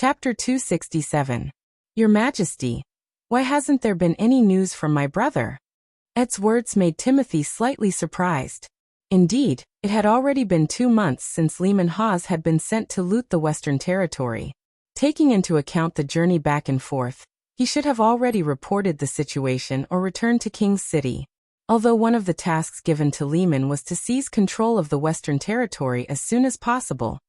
Chapter 267. Your Majesty, why hasn't there been any news from my brother? Ed's words made Timothy slightly surprised. Indeed, it had already been 2 months since Leman Hawes had been sent to loot the Western Territory. Taking into account the journey back and forth, he should have already reported the situation or returned to King's City. Although one of the tasks given to Leman was to seize control of the Western Territory as soon as possible,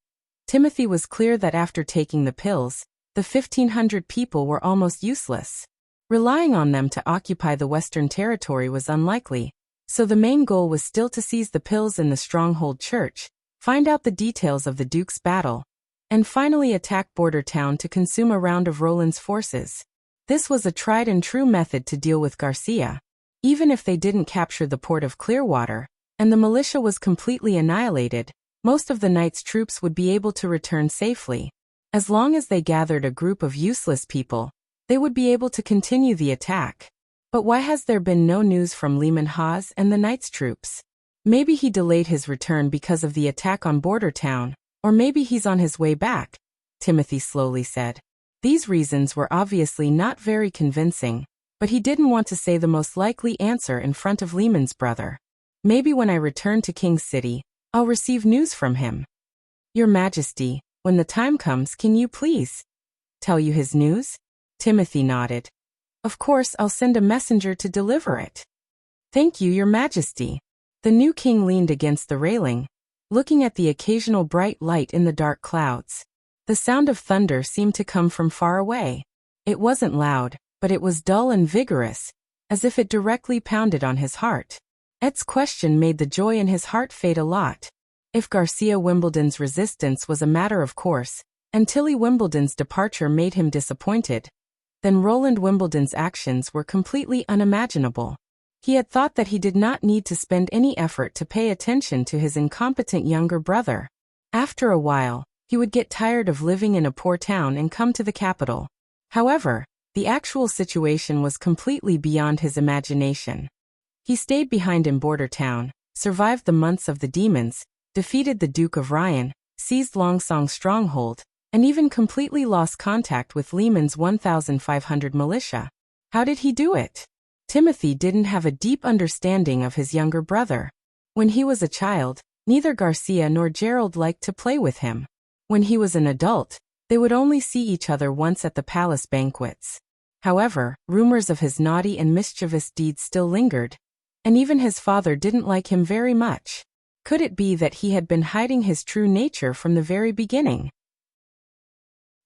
Timothy was clear that after taking the pills, the 1,500 people were almost useless. Relying on them to occupy the Western Territory was unlikely, so the main goal was still to seize the pills in the Stronghold Church, find out the details of the Duke's battle, and finally attack Border Town to consume a round of Roland's forces. This was a tried-and-true method to deal with Garcia. Even if they didn't capture the port of Clearwater, and the militia was completely annihilated, most of the Knight's troops would be able to return safely. As long as they gathered a group of useless people, they would be able to continue the attack. But why has there been no news from Leman Hawes and the Knight's troops? Maybe he delayed his return because of the attack on Border Town, or maybe he's on his way back, Timothy slowly said. These reasons were obviously not very convincing, but he didn't want to say the most likely answer in front of Leman's brother. Maybe when I return to King's City, I'll receive news from him. Your Majesty, when the time comes, can you please tell you his news? Timothy nodded. Of course, I'll send a messenger to deliver it. Thank you, Your Majesty. The new king leaned against the railing, looking at the occasional bright light in the dark clouds. The sound of thunder seemed to come from far away. It wasn't loud, but it was dull and vigorous, as if it directly pounded on his heart. Ed's question made the joy in his heart fade a lot. If Garcia Wimbledon's resistance was a matter of course, and Tilly Wimbledon's departure made him disappointed, then Roland Wimbledon's actions were completely unimaginable. He had thought that he did not need to spend any effort to pay attention to his incompetent younger brother. After a while, he would get tired of living in a poor town and come to the capital. However, the actual situation was completely beyond his imagination. He stayed behind in Border Town, survived the months of the demons, defeated the Duke of Ryan, seized Longsong's stronghold, and even completely lost contact with Leman's 1,500 militia. How did he do it? Timothy didn't have a deep understanding of his younger brother. When he was a child, neither Garcia nor Gerald liked to play with him. When he was an adult, they would only see each other once at the palace banquets. However, rumors of his naughty and mischievous deeds still lingered, and even his father didn't like him very much. Could it be that he had been hiding his true nature from the very beginning?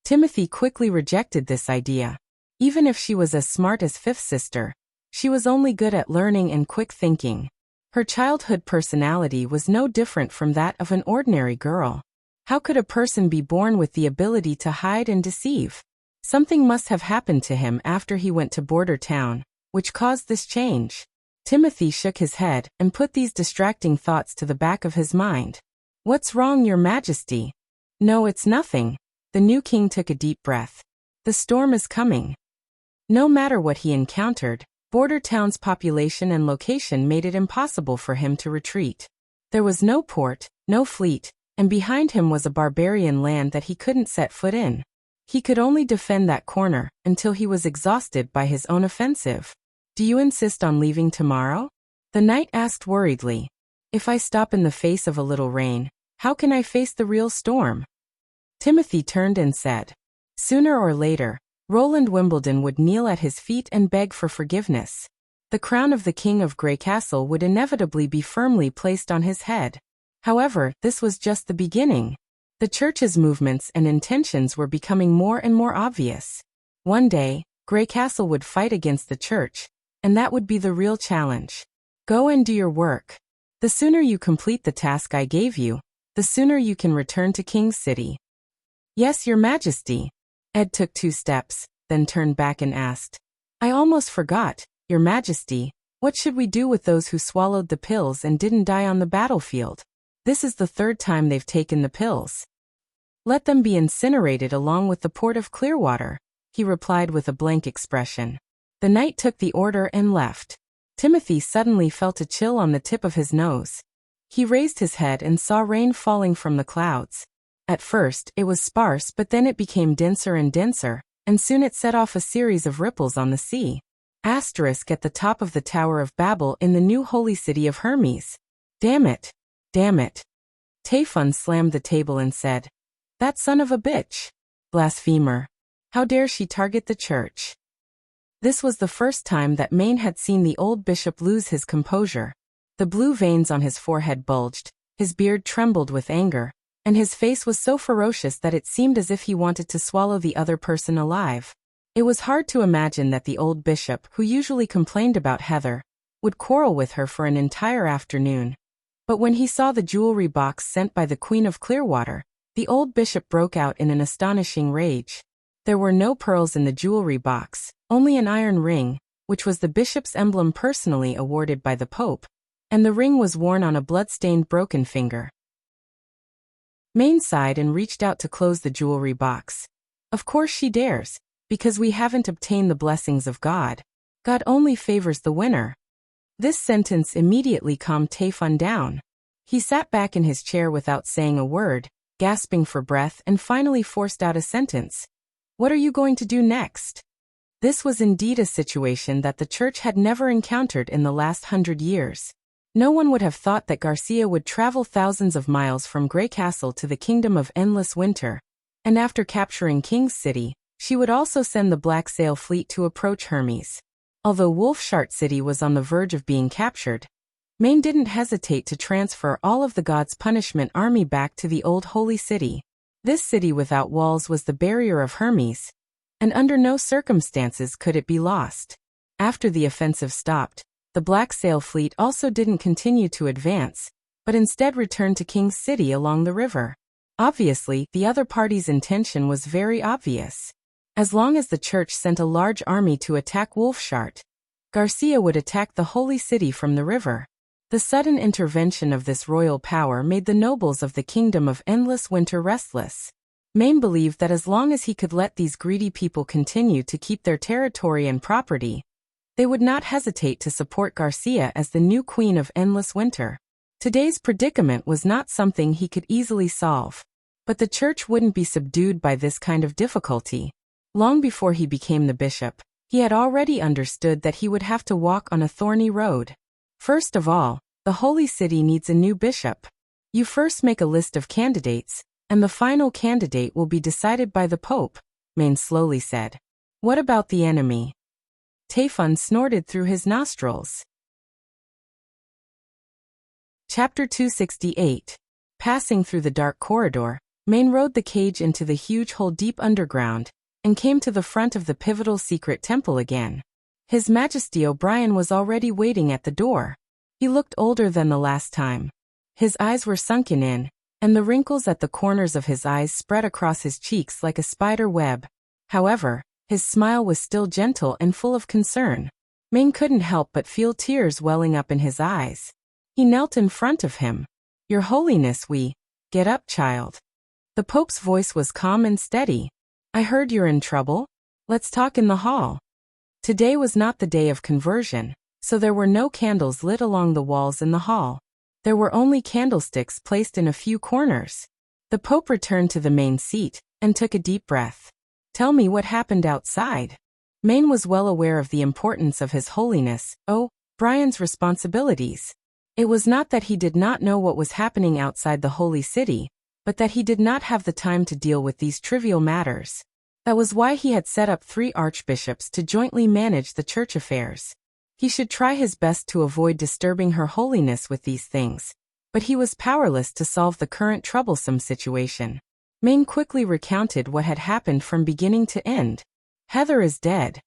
Timothy quickly rejected this idea. Even if she was as smart as Fifth Sister, she was only good at learning and quick thinking. Her childhood personality was no different from that of an ordinary girl. How could a person be born with the ability to hide and deceive? Something must have happened to him after he went to Border Town, which caused this change. Timothy shook his head and put these distracting thoughts to the back of his mind. What's wrong, Your Majesty? No, it's nothing. The new king took a deep breath. The storm is coming. No matter what he encountered, Border Town's population and location made it impossible for him to retreat. There was no port, no fleet, and behind him was a barbarian land that he couldn't set foot in. He could only defend that corner until he was exhausted by his own offensive. Do you insist on leaving tomorrow? The knight asked worriedly. If I stop in the face of a little rain, how can I face the real storm? Timothy turned and said, sooner or later, Roland Wimbledon would kneel at his feet and beg for forgiveness. The crown of the King of Grey Castle would inevitably be firmly placed on his head. However, this was just the beginning. The church's movements and intentions were becoming more and more obvious. One day, Grey Castle would fight against the church, and that would be the real challenge. Go and do your work. The sooner you complete the task I gave you, the sooner you can return to King's City. Yes, Your Majesty. Ed took 2 steps, then turned back and asked, I almost forgot, Your Majesty, what should we do with those who swallowed the pills and didn't die on the battlefield? This is the 3rd time they've taken the pills. Let them be incinerated along with the port of Clearwater, he replied with a blank expression. The knight took the order and left. Timothy suddenly felt a chill on the tip of his nose. He raised his head and saw rain falling from the clouds. At first, it was sparse, but then it became denser and denser, and soon it set off a series of ripples on the sea. Asterisk at the top of the Tower of Babel in the new holy city of Hermes. Damn it. Damn it. Tayfun slammed the table and said, "That son of a bitch. Blasphemer. How dare she target the church?" This was the first time that Maine had seen the old bishop lose his composure. The blue veins on his forehead bulged, his beard trembled with anger, and his face was so ferocious that it seemed as if he wanted to swallow the other person alive. It was hard to imagine that the old bishop, who usually complained about Heather, would quarrel with her for an entire afternoon. But when he saw the jewelry box sent by the Queen of Clearwater, the old bishop broke out in an astonishing rage. There were no pearls in the jewelry box, only an iron ring, which was the bishop's emblem personally awarded by the Pope, and the ring was worn on a blood-stained broken finger. Maine sighed and reached out to close the jewelry box. Of course she dares, because we haven't obtained the blessings of God. God only favors the winner. This sentence immediately calmed Tayfun down. He sat back in his chair without saying a word, gasping for breath, and finally forced out a sentence. "What are you going to do next?" This was indeed a situation that the church had never encountered in the last 100 years. No one would have thought that Garcia would travel thousands of miles from Grey Castle to the Kingdom of Endless Winter, and after capturing King's City, she would also send the Black Sail Fleet to approach Hermes. Although Wolfshart City was on the verge of being captured, Maine didn't hesitate to transfer all of the God's Punishment Army back to the old holy city. This city without walls was the barrier of Hermes, and under no circumstances could it be lost. After the offensive stopped, the Black Sail Fleet also didn't continue to advance, but instead returned to King's City along the river. Obviously, the other party's intention was very obvious. As long as the church sent a large army to attack Wolfshart, Garcia would attack the holy city from the river. The sudden intervention of this royal power made the nobles of the Kingdom of Endless Winter restless. Maine believed that as long as he could let these greedy people continue to keep their territory and property, they would not hesitate to support Garcia as the new Queen of Endless Winter. Today's predicament was not something he could easily solve, but the church wouldn't be subdued by this kind of difficulty. Long before he became the bishop, he had already understood that he would have to walk on a thorny road. First of all, the holy city needs a new bishop. You first make a list of candidates, and the final candidate will be decided by the Pope, Maine slowly said. What about the enemy? Tayfun snorted through his nostrils. Chapter 268. Passing through the dark corridor, Maine rode the cage into the huge hole deep underground, and came to the front of the pivotal secret temple again. His Majesty O'Brien was already waiting at the door. He looked older than the last time. His eyes were sunken in, and the wrinkles at the corners of his eyes spread across his cheeks like a spider web. However, his smile was still gentle and full of concern. Maine couldn't help but feel tears welling up in his eyes. He knelt in front of him. "Your Holiness, get up, child." The Pope's voice was calm and steady. "I heard you're in trouble. Let's talk in the hall." Today was not the day of conversion, so there were no candles lit along the walls in the hall. There were only candlesticks placed in a few corners. The Pope returned to the main seat and took a deep breath. "Tell me what happened outside." Maine was well aware of the importance of His Holiness O'Brien's responsibilities. It was not that he did not know what was happening outside the holy city, but that he did not have the time to deal with these trivial matters. That was why he had set up 3 archbishops to jointly manage the church affairs. He should try his best to avoid disturbing Her Holiness with these things, but he was powerless to solve the current troublesome situation. Maine quickly recounted what had happened from beginning to end. "Heather is dead."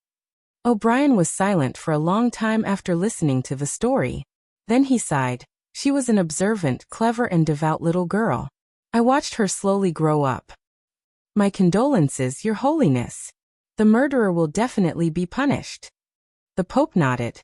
O'Brien was silent for a long time after listening to the story. Then he sighed. "She was an observant, clever and devout little girl. I watched her slowly grow up." "My condolences, Your Holiness. The murderer will definitely be punished." The Pope nodded.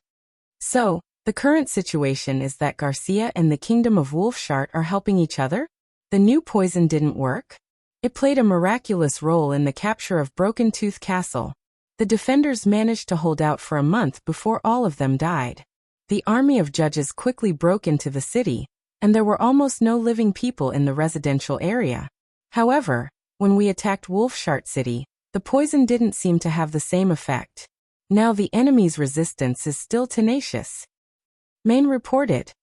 "So, the current situation is that Garcia and the Kingdom of Wolfshart are helping each other? The new poison didn't work? It played a miraculous role in the capture of Broken Tooth Castle. The defenders managed to hold out for a month before all of them died. The army of judges quickly broke into the city, and there were almost no living people in the residential area. However, when we attacked Wolfshart City, the poison didn't seem to have the same effect. Now the enemy's resistance is still tenacious. Maine reported.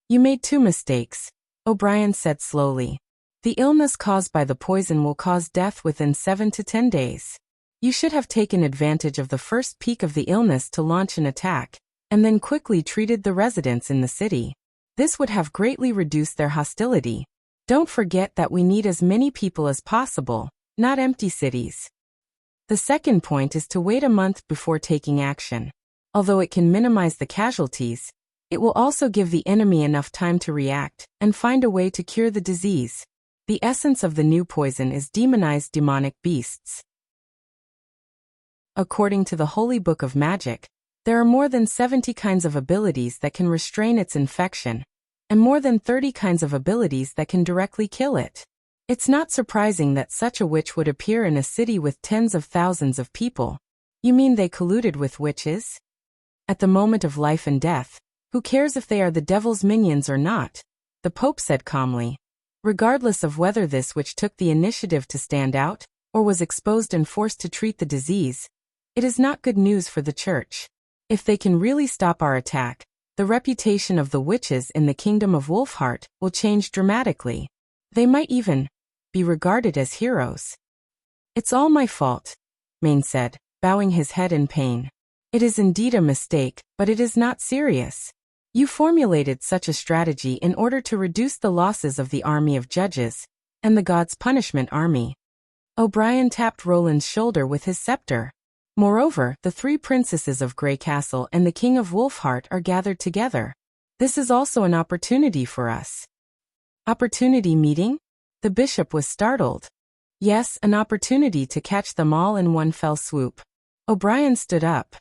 You made 2 mistakes, O'Brien said slowly. The illness caused by the poison will cause death within 7 to 10 days. You should have taken advantage of the first peak of the illness to launch an attack, and then quickly treated the residents in the city. This would have greatly reduced their hostility. Don't forget that we need as many people as possible, not empty cities. The second point is to wait a month before taking action. Although it can minimize the casualties, it will also give the enemy enough time to react and find a way to cure the disease. The essence of the new poison is demonized demonic beasts. According to the Holy Book of Magic, there are more than 70 kinds of abilities that can restrain its infection, and more than 30 kinds of abilities that can directly kill it. It's not surprising that such a witch would appear in a city with tens of thousands of people. You mean they colluded with witches? At the moment of life and death, who cares if they are the devil's minions or not? The Pope said calmly. Regardless of whether this witch took the initiative to stand out, or was exposed and forced to treat the disease, it is not good news for the Church. If they can really stop our attack, the reputation of the witches in the kingdom of Wolfheart will change dramatically. They might even be regarded as heroes. It's all my fault, Maine said, bowing his head in pain. It is indeed a mistake, but it is not serious. You formulated such a strategy in order to reduce the losses of the army of judges and the God's punishment army. O'Brien tapped Roland's shoulder with his scepter. Moreover, the 3 princesses of Grey Castle and the King of Wolfheart are gathered together. This is also an opportunity for us. Opportunity meeting? The bishop was startled. Yes, an opportunity to catch them all in one fell swoop. O'Brien stood up.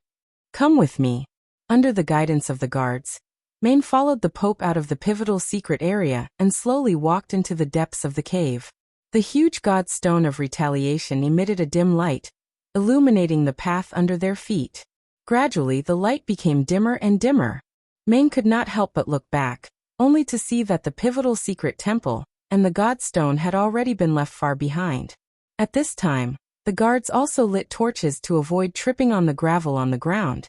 Come with me. Under the guidance of the guards, Maine followed the Pope out of the pivotal secret area and slowly walked into the depths of the cave. The huge god stone of retaliation emitted a dim light, illuminating the path under their feet. Gradually the light became dimmer and dimmer. Maine could not help but look back, only to see that the pivotal secret temple and the god stone had already been left far behind. At this time, the guards also lit torches to avoid tripping on the gravel on the ground.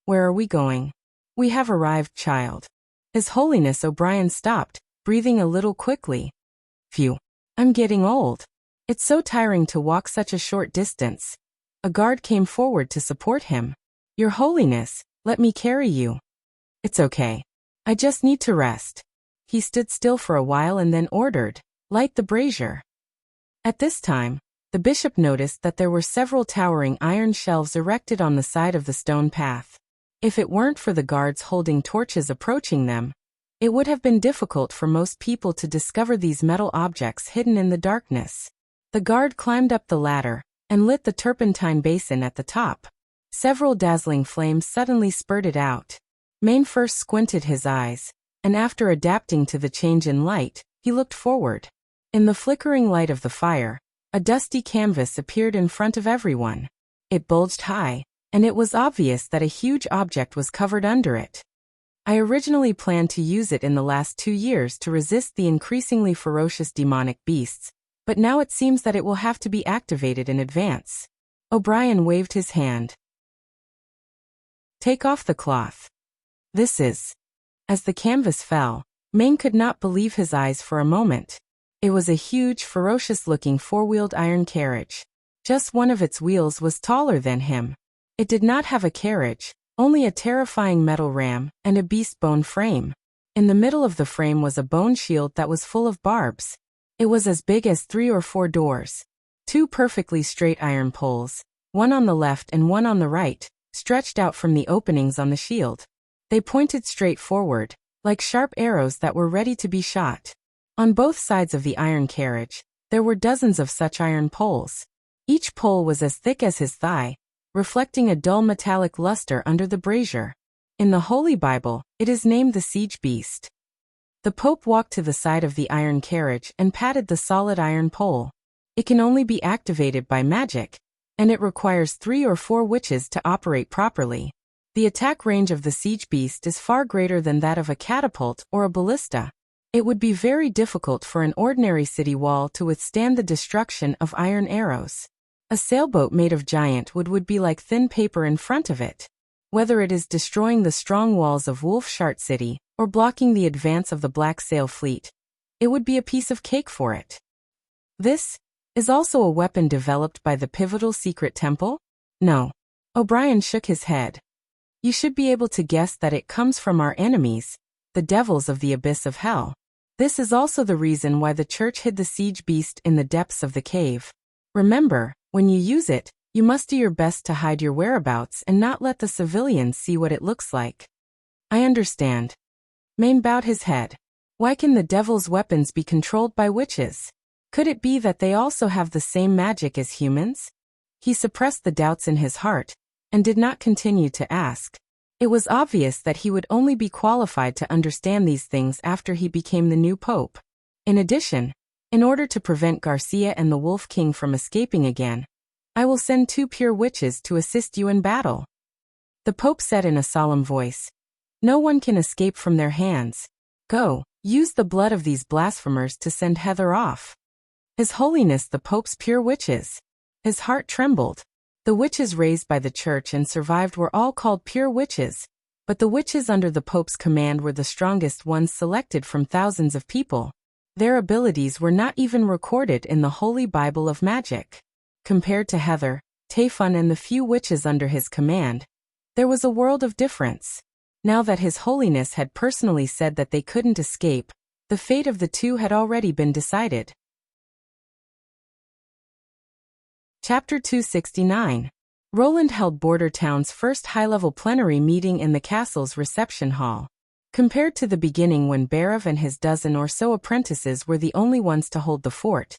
Where are we going? We have arrived, child. His Holiness O'Brien stopped, breathing a little quickly. Phew, I'm getting old. It's so tiring to walk such a short distance. A guard came forward to support him. Your Holiness, let me carry you. It's okay. I just need to rest. He stood still for a while and then ordered, light the brazier. At this time, the bishop noticed that there were several towering iron shelves erected on the side of the stone path. If it weren't for the guards holding torches approaching them, it would have been difficult for most people to discover these metal objects hidden in the darkness. The guard climbed up the ladder and lit the turpentine basin at the top. Several dazzling flames suddenly spurted out. Maine first squinted his eyes, and after adapting to the change in light, he looked forward. In the flickering light of the fire, a dusty canvas appeared in front of everyone. It bulged high, and it was obvious that a huge object was covered under it. I originally planned to use it in the last 2 years to resist the increasingly ferocious demonic beasts, but now it seems that it will have to be activated in advance. O'Brien waved his hand. Take off the cloth. This is. As the canvas fell, Maine could not believe his eyes for a moment. It was a huge, ferocious-looking 4-wheeled iron carriage. Just one of its wheels was taller than him. It did not have a carriage, only a terrifying metal ram and a beast bone frame. In the middle of the frame was a bone shield that was full of barbs. It was as big as 3 or 4 doors. 2 perfectly straight iron poles, one on the left and one on the right, stretched out from the openings on the shield. They pointed straight forward, like sharp arrows that were ready to be shot. On both sides of the iron carriage, there were dozens of such iron poles. Each pole was as thick as his thigh, reflecting a dull metallic luster under the brazier. In the Holy Bible, it is named the siege beast. The Pope walked to the side of the iron carriage and patted the solid iron pole. It can only be activated by magic, and it requires 3 or 4 witches to operate properly. The attack range of the siege beast is far greater than that of a catapult or a ballista. It would be very difficult for an ordinary city wall to withstand the destruction of iron arrows. A sailboat made of giant wood would be like thin paper in front of it. Whether it is destroying the strong walls of Wolfshart City, or blocking the advance of the Black Sail Fleet, it would be a piece of cake for it. This is also a weapon developed by the pivotal secret temple? No. O'Brien shook his head. You should be able to guess that it comes from our enemies, the devils of the abyss of hell. This is also the reason why the church hid the siege beast in the depths of the cave. Remember, when you use it, you must do your best to hide your whereabouts and not let the civilians see what it looks like. I understand. Maine bowed his head. Why can the devil's weapons be controlled by witches? Could it be that they also have the same magic as humans? He suppressed the doubts in his heart, and did not continue to ask. It was obvious that he would only be qualified to understand these things after he became the new pope. In addition, in order to prevent Garcia and the Wolf King from escaping again, I will send 2 pure witches to assist you in battle. The pope said in a solemn voice, no one can escape from their hands. Go, use the blood of these blasphemers to send Heather off. His Holiness the Pope's pure witches. His heart trembled. The witches raised by the church and survived were all called pure witches, but the witches under the Pope's command were the strongest ones selected from thousands of people. Their abilities were not even recorded in the Holy Bible of Magic. Compared to Heather, Tayfun and the few witches under his command, there was a world of difference. Now that His Holiness had personally said that they couldn't escape, the fate of the 2 had already been decided. Chapter 269. Roland held Border Town's first high-level plenary meeting in the castle's reception hall. Compared to the beginning when Barav and his dozen or so apprentices were the only ones to hold the fort,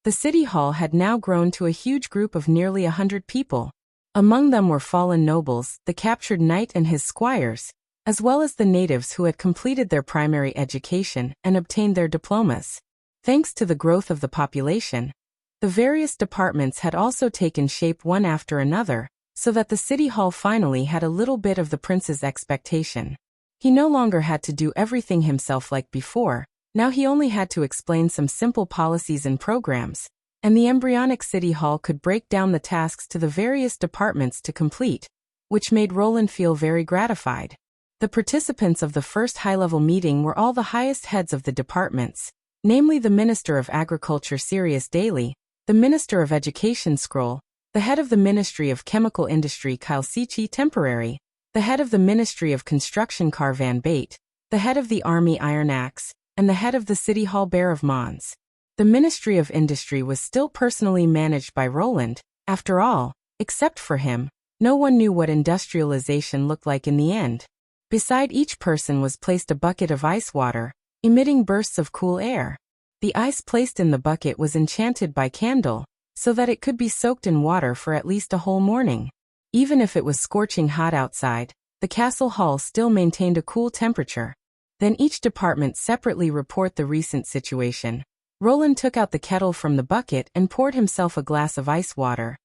the city hall had now grown to a huge group of nearly 100 people. Among them were fallen nobles, the captured knight and his squires, as well as the natives who had completed their primary education and obtained their diplomas. Thanks to the growth of the population, the various departments had also taken shape one after another, so that the city hall finally had a little bit of the prince's expectation. He no longer had to do everything himself like before, now he only had to explain some simple policies and programs, and the embryonic city hall could break down the tasks to the various departments to complete, which made Roland feel very gratified. The participants of the first high-level meeting were all the highest heads of the departments, namely the Minister of Agriculture Sirius Daly, the Minister of Education Scroll, the head of the Ministry of Chemical Industry Kyle Sichi Temporary, the head of the Ministry of Construction Carvan Bate, the head of the Army Iron Axe, and the head of the City Hall Bear of Mons. The Ministry of Industry was still personally managed by Roland. After all, except for him, no one knew what industrialization looked like in the end. Beside each person was placed a bucket of ice water, emitting bursts of cool air. The ice placed in the bucket was enchanted by candle, so that it could be soaked in water for at least a whole morning. Even if it was scorching hot outside, the castle hall still maintained a cool temperature. Then each department separately report the recent situation. Roland took out the kettle from the bucket and poured himself a glass of ice water.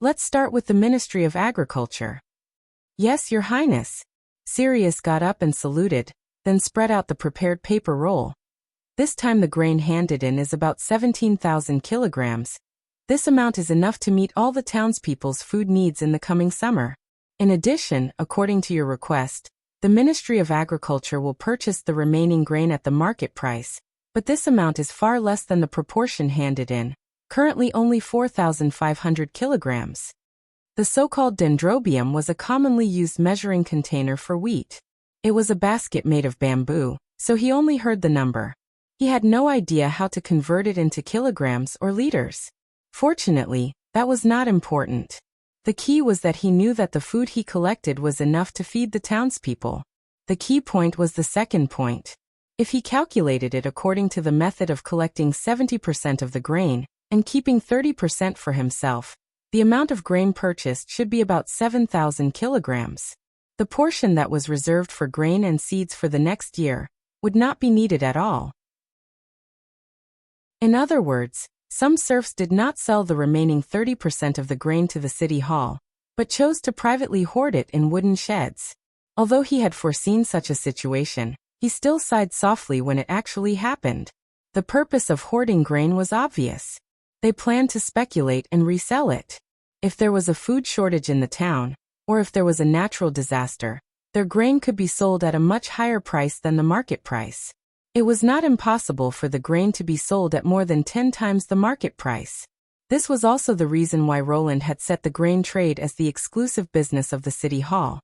Let's start with the Ministry of Agriculture. Yes, Your Highness. Sirius got up and saluted, then spread out the prepared paper roll. This time the grain handed in is about 17,000 kilograms. This amount is enough to meet all the townspeople's food needs in the coming summer. In addition, according to your request, the Ministry of Agriculture will purchase the remaining grain at the market price, but this amount is far less than the proportion handed in, currently only 4,500 kilograms. The so-called dendrobium was a commonly used measuring container for wheat. It was a basket made of bamboo, so he only heard the number. He had no idea how to convert it into kilograms or liters. Fortunately, that was not important. The key was that he knew that the food he collected was enough to feed the townspeople. The key point was the second point. If he calculated it according to the method of collecting 70% of the grain and keeping 30% for himself, the amount of grain purchased should be about 7,000 kilograms. The portion that was reserved for grain and seeds for the next year would not be needed at all. In other words, some serfs did not sell the remaining 30% of the grain to the city hall, but chose to privately hoard it in wooden sheds. Although he had foreseen such a situation, He still sighed softly when it actually happened. The purpose of hoarding grain was obvious. They planned to speculate and resell it. If there was a food shortage in the town, or if there was a natural disaster, their grain could be sold at a much higher price than the market price. It was not impossible for the grain to be sold at more than 10 times the market price. This was also the reason why Roland had set the grain trade as the exclusive business of the city hall.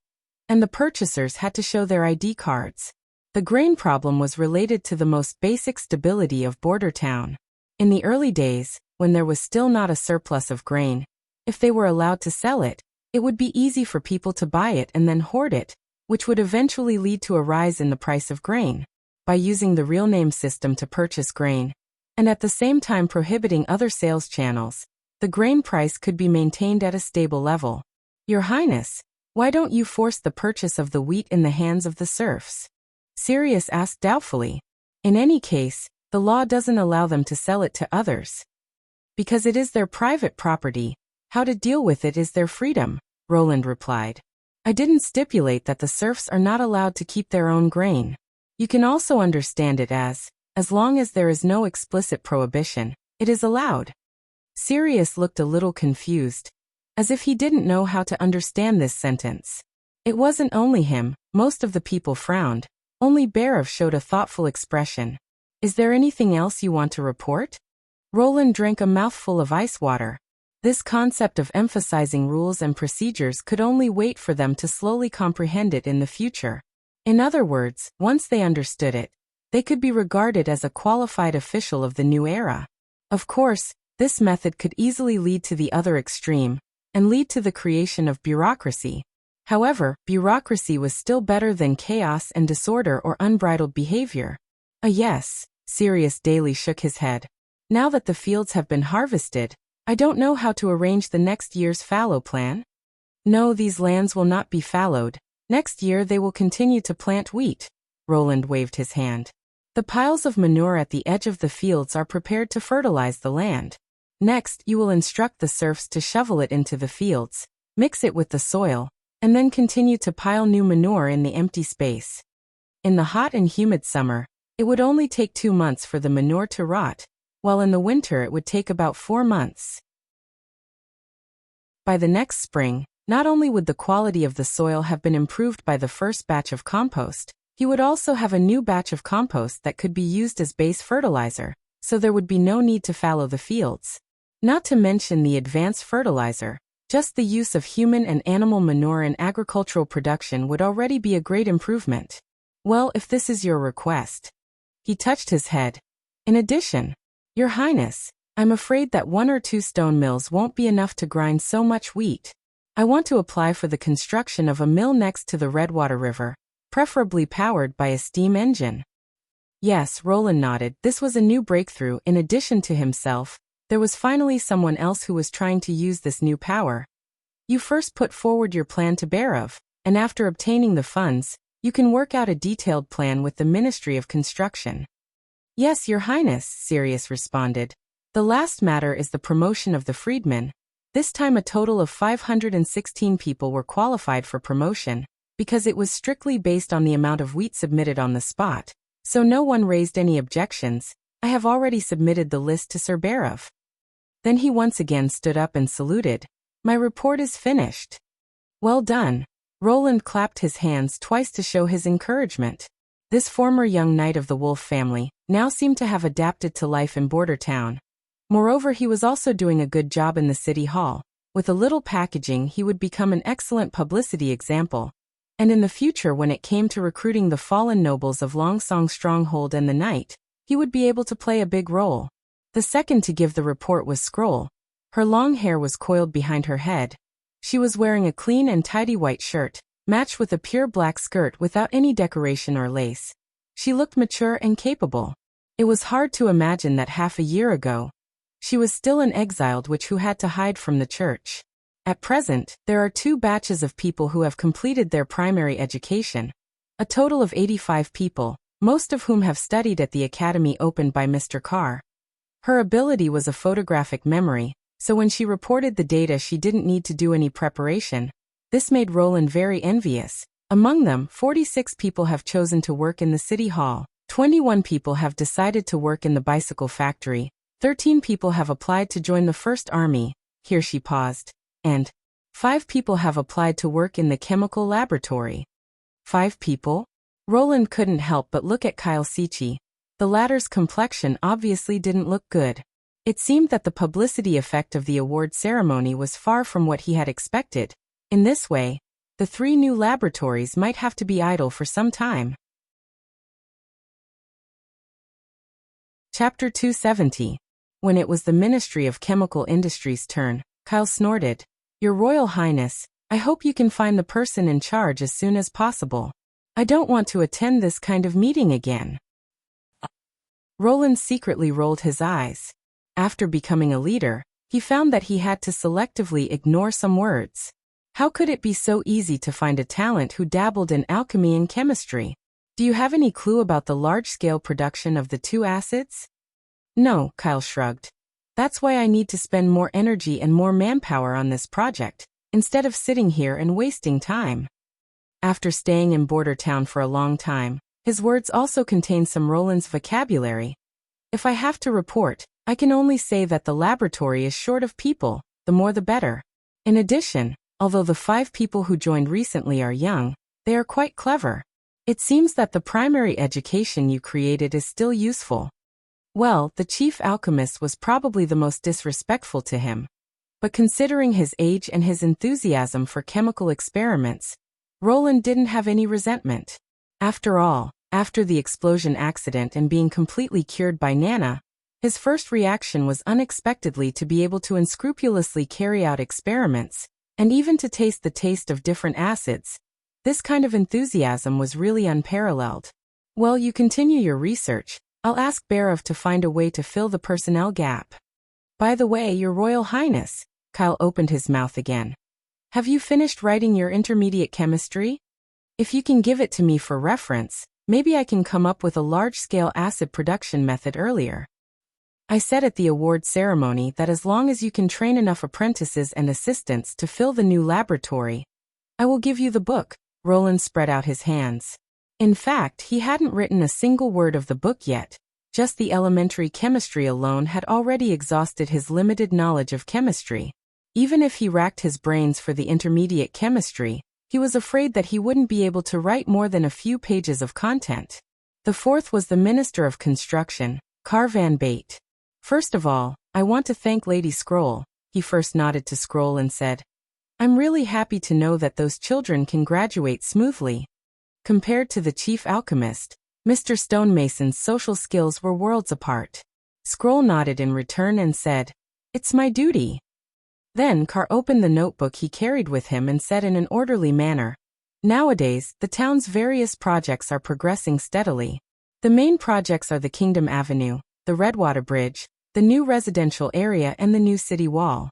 And the purchasers had to show their ID cards. The grain problem was related to the most basic stability of border town. In the early days, when there was still not a surplus of grain, if they were allowed to sell it, it would be easy for people to buy it and then hoard it, which would eventually lead to a rise in the price of grain. By using the real name system to purchase grain, and at the same time prohibiting other sales channels, the grain price could be maintained at a stable level. Your Highness, why don't you force the purchase of the wheat in the hands of the serfs? Sirius asked doubtfully. In any case, the law doesn't allow them to sell it to others. Because it is their private property, how to deal with it is their freedom, Roland replied. I didn't stipulate that the serfs are not allowed to keep their own grain. You can also understand it as long as there is no explicit prohibition, it is allowed. Sirius looked a little confused, as if he didn't know how to understand this sentence. It wasn't only him, most of the people frowned. Only Barav showed a thoughtful expression. Is there anything else you want to report? Roland drank a mouthful of ice water. This concept of emphasizing rules and procedures could only wait for them to slowly comprehend it in the future. In other words, once they understood it, they could be regarded as a qualified official of the new era. Of course, this method could easily lead to the other extreme, and lead to the creation of bureaucracy. However, bureaucracy was still better than chaos and disorder or unbridled behavior. Yes, Sirius daily shook his head. Now that the fields have been harvested, I don't know how to arrange the next year's fallow plan. No, these lands will not be fallowed. Next year they will continue to plant wheat. Roland waved his hand. The piles of manure at the edge of the fields are prepared to fertilize the land. Next, you will instruct the serfs to shovel it into the fields, mix it with the soil, and then continue to pile new manure in the empty space. In the hot and humid summer, it would only take 2 months for the manure to rot, while in the winter it would take about 4 months. By the next spring, not only would the quality of the soil have been improved by the first batch of compost, he would also have a new batch of compost that could be used as base fertilizer, so there would be no need to fallow the fields. Not to mention the advanced fertilizer, just the use of human and animal manure in agricultural production would already be a great improvement. Well, if this is your request. He touched his head. In addition, Your Highness, I'm afraid that 1 or 2 stone mills won't be enough to grind so much wheat. I want to apply for the construction of a mill next to the Redwater River, preferably powered by a steam engine. Yes, Roland nodded. This was a new breakthrough. In addition to himself, there was finally someone else who was trying to use this new power. You first put forward your plan to Barav, and after obtaining the funds, you can work out a detailed plan with the Ministry of Construction. Yes, Your Highness, Sirius responded. The last matter is the promotion of the freedmen. This time a total of 516 people were qualified for promotion, because it was strictly based on the amount of wheat submitted on the spot, so no one raised any objections. I have already submitted the list to Sir Barav. Then he once again stood up and saluted. My report is finished. Well done. Roland clapped his hands twice to show his encouragement. This former young knight of the Wolf family now seemed to have adapted to life in Border Town. Moreover, he was also doing a good job in the city hall. With a little packaging, he would become an excellent publicity example. And in the future, when it came to recruiting the fallen nobles of Longsong Stronghold and the Knight, he would be able to play a big role. The second to give the report was Scroll. Her long hair was coiled behind her head. She was wearing a clean and tidy white shirt, matched with a pure black skirt without any decoration or lace. She looked mature and capable. It was hard to imagine that half a year ago, she was still an exiled witch who had to hide from the church. At present, there are 2 batches of people who have completed their primary education. A total of 85 people, most of whom have studied at the academy opened by Mr. Carr. Her ability was a photographic memory, so when she reported the data she didn't need to do any preparation. This made Roland very envious. Among them, 46 people have chosen to work in the city hall, 21 people have decided to work in the bicycle factory, 13 people have applied to join the First Army, here she paused, and 5 people have applied to work in the chemical laboratory. 5 people? Roland couldn't help but look at Kyle Sichi. The latter's complexion obviously didn't look good. It seemed that the publicity effect of the award ceremony was far from what he had expected. In this way, the 3 new laboratories might have to be idle for some time. Chapter 270. When it was the Ministry of Chemical Industry's turn, Kyle snorted, "Your Royal Highness, I hope you can find the person in charge as soon as possible. I don't want to attend this kind of meeting again." Roland secretly rolled his eyes. After becoming a leader, he found that he had to selectively ignore some words. How could it be so easy to find a talent who dabbled in alchemy and chemistry? Do you have any clue about the large-scale production of the 2 acids? No, Kyle shrugged. That's why I need to spend more energy and more manpower on this project, instead of sitting here and wasting time. After staying in Border Town for a long time, his words also contain some Roland's vocabulary. If I have to report, I can only say that the laboratory is short of people, the more the better. In addition, although the 5 people who joined recently are young, they are quite clever. It seems that the primary education you created is still useful. Well, the chief alchemist was probably the most disrespectful to him. But considering his age and his enthusiasm for chemical experiments, Roland didn't have any resentment. After all, after the explosion accident and being completely cured by Nana, his first reaction was unexpectedly to be able to unscrupulously carry out experiments, and even to taste the taste of different acids. This kind of enthusiasm was really unparalleled. Well, you continue your research. I'll ask Barov to find a way to fill the personnel gap. By the way, Your Royal Highness, Kyle opened his mouth again. Have you finished writing your intermediate chemistry? If you can give it to me for reference, maybe I can come up with a large-scale acid production method earlier. I said at the award ceremony that as long as you can train enough apprentices and assistants to fill the new laboratory, I will give you the book. Roland spread out his hands. In fact, he hadn't written a single word of the book yet. Just the elementary chemistry alone had already exhausted his limited knowledge of chemistry. Even if he racked his brains for the intermediate chemistry, he was afraid that he wouldn't be able to write more than a few pages of content. The 4th was the Minister of Construction, Car Van Bate. First of all, I want to thank Lady Scroll. He first nodded to Scroll and said, I'm really happy to know that those children can graduate smoothly. Compared to the chief alchemist, Mr. Stonemason's social skills were worlds apart. Scroll nodded in return and said, It's my duty. Then Carr opened the notebook he carried with him and said in an orderly manner, Nowadays, the town's various projects are progressing steadily. The main projects are the Kingdom Avenue, the Redwater Bridge, the new residential area and the new city wall.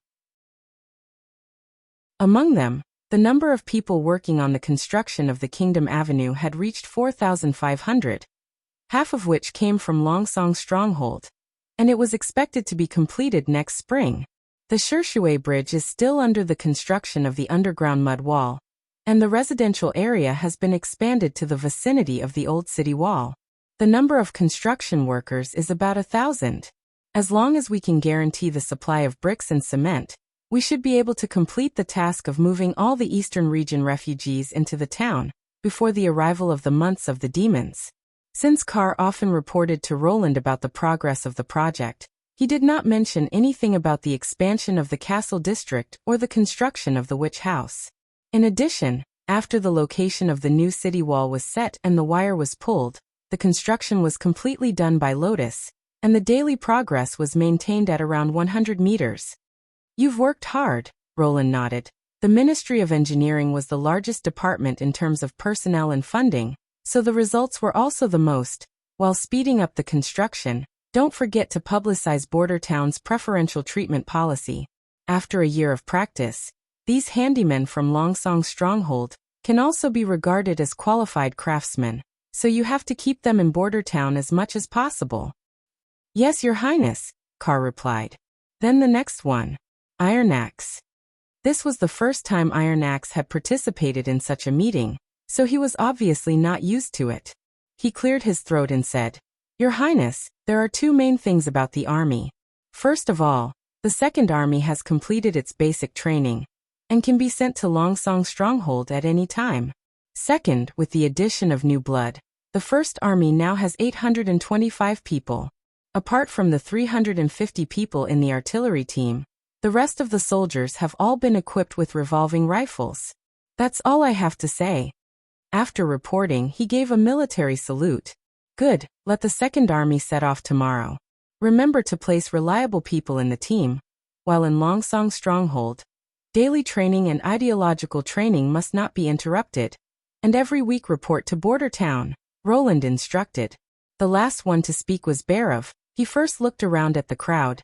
Among them, the number of people working on the construction of the Kingdom Avenue had reached 4,500, half of which came from Longsong Stronghold, and it was expected to be completed next spring. The Shurshui Bridge is still under the construction of the underground mud wall, and the residential area has been expanded to the vicinity of the old city wall. The number of construction workers is about 1,000. As long as we can guarantee the supply of bricks and cement, we should be able to complete the task of moving all the Eastern region refugees into the town before the arrival of the months of the demons. Since Carr often reported to Roland about the progress of the project, he did not mention anything about the expansion of the castle district or the construction of the witch house. In addition, after the location of the new city wall was set and the wire was pulled, the construction was completely done by Lotus, and the daily progress was maintained at around 100 meters. You've worked hard, Roland nodded. The Ministry of Engineering was the largest department in terms of personnel and funding, so the results were also the most. While speeding up the construction, don't forget to publicize Border Town's preferential treatment policy. After a year of practice, these handymen from Longsong Stronghold can also be regarded as qualified craftsmen, so you have to keep them in Border Town as much as possible. Yes, Your Highness, Carr replied. Then the next one. Iron Axe. This was the first time Iron Axe had participated in such a meeting, so he was obviously not used to it. He cleared his throat and said, "Your Highness, there are two main things about the army. First of all, the Second Army has completed its basic training and can be sent to Longsong Stronghold at any time. Second, with the addition of new blood, the First Army now has 825 people. Apart from the 350 people in the artillery team, the rest of the soldiers have all been equipped with revolving rifles. That's all I have to say." After reporting, he gave a military salute. "Good, let the Second Army set off tomorrow. Remember to place reliable people in the team. While in Longsong Stronghold, daily training and ideological training must not be interrupted, and every week report to Border Town," Roland instructed. The last one to speak was Barov. He first looked around at the crowd,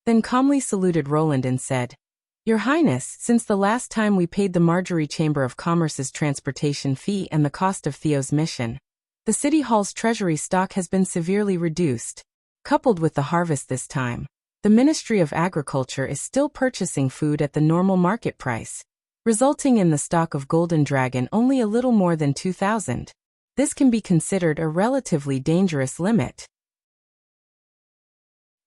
then calmly saluted Roland and said, "Your Highness, since the last time we paid the Marjorie Chamber of Commerce's transportation fee and the cost of Theo's mission, the City Hall's treasury stock has been severely reduced. Coupled with the harvest this time, the Ministry of Agriculture is still purchasing food at the normal market price, resulting in the stock of Golden Dragon only a little more than 2,000. This can be considered a relatively dangerous limit.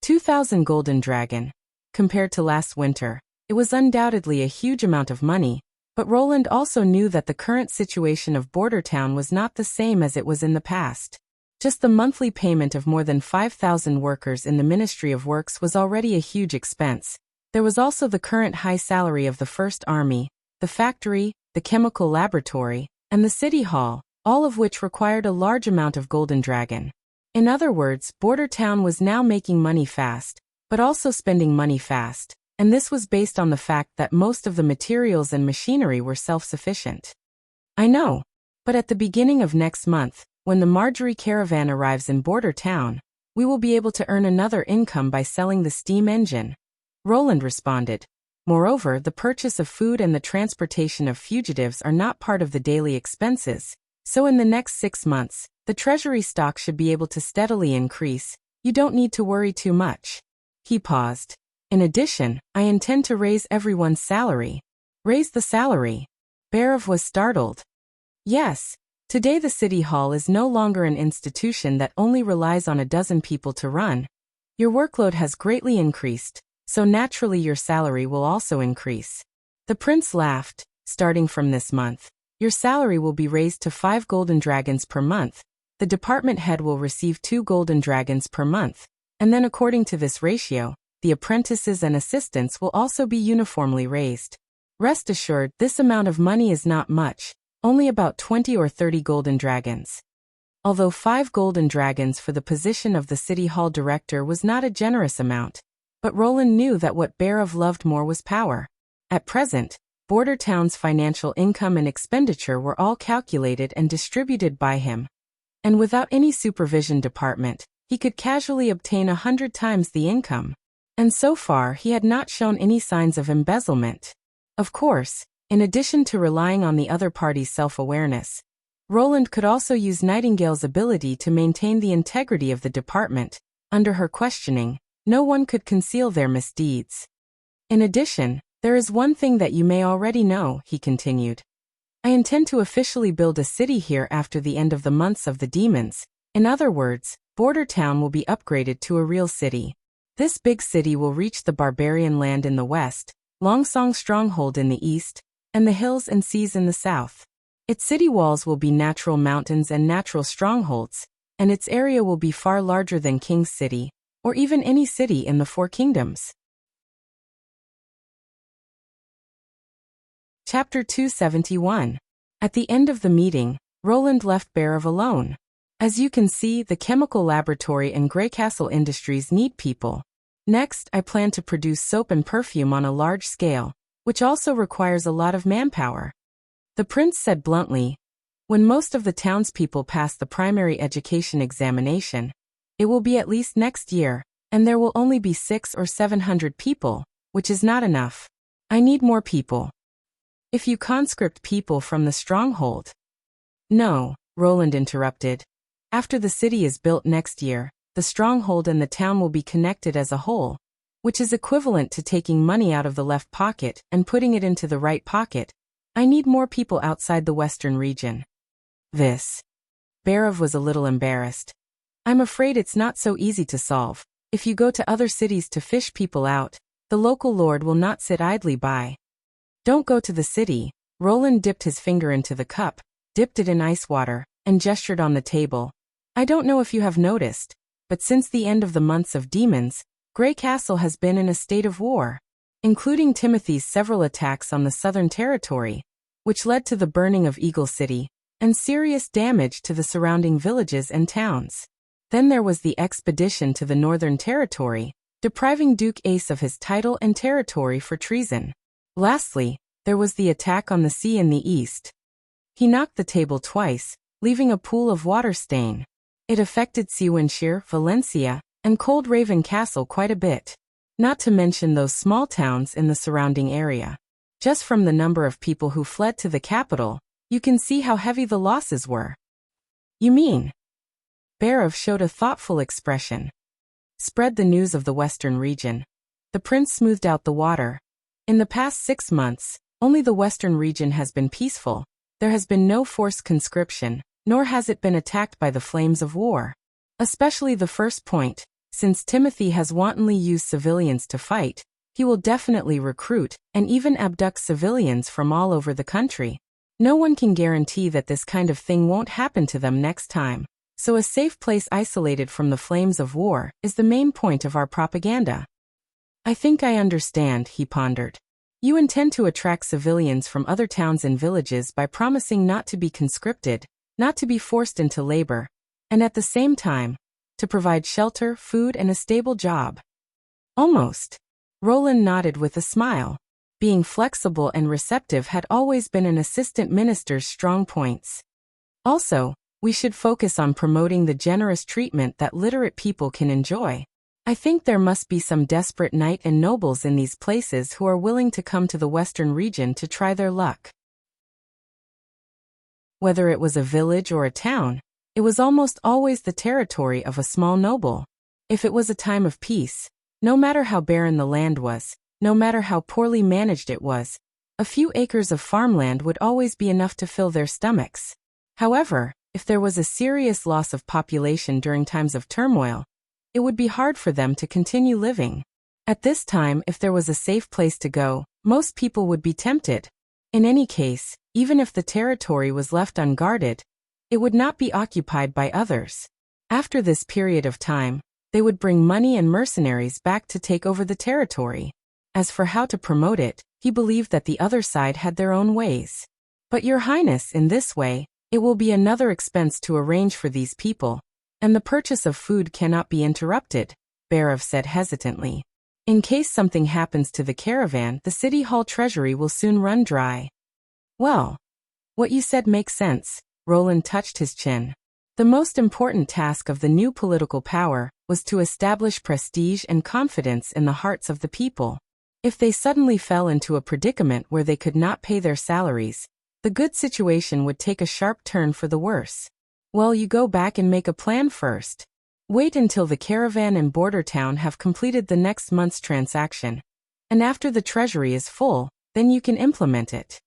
2,000 Golden Dragon. Compared to last winter, it was undoubtedly a huge amount of money, but Roland also knew that the current situation of Border Town was not the same as it was in the past. Just the monthly payment of more than 5,000 workers in the Ministry of Works was already a huge expense. There was also the current high salary of the First Army, the factory, the chemical laboratory, and the City Hall, all of which required a large amount of Golden Dragon. In other words, Border Town was now making money fast, but also spending money fast, and this was based on the fact that most of the materials and machinery were self-sufficient. "I know, but at the beginning of next month, when the Marjorie caravan arrives in Border Town, we will be able to earn another income by selling the steam engine," Roland responded. "Moreover, the purchase of food and the transportation of fugitives are not part of the daily expenses, so in the next 6 months, the treasury stock should be able to steadily increase. You don't need to worry too much." He paused. "In addition, I intend to raise everyone's salary." "Raise the salary?" Barov was startled. "Yes. Today the City Hall is no longer an institution that only relies on a dozen people to run. Your workload has greatly increased, so naturally your salary will also increase." The prince laughed. "Starting from this month, your salary will be raised to 5 Golden Dragons per month. The department head will receive 2 Golden Dragons per month, and then according to this ratio, the apprentices and assistants will also be uniformly raised. Rest assured, this amount of money is not much, only about 20 or 30 Golden Dragons." Although 5 Golden Dragons for the position of the City Hall director was not a generous amount, but Roland knew that what Barov loved more was power. At present, Border Town's financial income and expenditure were all calculated and distributed by him. And without any supervision department, he could casually obtain 100 times the income. And so far he had not shown any signs of embezzlement. Of course, in addition to relying on the other party's self-awareness, Roland could also use Nightingale's ability to maintain the integrity of the department. Under her questioning, no one could conceal their misdeeds. "In addition, there is one thing that you may already know," he continued. "I intend to officially build a city here after the end of the months of the demons. In other words, Border Town will be upgraded to a real city. This big city will reach the barbarian land in the west, Longsong Stronghold in the east, and the hills and seas in the south. Its city walls will be natural mountains and natural strongholds, and its area will be far larger than King's City, or even any city in the 4 kingdoms." Chapter 271. At the end of the meeting, Roland left Barov alone. "As you can see, the chemical laboratory and Greycastle Industries need people. Next, I plan to produce soap and perfume on a large scale, which also requires a lot of manpower." The prince said bluntly, "When most of the townspeople pass the primary education examination, it will be at least next year, and there will only be 600 or 700 people, which is not enough. I need more people." "If you conscript people from the stronghold?" "No," Roland interrupted. "After the city is built next year, the stronghold and the town will be connected as a whole, which is equivalent to taking money out of the left pocket and putting it into the right pocket. I need more people outside the western region." This. Barov was a little embarrassed. I'm afraid it's not so easy to solve. If you go to other cities to fish people out, the local lord will not sit idly by. Don't go to the city. Roland dipped his finger into the cup, dipped it in ice water, and gestured on the table. I don't know if you have noticed, but since the end of the months of demons, Grey Castle has been in a state of war, including Timothy's several attacks on the southern territory, which led to the burning of Eagle City, and serious damage to the surrounding villages and towns. Then there was the expedition to the northern territory, depriving Duke Ace of his title and territory for treason. Lastly, there was the attack on the sea in the east. He knocked the table twice, leaving a pool of water stain. It affected Sewenshire, Valencia, and Cold Raven Castle quite a bit, not to mention those small towns in the surrounding area. Just from the number of people who fled to the capital, you can see how heavy the losses were. You mean? Barov showed a thoughtful expression. Spread the news of the western region. The prince smoothed out the water. In the past 6 months, only the western region has been peaceful. There has been no forced conscription, nor has it been attacked by the flames of war. Especially the first point, since Timothy has wantonly used civilians to fight, he will definitely recruit and even abduct civilians from all over the country. No one can guarantee that this kind of thing won't happen to them next time, so a safe place isolated from the flames of war is the main point of our propaganda. I think I understand, he pondered. You intend to attract civilians from other towns and villages by promising not to be conscripted, not to be forced into labor, and at the same time, to provide shelter, food, and a stable job. Almost. Roland nodded with a smile. Being flexible and receptive had always been an assistant minister's strong points. Also, we should focus on promoting the generous treatment that literate people can enjoy. I think there must be some desperate knight and nobles in these places who are willing to come to the western region to try their luck. Whether it was a village or a town, it was almost always the territory of a small noble. If it was a time of peace, no matter how barren the land was, no matter how poorly managed it was, a few acres of farmland would always be enough to fill their stomachs. However, if there was a serious loss of population during times of turmoil, it would be hard for them to continue living. At this time, if there was a safe place to go, most people would be tempted. In any case, even if the territory was left unguarded, it would not be occupied by others. After this period of time, they would bring money and mercenaries back to take over the territory. As for how to promote it, he believed that the other side had their own ways. But Your Highness, in this way, it will be another expense to arrange for these people, and the purchase of food cannot be interrupted, Barov said hesitantly. In case something happens to the caravan, the city hall treasury will soon run dry. Well, what you said makes sense. Roland touched his chin. The most important task of the new political power was to establish prestige and confidence in the hearts of the people. If they suddenly fell into a predicament where they could not pay their salaries, the good situation would take a sharp turn for the worse. Well, you go back and make a plan first. Wait until the caravan and border town have completed the next month's transaction, and after the treasury is full, then you can implement it.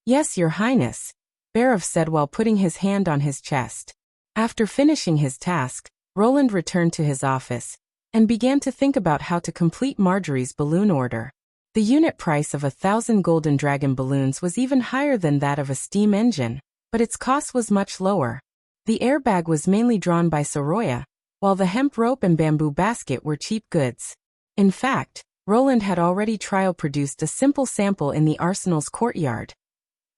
Yes, Your Highness, Barov said while putting his hand on his chest. After finishing his task, Roland returned to his office and began to think about how to complete Marjorie's balloon order. The unit price of 1,000 golden dragon balloons was even higher than that of a steam engine, but its cost was much lower. The airbag was mainly drawn by Soroya, while the hemp rope and bamboo basket were cheap goods. In fact, Roland had already trial-produced a simple sample in the arsenal's courtyard.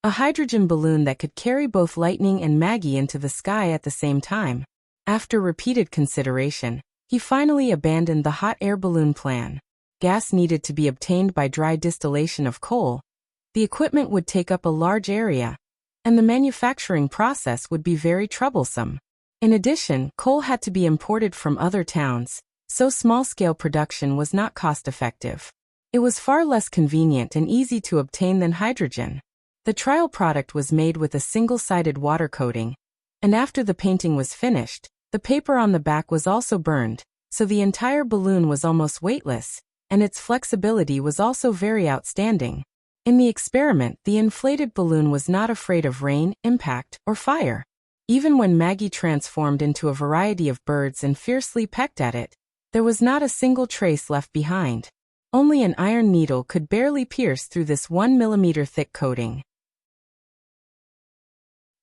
A hydrogen balloon that could carry both Lightning and Maggie into the sky at the same time. After repeated consideration, he finally abandoned the hot air balloon plan. Gas needed to be obtained by dry distillation of coal. The equipment would take up a large area, and the manufacturing process would be very troublesome. In addition, coal had to be imported from other towns, so small-scale production was not cost-effective. It was far less convenient and easy to obtain than hydrogen. The trial product was made with a single-sided water coating, and after the painting was finished, the paper on the back was also burned, so the entire balloon was almost weightless, and its flexibility was also very outstanding. In the experiment, the inflated balloon was not afraid of rain, impact, or fire. Even when Maggie transformed into a variety of birds and fiercely pecked at it, there was not a single trace left behind. Only an iron needle could barely pierce through this 1 millimeter thick coating.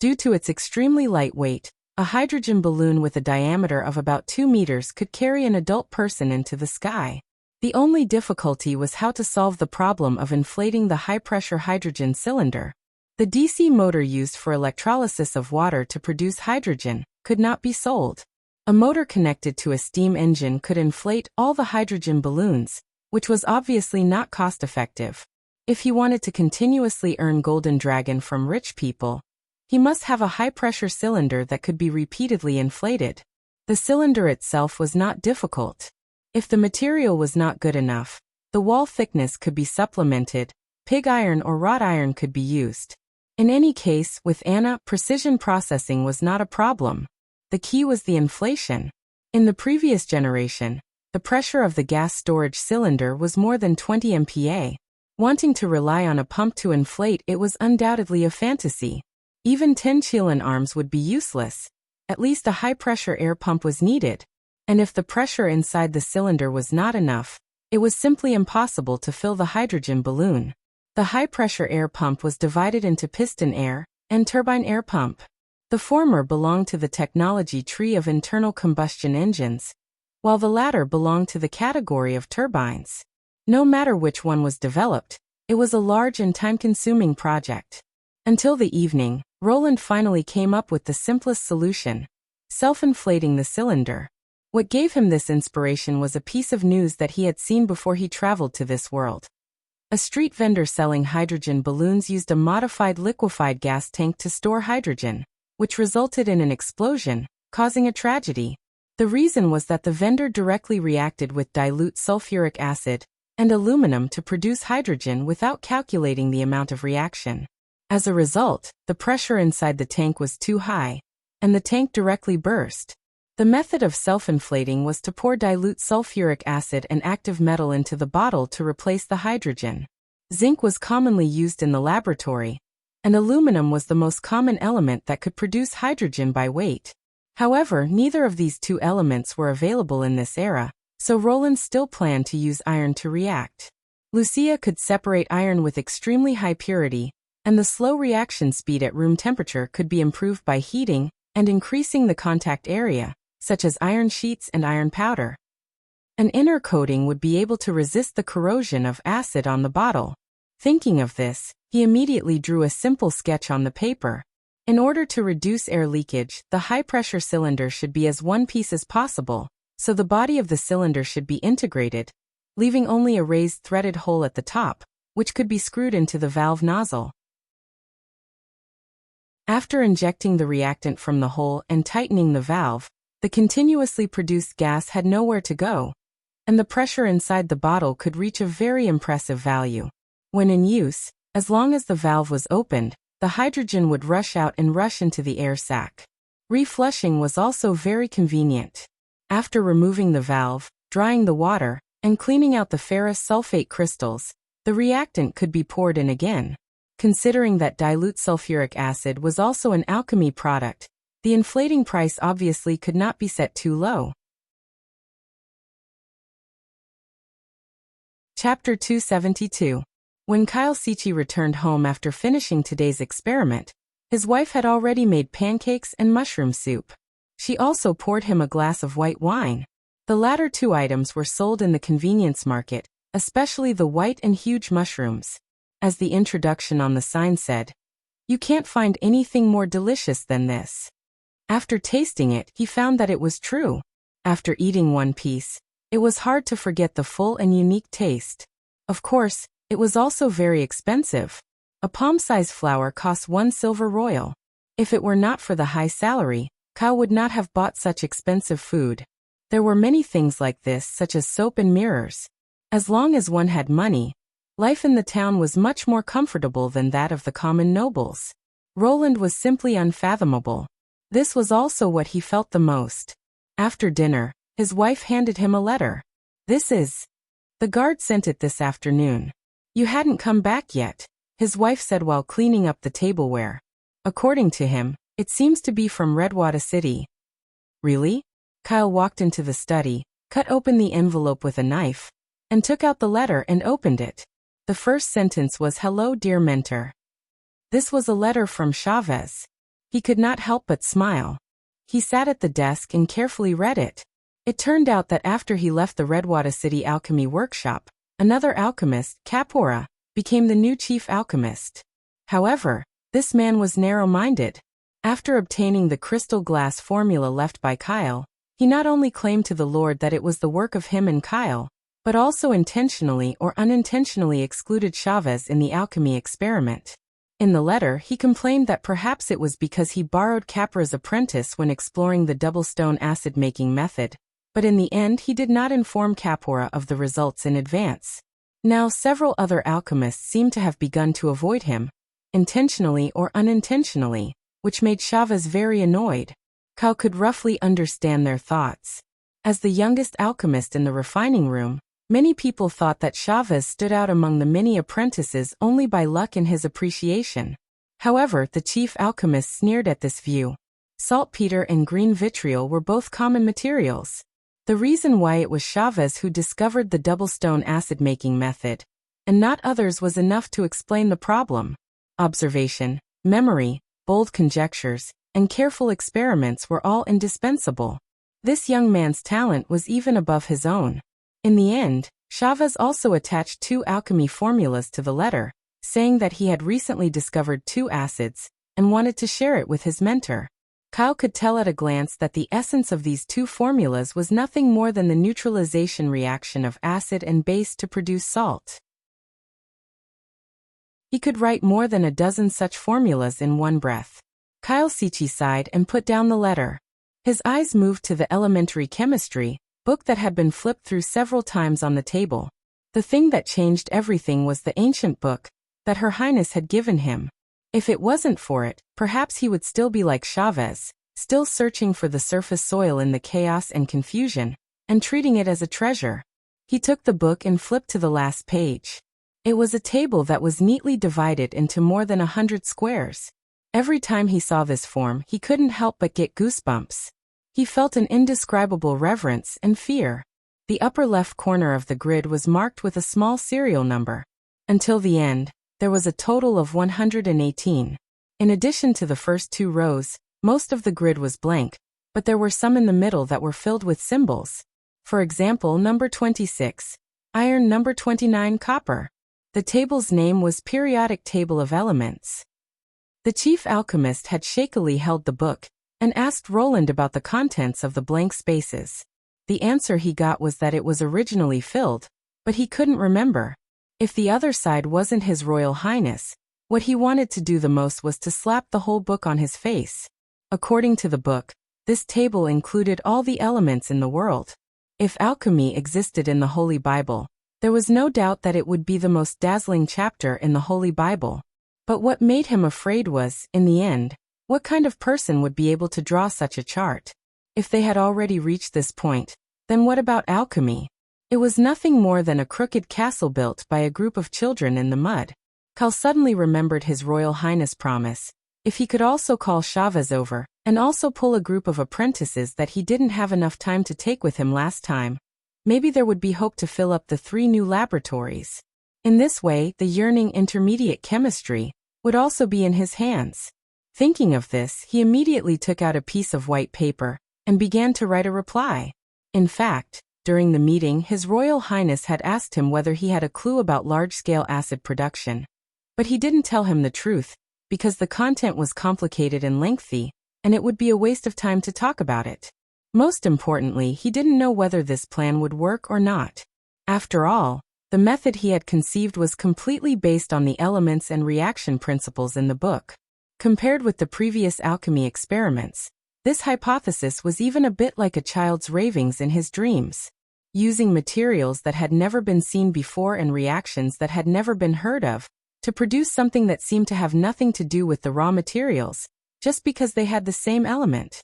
Due to its extremely light weight, a hydrogen balloon with a diameter of about 2 meters could carry an adult person into the sky. The only difficulty was how to solve the problem of inflating the high-pressure hydrogen cylinder. The DC motor used for electrolysis of water to produce hydrogen could not be sold. A motor connected to a steam engine could inflate all the hydrogen balloons, which was obviously not cost-effective. If he wanted to continuously earn Golden Dragon from rich people, he must have a high-pressure cylinder that could be repeatedly inflated. The cylinder itself was not difficult. If the material was not good enough, the wall thickness could be supplemented, pig iron or wrought iron could be used. In any case, with Anna, precision processing was not a problem. The key was the inflation. In the previous generation, the pressure of the gas storage cylinder was more than 20 MPa. Wanting to rely on a pump to inflate it was undoubtedly a fantasy. Even 10 Chilean arms would be useless. At least a high-pressure air pump was needed. And if the pressure inside the cylinder was not enough, it was simply impossible to fill the hydrogen balloon. The high-pressure air pump was divided into piston air and turbine air pump. The former belonged to the technology tree of internal combustion engines, while the latter belonged to the category of turbines. No matter which one was developed, it was a large and time-consuming project. Until the evening, Roland finally came up with the simplest solution: self-inflating the cylinder. What gave him this inspiration was a piece of news that he had seen before he traveled to this world. A street vendor selling hydrogen balloons used a modified liquefied gas tank to store hydrogen, which resulted in an explosion, causing a tragedy. The reason was that the vendor directly reacted with dilute sulfuric acid and aluminum to produce hydrogen without calculating the amount of reaction. As a result, the pressure inside the tank was too high, and the tank directly burst. The method of self-inflating was to pour dilute sulfuric acid and active metal into the bottle to replace the hydrogen. Zinc was commonly used in the laboratory, and aluminum was the most common element that could produce hydrogen by weight. However, neither of these two elements were available in this era, so Roland still planned to use iron to react. Lucia could separate iron with extremely high purity, and the slow reaction speed at room temperature could be improved by heating and increasing the contact area, such as iron sheets and iron powder. An inner coating would be able to resist the corrosion of acid on the bottle. Thinking of this, he immediately drew a simple sketch on the paper. In order to reduce air leakage, the high-pressure cylinder should be as one piece as possible, so the body of the cylinder should be integrated, leaving only a raised threaded hole at the top, which could be screwed into the valve nozzle. After injecting the reactant from the hole and tightening the valve, the continuously produced gas had nowhere to go, and the pressure inside the bottle could reach a very impressive value. When in use, as long as the valve was opened, the hydrogen would rush out and rush into the air sac. Reflushing was also very convenient. After removing the valve, drying the water, and cleaning out the ferrous sulfate crystals, the reactant could be poured in again. Considering that dilute sulfuric acid was also an alchemy product, the inflating price obviously could not be set too low. Chapter 272. When Kyle Sichi returned home after finishing today's experiment, his wife had already made pancakes and mushroom soup. She also poured him a glass of white wine. The latter two items were sold in the convenience market, especially the white and huge mushrooms. As the introduction on the sign said, "You can't find anything more delicious than this." After tasting it, he found that it was true. After eating one piece, it was hard to forget the full and unique taste. Of course, it was also very expensive. A palm-size flower costs 1 silver royal. If it were not for the high salary, Kyle would not have bought such expensive food. There were many things like this, such as soap and mirrors. As long as one had money, life in the town was much more comfortable than that of the common nobles. Roland was simply unfathomable. This was also what he felt the most. After dinner, his wife handed him a letter. "This is. The guard sent it this afternoon. You hadn't come back yet," his wife said while cleaning up the tableware. According to him, It seems to be from Redwater City. Really? Kyle walked into the study, cut open the envelope with a knife, and took out the letter and opened it. The first sentence was, "Hello, dear mentor." This was a letter from Chavez. He could not help but smile. He sat at the desk and carefully read it. It turned out that after he left the Redwater City Alchemy Workshop, another alchemist, Capora, became the new chief alchemist. However, this man was narrow-minded. After obtaining the crystal glass formula left by Kyle, he not only claimed to the Lord that it was the work of him and Kyle, but also intentionally or unintentionally excluded Chavez in the alchemy experiment. In the letter, he complained that perhaps it was because he borrowed Capra's apprentice when exploring the double stone acid-making method, but in the end he did not inform Capora of the results in advance. Now several other alchemists seem to have begun to avoid him, intentionally or unintentionally, which made Chavez very annoyed. Kyle could roughly understand their thoughts. As the youngest alchemist in the refining room, many people thought that Chavez stood out among the many apprentices only by luck and his appreciation. However, the chief alchemist sneered at this view. Saltpeter and green vitriol were both common materials. The reason why it was Chavez who discovered the double stone acid-making method, and not others, was enough to explain the problem. Observation, memory, bold conjectures, and careful experiments were all indispensable. This young man's talent was even above his own. In the end, Chavez also attached 2 alchemy formulas to the letter, saying that he had recently discovered 2 acids, and wanted to share it with his mentor. Kyle could tell at a glance that the essence of these 2 formulas was nothing more than the neutralization reaction of acid and base to produce salt. He could write more than a dozen such formulas in one breath. Kyle Sichi sighed and put down the letter. His eyes moved to the elementary chemistry book that had been flipped through several times on the table. The thing that changed everything was the ancient book that Her Highness had given him. If it wasn't for it, perhaps he would still be like Chavez, still searching for the surface soil in the chaos and confusion, and treating it as a treasure. He took the book and flipped to the last page. It was a table that was neatly divided into more than 100 squares. Every time he saw this form, he couldn't help but get goosebumps. He felt an indescribable reverence and fear. The upper left corner of the grid was marked with a small serial number. Until the end, there was a total of 118. In addition to the first 2 rows, most of the grid was blank, but there were some in the middle that were filled with symbols. For example, number 26, iron, number 29, copper. The table's name was Periodic Table of Elements. The chief alchemist had shakily held the book and asked Roland about the contents of the blank spaces. The answer he got was that it was originally filled, but he couldn't remember. If the other side wasn't His Royal Highness, what he wanted to do the most was to slap the whole book on his face. According to the book, this table included all the elements in the world. If alchemy existed in the Holy Bible, there was no doubt that it would be the most dazzling chapter in the Holy Bible. But what made him afraid was, in the end, what kind of person would be able to draw such a chart? If they had already reached this point, then what about alchemy? It was nothing more than a crooked castle built by a group of children in the mud. Kyle suddenly remembered His Royal Highness' promise. If he could also call Chavez over, and also pull a group of apprentices that he didn't have enough time to take with him last time, maybe there would be hope to fill up the 3 new laboratories. In this way, the yearning intermediate chemistry would also be in his hands. Thinking of this, he immediately took out a piece of white paper and began to write a reply. In fact, during the meeting, His Royal Highness had asked him whether he had a clue about large-scale acid production. But he didn't tell him the truth, because the content was complicated and lengthy, and it would be a waste of time to talk about it. Most importantly, he didn't know whether this plan would work or not. After all, the method he had conceived was completely based on the elements and reaction principles in the book. Compared with the previous alchemy experiments, this hypothesis was even a bit like a child's ravings in his dreams. Using materials that had never been seen before and reactions that had never been heard of, to produce something that seemed to have nothing to do with the raw materials, just because they had the same element.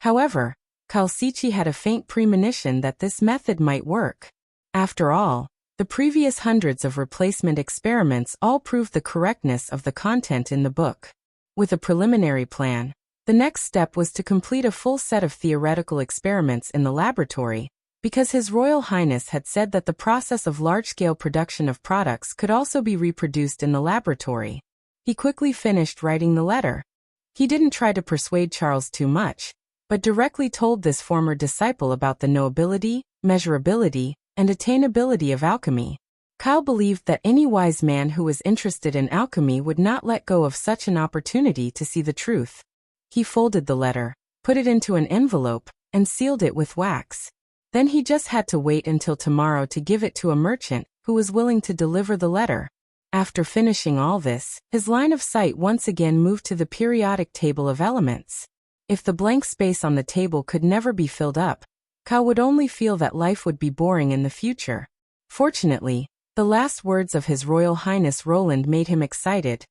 However, Kalsichi had a faint premonition that this method might work. After all, the previous hundreds of replacement experiments all proved the correctness of the content in the book. With a preliminary plan, the next step was to complete a full set of theoretical experiments in the laboratory, because His Royal Highness had said that the process of large-scale production of products could also be reproduced in the laboratory. He quickly finished writing the letter. He didn't try to persuade Charles too much, but directly told this former disciple about the knowability, measurability, and attainability of alchemy. Kyle believed that any wise man who was interested in alchemy would not let go of such an opportunity to see the truth. He folded the letter, put it into an envelope, and sealed it with wax. Then he just had to wait until tomorrow to give it to a merchant who was willing to deliver the letter. After finishing all this, his line of sight once again moved to the periodic table of elements. If the blank space on the table could never be filled up, Kyle would only feel that life would be boring in the future. Fortunately, the last words of His Royal Highness Roland made him excited,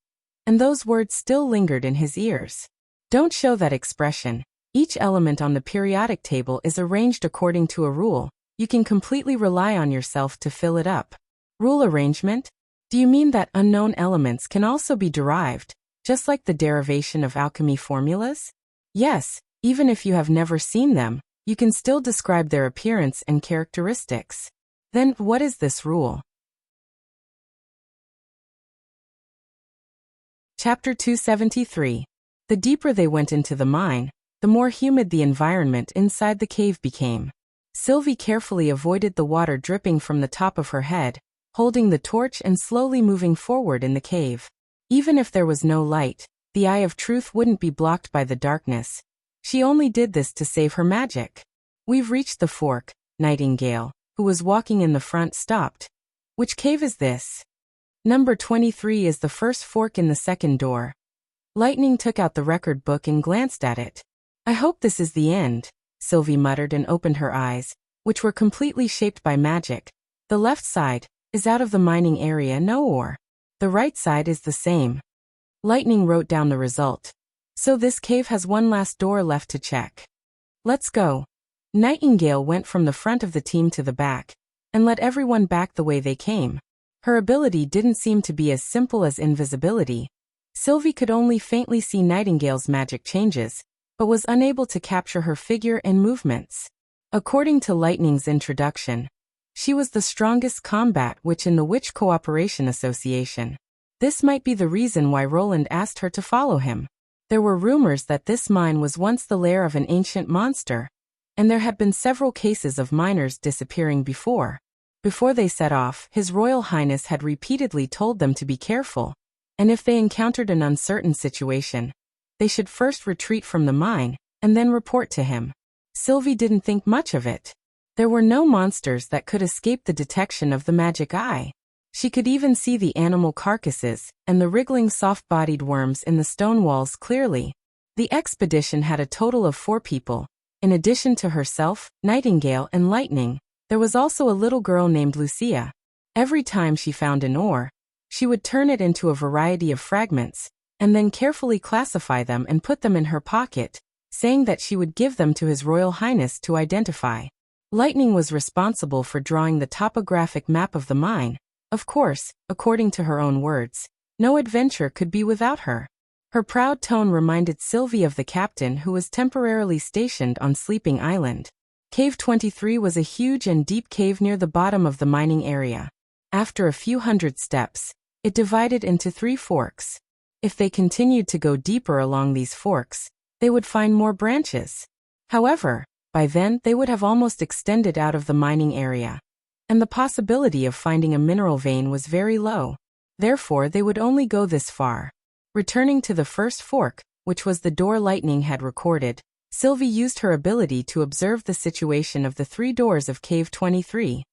and those words still lingered in his ears. Don't show that expression. Each element on the periodic table is arranged according to a rule. You can completely rely on yourself to fill it up. Rule arrangement? Do you mean that unknown elements can also be derived, just like the derivation of alchemy formulas? Yes, even if you have never seen them, you can still describe their appearance and characteristics. Then, what is this rule? Chapter 273. The deeper they went into the mine, the more humid the environment inside the cave became. Sylvie carefully avoided the water dripping from the top of her head, holding the torch and slowly moving forward in the cave. Even if there was no light, the eye of truth wouldn't be blocked by the darkness. She only did this to save her magic. We've reached the fork. Nightingale, who was walking in the front, stopped. Which cave is this? Number 23 is the first fork in the second door. Lightning took out the record book and glanced at it. I hope this is the end, Sylvie muttered and opened her eyes, which were completely shaped by magic. The left side is out of the mining area, no ore. The right side is the same. Lightning wrote down the result. So this cave has one last door left to check. Let's go. Nightingale went from the front of the team to the back, and led everyone back the way they came. Her ability didn't seem to be as simple as invisibility. Sylvie could only faintly see Nightingale's magic changes, but was unable to capture her figure and movements. According to Lightning's introduction, she was the strongest combat witch in the Witch Cooperation Association. This might be the reason why Roland asked her to follow him. There were rumors that this mine was once the lair of an ancient monster, and there had been several cases of miners disappearing before. Before they set off, His Royal Highness had repeatedly told them to be careful, and if they encountered an uncertain situation, they should first retreat from the mine, and then report to him. Sylvie didn't think much of it. There were no monsters that could escape the detection of the magic eye. She could even see the animal carcasses and the wriggling soft-bodied worms in the stone walls clearly. The expedition had a total of 4 people. In addition to herself, Nightingale, and Lightning, there was also a little girl named Wuxia. Every time she found an ore, she would turn it into a variety of fragments, and then carefully classify them and put them in her pocket, saying that she would give them to His Royal Highness to identify. Lightning was responsible for drawing the topographic map of the mine. Of course, according to her own words, no adventure could be without her. Her proud tone reminded Sylvie of the captain who was temporarily stationed on Sleeping Island. Cave 23 was a huge and deep cave near the bottom of the mining area. After a few hundred steps, it divided into 3 forks. If they continued to go deeper along these forks, they would find more branches. However, by then they would have almost extended out of the mining area, and the possibility of finding a mineral vein was very low. Therefore, they would only go this far. Returning to the first fork, which was the door Lightning had recorded, Sylvie used her ability to observe the situation of the 3 doors of Cave 23.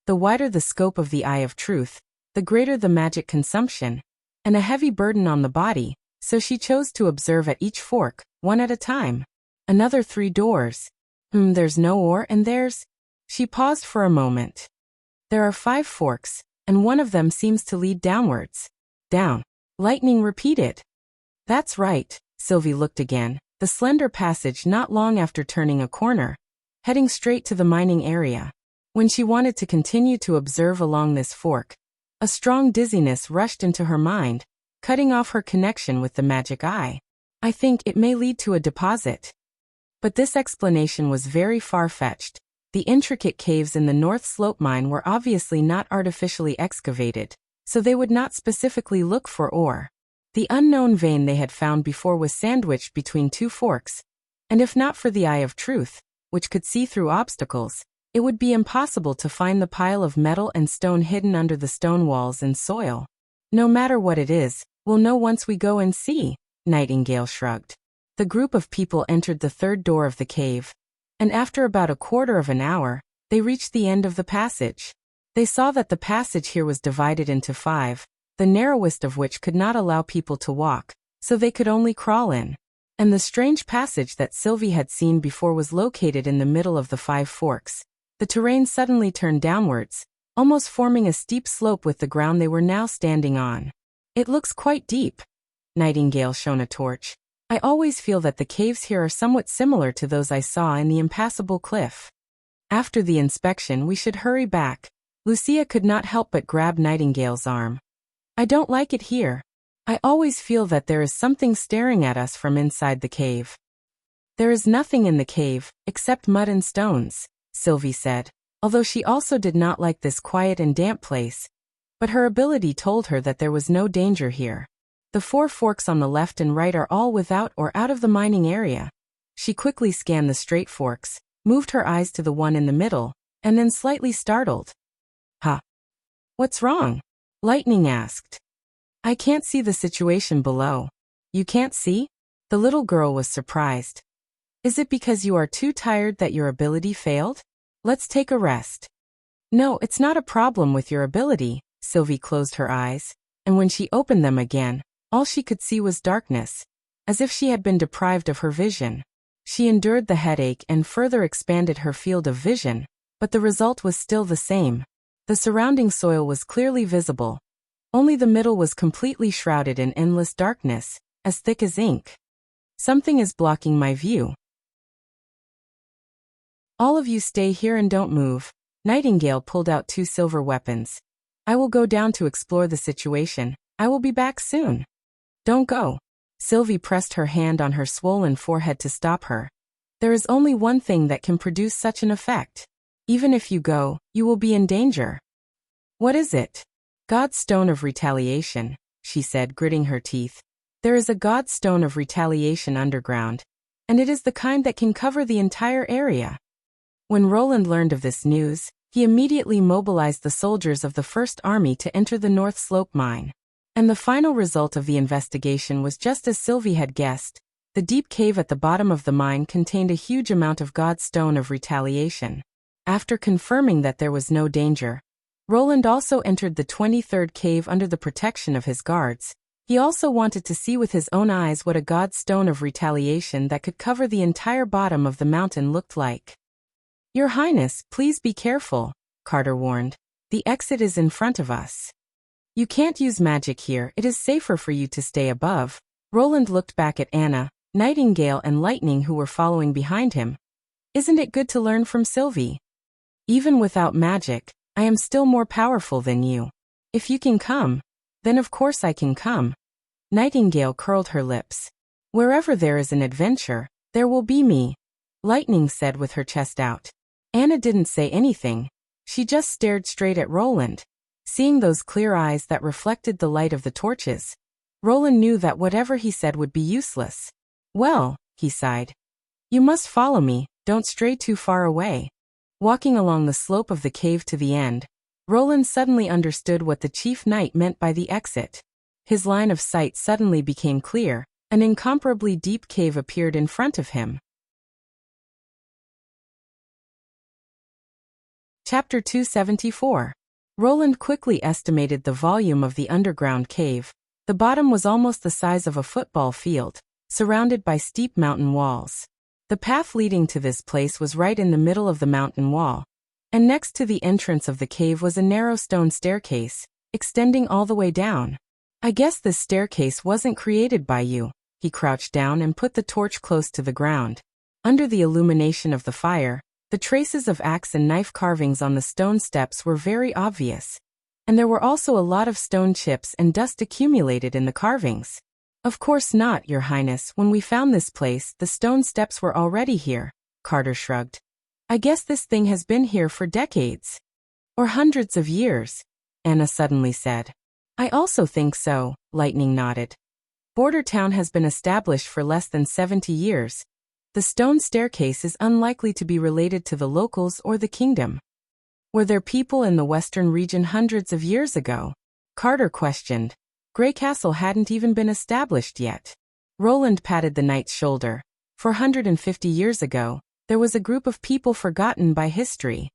The wider the scope of the Eye of Truth, the greater the magic consumption, and a heavy burden on the body, so she chose to observe at each fork, one at a time. Another 3 doors. There's no ore and there's... She paused for a moment. There are 5 forks, and one of them seems to lead downwards. Down. Lightning repeated. That's right. Sylvie looked again. The slender passage not long after turning a corner, heading straight to the mining area. When she wanted to continue to observe along this fork, a strong dizziness rushed into her mind, cutting off her connection with the magic eye. I think it may lead to a deposit. But this explanation was very far-fetched. The intricate caves in the North Slope mine were obviously not artificially excavated, so they would not specifically look for ore. The unknown vein they had found before was sandwiched between two forks, and if not for the Eye of Truth, which could see through obstacles, it would be impossible to find the pile of metal and stone hidden under the stone walls and soil. No matter what it is, we'll know once we go and see, Nightingale shrugged. The group of people entered the third door of the cave, and after about a quarter of an hour, they reached the end of the passage. They saw that the passage here was divided into 5, the narrowest of which could not allow people to walk, so they could only crawl in. And the strange passage that Sylvie had seen before was located in the middle of the 5 forks. The terrain suddenly turned downwards, almost forming a steep slope with the ground they were now standing on. It looks quite deep. Nightingale shone a torch. I always feel that the caves here are somewhat similar to those I saw in the impassable cliff. After the inspection, we should hurry back. Lucia could not help but grab Nightingale's arm. I don't like it here. I always feel that there is something staring at us from inside the cave. There is nothing in the cave, except mud and stones, Sylvie said, although she also did not like this quiet and damp place. But her ability told her that there was no danger here. The 4 forks on the left and right are all without or out of the mining area. She quickly scanned the straight forks, moved her eyes to the one in the middle, and then slightly startled. Huh? What's wrong? Lightning asked. I can't see the situation below. You can't see? The little girl was surprised. Is it because you are too tired that your ability failed? Let's take a rest. No, it's not a problem with your ability. Sylvie closed her eyes, and when she opened them again, all she could see was darkness, as if she had been deprived of her vision. She endured the headache and further expanded her field of vision, but the result was still the same. The surrounding soil was clearly visible. Only the middle was completely shrouded in endless darkness, as thick as ink. Something is blocking my view. All of you stay here and don't move. Nightingale pulled out 2 silver weapons. I will go down to explore the situation. I will be back soon. Don't go. Sylvie pressed her hand on her swollen forehead to stop her. There is only one thing that can produce such an effect. Even if you go, you will be in danger. What is it? God's Stone of Retaliation, she said, gritting her teeth. There is a God's Stone of Retaliation underground, and it is the kind that can cover the entire area. When Roland learned of this news, he immediately mobilized the soldiers of the First Army to enter the North Slope mine. And the final result of the investigation was just as Sylvie had guessed. The deep cave at the bottom of the mine contained a huge amount of God's Stone of Retaliation. After confirming that there was no danger, Roland also entered the 23rd cave under the protection of his guards. He also wanted to see with his own eyes what a God's Stone of Retaliation that could cover the entire bottom of the mountain looked like. Your Highness, please be careful, Carter warned. The exit is in front of us. You can't use magic here. It is safer for you to stay above. Roland looked back at Anna, Nightingale and Lightning who were following behind him. Isn't it good to learn from Sylvie? Even without magic, I am still more powerful than you. If you can come, then of course I can come. Nightingale curled her lips. Wherever there is an adventure, there will be me, Lightning said with her chest out. Anna didn't say anything. She just stared straight at Roland. Seeing those clear eyes that reflected the light of the torches, Roland knew that whatever he said would be useless. Well, he sighed. You must follow me, don't stray too far away. Walking along the slope of the cave to the end, Roland suddenly understood what the chief knight meant by the exit. His line of sight suddenly became clear. An incomparably deep cave appeared in front of him. Chapter 274. Roland quickly estimated the volume of the underground cave. The bottom was almost the size of a football field, surrounded by steep mountain walls. The path leading to this place was right in the middle of the mountain wall, and next to the entrance of the cave was a narrow stone staircase, extending all the way down. I guess this staircase wasn't created by you. He crouched down and put the torch close to the ground. Under the illumination of the fire, the traces of axe and knife carvings on the stone steps were very obvious. And there were also a lot of stone chips and dust accumulated in the carvings. Of course not, Your Highness. When we found this place, the stone steps were already here, Carter shrugged. I guess this thing has been here for decades. Or hundreds of years, Anna suddenly said. I also think so, Lightning nodded. Border Town has been established for less than 70 years. The stone staircase is unlikely to be related to the locals or the kingdom. Were there people in the western region hundreds of years ago? Carter questioned. Grey Castle hadn't even been established yet. Roland patted the knight's shoulder. 450 years ago, there was a group of people forgotten by history.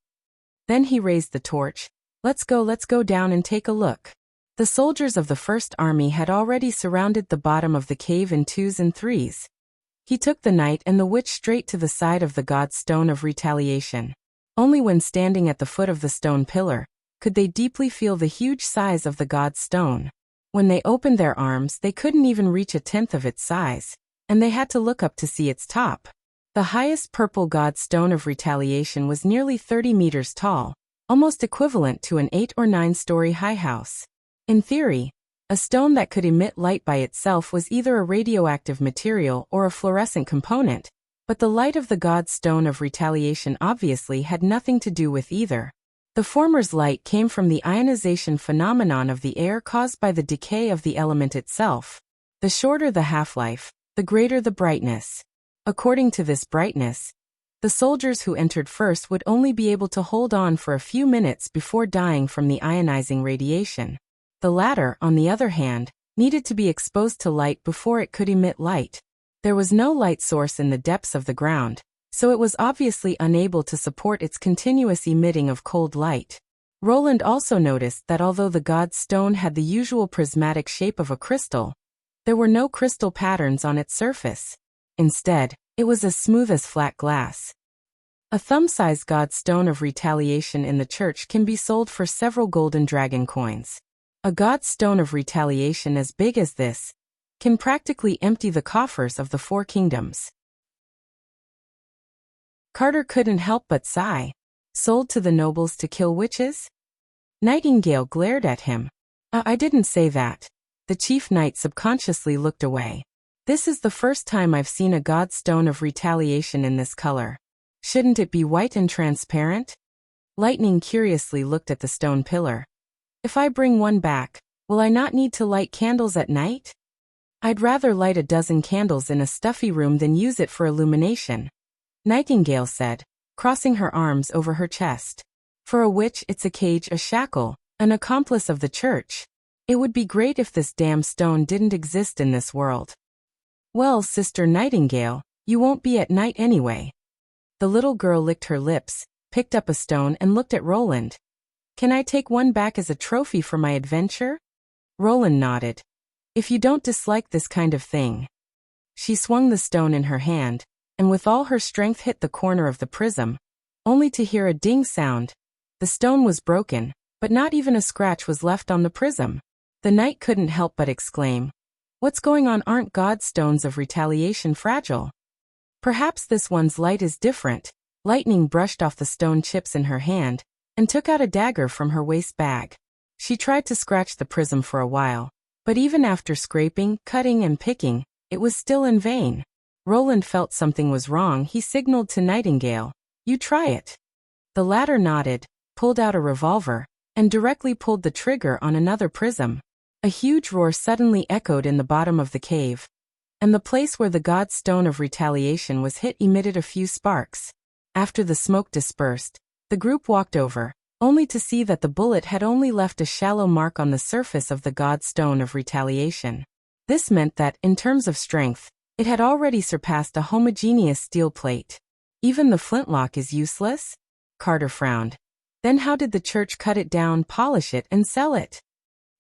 Then he raised the torch. Let's go down and take a look. The soldiers of the First Army had already surrounded the bottom of the cave in 2s and 3s. He took the knight and the witch straight to the side of the god's stone of retaliation. Only when standing at the foot of the stone pillar could they deeply feel the huge size of the god's stone. When they opened their arms, they couldn't even reach a tenth of its size, and they had to look up to see its top. The highest purple god's stone of retaliation was nearly 30 meters tall, almost equivalent to an 8 or 9-story high house. In theory, a stone that could emit light by itself was either a radioactive material or a fluorescent component, but the light of the god's stone of retaliation obviously had nothing to do with either. The former's light came from the ionization phenomenon of the air caused by the decay of the element itself. The shorter the half-life, the greater the brightness. According to this brightness, the soldiers who entered first would only be able to hold on for a few minutes before dying from the ionizing radiation. The latter, on the other hand, needed to be exposed to light before it could emit light. There was no light source in the depths of the ground, so it was obviously unable to support its continuous emitting of cold light. Roland also noticed that although the god's stone had the usual prismatic shape of a crystal, there were no crystal patterns on its surface. Instead, it was as smooth as flat glass. A thumb-sized god's stone of retaliation in the church can be sold for several golden dragon coins. A god's stone of retaliation as big as this can practically empty the coffers of the 4 kingdoms. Carter couldn't help but sigh. Sold to the nobles to kill witches? Nightingale glared at him. I didn't say that. The chief knight subconsciously looked away. This is the first time I've seen a god's stone of retaliation in this color. Shouldn't it be white and transparent? Lightning curiously looked at the stone pillar. If I bring one back, will I not need to light candles at night? I'd rather light a dozen candles in a stuffy room than use it for illumination, Nightingale said, crossing her arms over her chest. For a witch, it's a cage, a shackle, an accomplice of the church. It would be great if this damn stone didn't exist in this world. Well, Sister Nightingale, you won't be at night anyway. The little girl licked her lips, picked up a stone and looked at Roland. Can I take one back as a trophy for my adventure? Roland nodded. If you don't dislike this kind of thing. She swung the stone in her hand, and with all her strength hit the corner of the prism, only to hear a ding sound. The stone was broken, but not even a scratch was left on the prism. The knight couldn't help but exclaim, "What's going on? Aren't God's stones of retaliation fragile? Perhaps this one's light is different." Lightning brushed off the stone chips in her hand, and took out a dagger from her waist bag. She tried to scratch the prism for a while, but even after scraping, cutting and picking, it was still in vain. Roland felt something was wrong. He signaled to Nightingale, "You try it." The latter nodded, pulled out a revolver, and directly pulled the trigger on another prism. A huge roar suddenly echoed in the bottom of the cave, and the place where the god's stone of retaliation was hit emitted a few sparks. After the smoke dispersed, the group walked over, only to see that the bullet had only left a shallow mark on the surface of the god's stone of retaliation. This meant that, in terms of strength, it had already surpassed a homogeneous steel plate. Even the flintlock is useless? Carter frowned. Then how did the church cut it down, polish it, and sell it?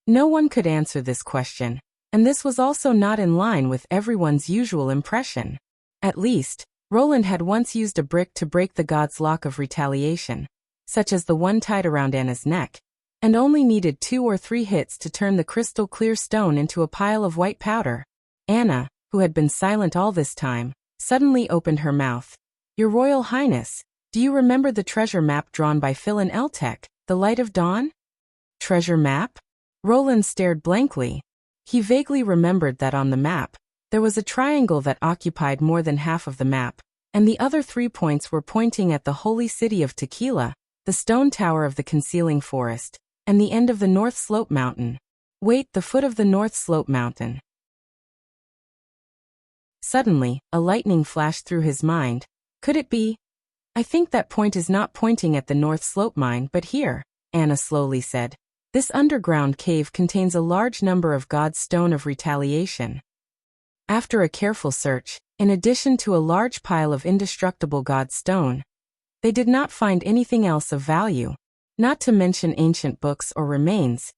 No one could answer this question, and this was also not in line with everyone's usual impression. At least, Roland had once used a brick to break the god's lock of retaliation, such as the one tied around Anna's neck, and only needed 2 or 3 hits to turn the crystal-clear stone into a pile of white powder. Anna, who had been silent all this time, suddenly opened her mouth. "Your Royal Highness, do you remember the treasure map drawn by Phil and Eltec, the Light of Dawn?" Treasure map? Roland stared blankly. He vaguely remembered that on the map, there was a triangle that occupied more than half of the map, and the other 3 points were pointing at the holy city of Tequila, the stone tower of the concealing forest, and the end of the North Slope Mountain. Wait, the foot of the North Slope Mountain. Suddenly, a lightning flashed through his mind. Could it be? I think that point is not pointing at the North Slope mine but here, Anna slowly said. This underground cave contains a large number of God's stone of retaliation. After a careful search, in addition to a large pile of indestructible God's stone, they did not find anything else of value, not to mention ancient books or remains.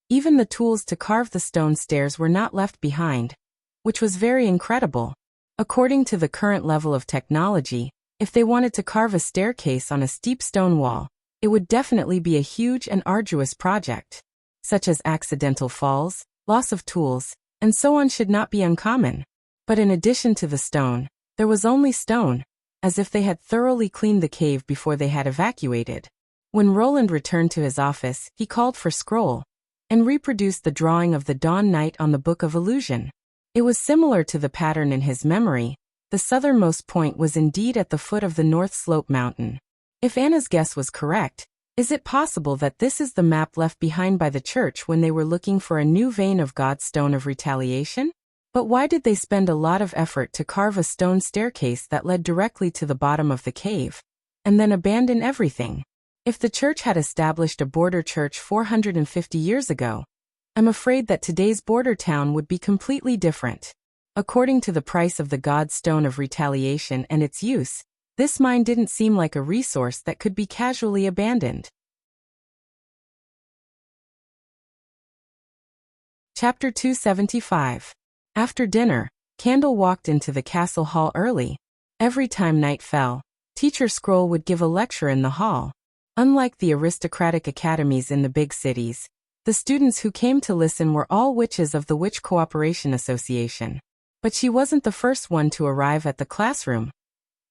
Even the tools to carve the stone stairs were not left behind, which was very incredible. According to the current level of technology, if they wanted to carve a staircase on a steep stone wall, it would definitely be a huge and arduous project. Such as accidental falls, loss of tools, and so on should not be uncommon. But in addition to the stone, there was only stone, as if they had thoroughly cleaned the cave before they had evacuated. When Roland returned to his office, he called for scroll and reproduced the drawing of the Dawn Knight on the Book of Illusion. It was similar to the pattern in his memory. The southernmost point was indeed at the foot of the North Slope Mountain. If Anna's guess was correct, is it possible that this is the map left behind by the church when they were looking for a new vein of God's stone of retaliation? But why did they spend a lot of effort to carve a stone staircase that led directly to the bottom of the cave, and then abandon everything? If the church had established a border church 450 years ago, I'm afraid that today's border town would be completely different. According to the price of the God's stone of retaliation and its use, this mine didn't seem like a resource that could be casually abandoned. Chapter 275. After dinner, Candle walked into the castle hall early. Every time night fell, Teacher Scroll would give a lecture in the hall. Unlike the aristocratic academies in the big cities, the students who came to listen were all witches of the Witch Cooperation Association. But she wasn't the first one to arrive at the classroom.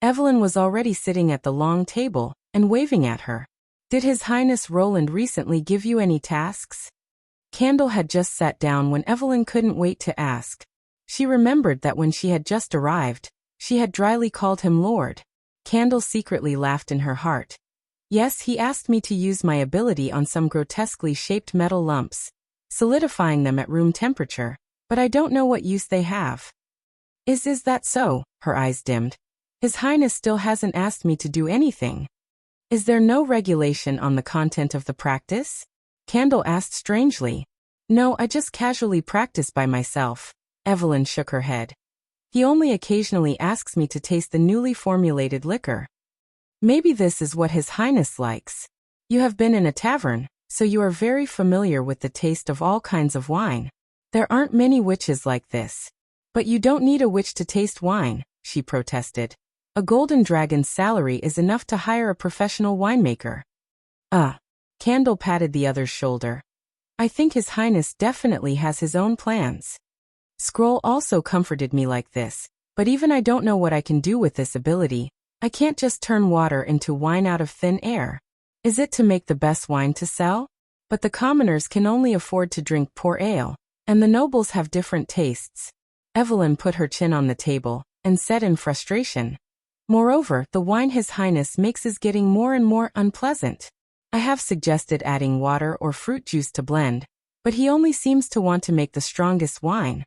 Evelyn was already sitting at the long table and waving at her. Did His Highness Roland recently give you any tasks? Candle had just sat down when Evelyn couldn't wait to ask. She remembered that when she had just arrived, she had dryly called him Lord. Candle secretly laughed in her heart. Yes, he asked me to use my ability on some grotesquely shaped metal lumps, solidifying them at room temperature, but I don't know what use they have. Is that so? Her eyes dimmed. His Highness still hasn't asked me to do anything. Is there no regulation on the content of the practice? Candle asked strangely. No, I just casually practice by myself. Evelyn shook her head. He only occasionally asks me to taste the newly formulated liquor. Maybe this is what His Highness likes. You have been in a tavern, so you are very familiar with the taste of all kinds of wine. There aren't many witches like this. But you don't need a witch to taste wine, she protested. A golden dragon's salary is enough to hire a professional winemaker. Candle patted the other's shoulder. I think His Highness definitely has his own plans. Scroll also comforted me like this, but even I don't know what I can do with this ability. I can't just turn water into wine out of thin air. Is it to make the best wine to sell? But the commoners can only afford to drink poor ale, and the nobles have different tastes. Evelyn put her chin on the table and said in frustration. Moreover, the wine His Highness makes is getting more and more unpleasant. I have suggested adding water or fruit juice to blend, but he only seems to want to make the strongest wine.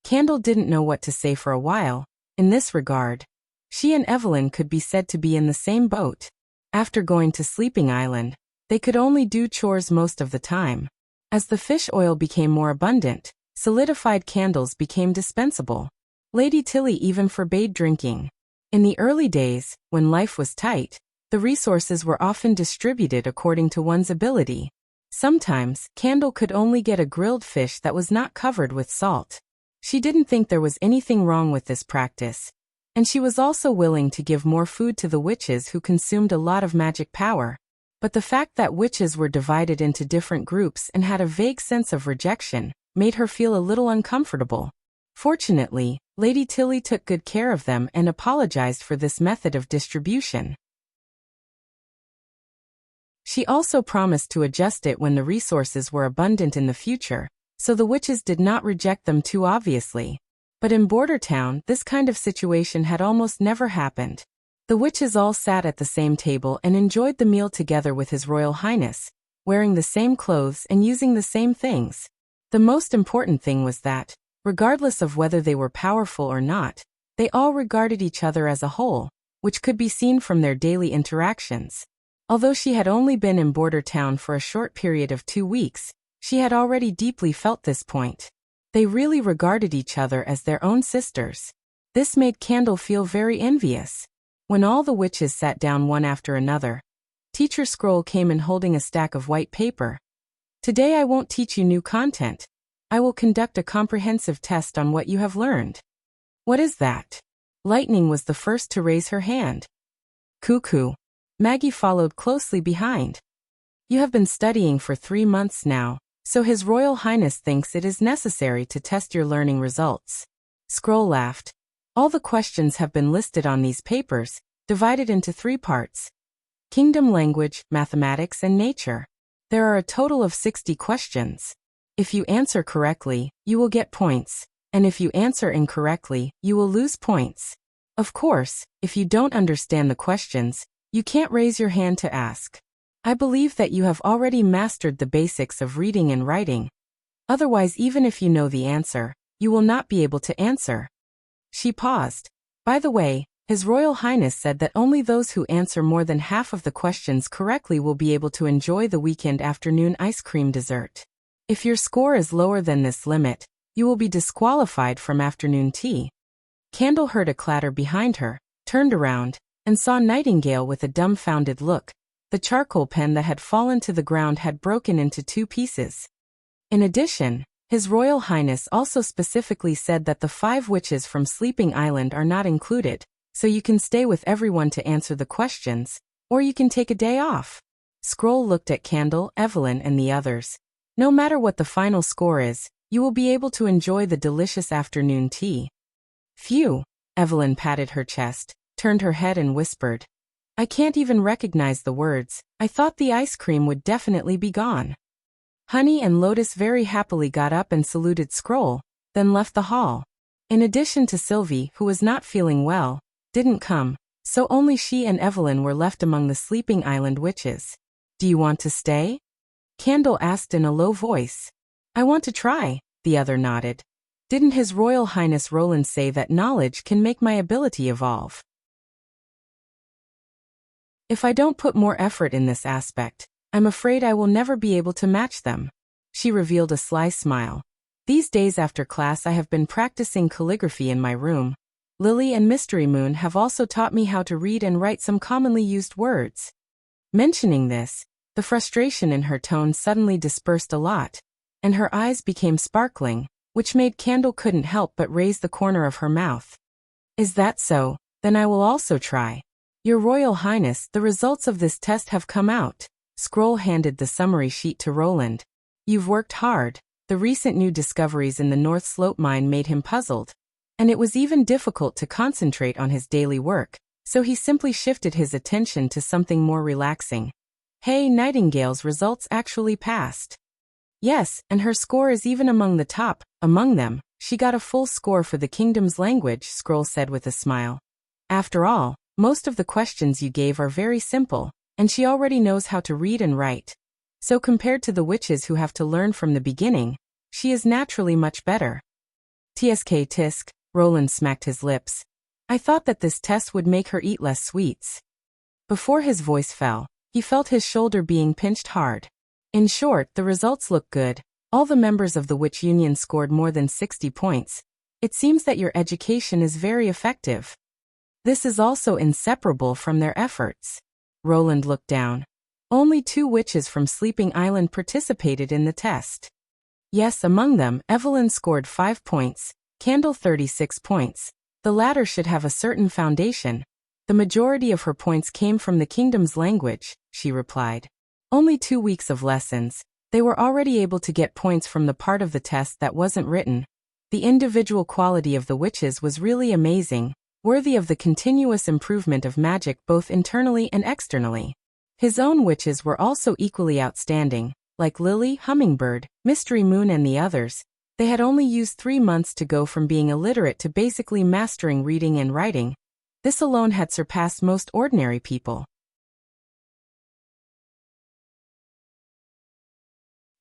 Candle didn't know what to say for a while. In this regard, she and Evelyn could be said to be in the same boat. After going to Sleeping Island, they could only do chores most of the time. As the fish oil became more abundant, solidified candles became dispensable. Lady Tilly even forbade drinking. In the early days, when life was tight, the resources were often distributed according to one's ability. Sometimes, Candle could only get a grilled fish that was not covered with salt. She didn't think there was anything wrong with this practice, and she was also willing to give more food to the witches who consumed a lot of magic power. But the fact that witches were divided into different groups and had a vague sense of rejection made her feel a little uncomfortable. Fortunately, Lady Tilly took good care of them and apologized for this method of distribution. She also promised to adjust it when the resources were abundant in the future, so the witches did not reject them too obviously. But in Border Town, this kind of situation had almost never happened. The witches all sat at the same table and enjoyed the meal together with His Royal Highness, wearing the same clothes and using the same things. The most important thing was that, regardless of whether they were powerful or not, they all regarded each other as a whole, which could be seen from their daily interactions. Although she had only been in Border Town for a short period of 2 weeks, she had already deeply felt this point. They really regarded each other as their own sisters. This made Candle feel very envious. When all the witches sat down one after another, Teacher Scroll came in holding a stack of white paper. Today I won't teach you new content. I will conduct a comprehensive test on what you have learned. What is that? Lightning was the first to raise her hand. Cuckoo. Maggie followed closely behind. You have been studying for 3 months now, so His Royal Highness thinks it is necessary to test your learning results. Scroll laughed. All the questions have been listed on these papers, divided into 3 parts. Kingdom language, mathematics, and nature. There are a total of 60 questions. If you answer correctly, you will get points, and if you answer incorrectly, you will lose points. Of course, if you don't understand the questions, you can't raise your hand to ask. I believe that you have already mastered the basics of reading and writing. Otherwise, even if you know the answer, you will not be able to answer. She paused. By the way, His Royal Highness said that only those who answer more than half of the questions correctly will be able to enjoy the weekend afternoon ice cream dessert. If your score is lower than this limit, you will be disqualified from afternoon tea. Candle heard a clatter behind her, turned around, and saw Nightingale with a dumbfounded look. The charcoal pen that had fallen to the ground had broken into 2 pieces. In addition, His Royal Highness also specifically said that the 5 witches from Sleeping Island are not included, so you can stay with everyone to answer the questions, or you can take a day off. Scroll looked at Candle, Evelyn, and the others. No matter what the final score is, you will be able to enjoy the delicious afternoon tea. Phew, Evelyn patted her chest, turned her head and whispered. I can't even recognize the words. I thought the ice cream would definitely be gone. Honey and Lotus very happily got up and saluted Scroll, then left the hall. In addition to Sylvie, who was not feeling well, didn't come, so only she and Evelyn were left among the Sleeping Island witches. Do you want to stay? Candle asked in a low voice. I want to try, the other nodded. Didn't His Royal Highness Roland say that knowledge can make my ability evolve? If I don't put more effort in this aspect, I'm afraid I will never be able to match them. She revealed a sly smile. These days after class I have been practicing calligraphy in my room. Lily and Mystery Moon have also taught me how to read and write some commonly used words. Mentioning this, the frustration in her tone suddenly dispersed a lot, and her eyes became sparkling, which made Candle couldn't help but raise the corner of her mouth. Is that so? Then I will also try. Your Royal Highness, the results of this test have come out. Scroll handed the summary sheet to Roland. You've worked hard. The recent new discoveries in the North Slope mine made him puzzled, and it was even difficult to concentrate on his daily work, so he simply shifted his attention to something more relaxing. Hey, Nightingale's results actually passed. Yes, and her score is even among the top. Among them, she got a full score for the kingdom's language, Scroll said with a smile. After all, most of the questions you gave are very simple, and she already knows how to read and write. So compared to the witches who have to learn from the beginning, she is naturally much better. Tsk tisk, Roland smacked his lips. I thought that this test would make her eat less sweets. Before his voice fell, he felt his shoulder being pinched hard. In short, the results look good. All the members of the Witch Union scored more than 60 points. It seems that your education is very effective. This is also inseparable from their efforts. Roland looked down. Only 2 witches from Sleeping Island participated in the test. Yes, among them, Evelyn scored 5 points, Candle 36 points. The latter should have a certain foundation. The majority of her points came from the kingdom's language, she replied. Only 2 weeks of lessons. They were already able to get points from the part of the test that wasn't written. The individual quality of the witches was really amazing, worthy of the continuous improvement of magic both internally and externally. His own witches were also equally outstanding, like Lily, Hummingbird, Mystery Moon and the others. They had only used 3 months to go from being illiterate to basically mastering reading and writing. This alone had surpassed most ordinary people.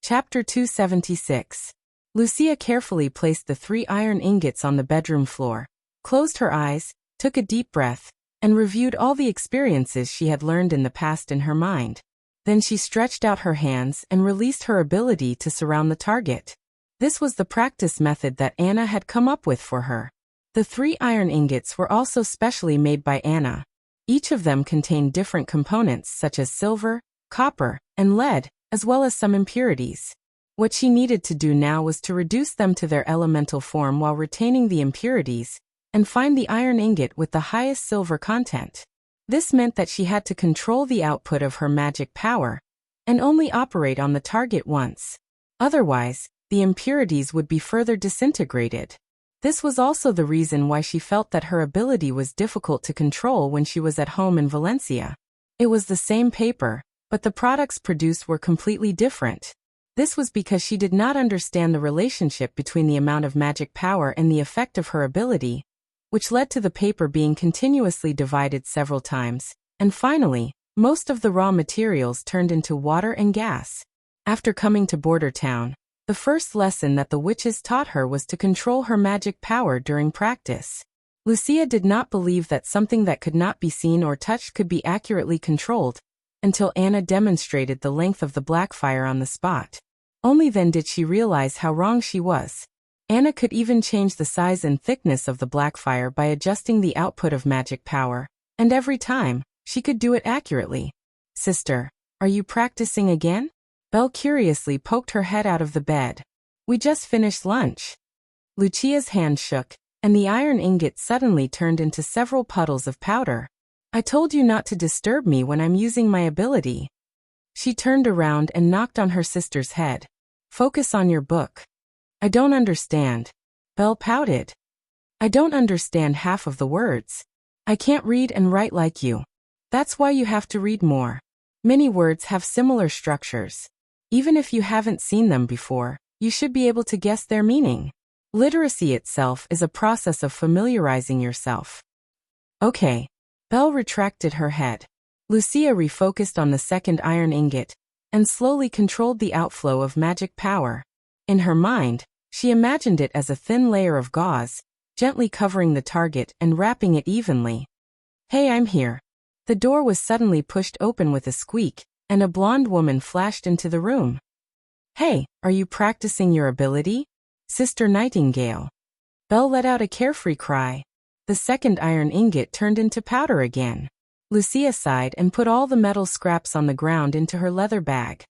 Chapter 276. Lucia carefully placed the 3 iron ingots on the bedroom floor, closed her eyes, took a deep breath, and reviewed all the experiences she had learned in the past in her mind. Then she stretched out her hands and released her ability to surround the target. This was the practice method that Anna had come up with for her. The 3 iron ingots were also specially made by Anna. Each of them contained different components such as silver, copper, and lead, as well as some impurities. What she needed to do now was to reduce them to their elemental form while retaining the impurities, and find the iron ingot with the highest silver content. This meant that she had to control the output of her magic power, and only operate on the target once. Otherwise, the impurities would be further disintegrated. This was also the reason why she felt that her ability was difficult to control when she was at home in Valencia. It was the same paper, but the products produced were completely different. This was because she did not understand the relationship between the amount of magic power and the effect of her ability, which led to the paper being continuously divided several times, and finally, most of the raw materials turned into water and gas. After coming to Border Town, the first lesson that the witches taught her was to control her magic power during practice. Lucia did not believe that something that could not be seen or touched could be accurately controlled, until Anna demonstrated the length of the black fire on the spot. Only then did she realize how wrong she was. Anna could even change the size and thickness of the black fire by adjusting the output of magic power, and every time, she could do it accurately. "Sister, are you practicing again?" Belle curiously poked her head out of the bed. "We just finished lunch." Lucia's hand shook, and the iron ingot suddenly turned into several puddles of powder. "I told you not to disturb me when I'm using my ability." She turned around and knocked on her sister's head. "Focus on your book." "I don't understand." Belle pouted. "I don't understand half of the words. I can't read and write like you. That's why you have to read more. Many words have similar structures. Even if you haven't seen them before, you should be able to guess their meaning. Literacy itself is a process of familiarizing yourself." "Okay." Belle retracted her head. Lucia refocused on the second iron ingot, and slowly controlled the outflow of magic power. In her mind, she imagined it as a thin layer of gauze, gently covering the target and wrapping it evenly. "Hey, I'm here." The door was suddenly pushed open with a squeak, and a blonde woman flashed into the room. "Hey, are you practicing your ability? Sister Nightingale." Belle let out a carefree cry. The second iron ingot turned into powder again. Lucia sighed and put all the metal scraps on the ground into her leather bag.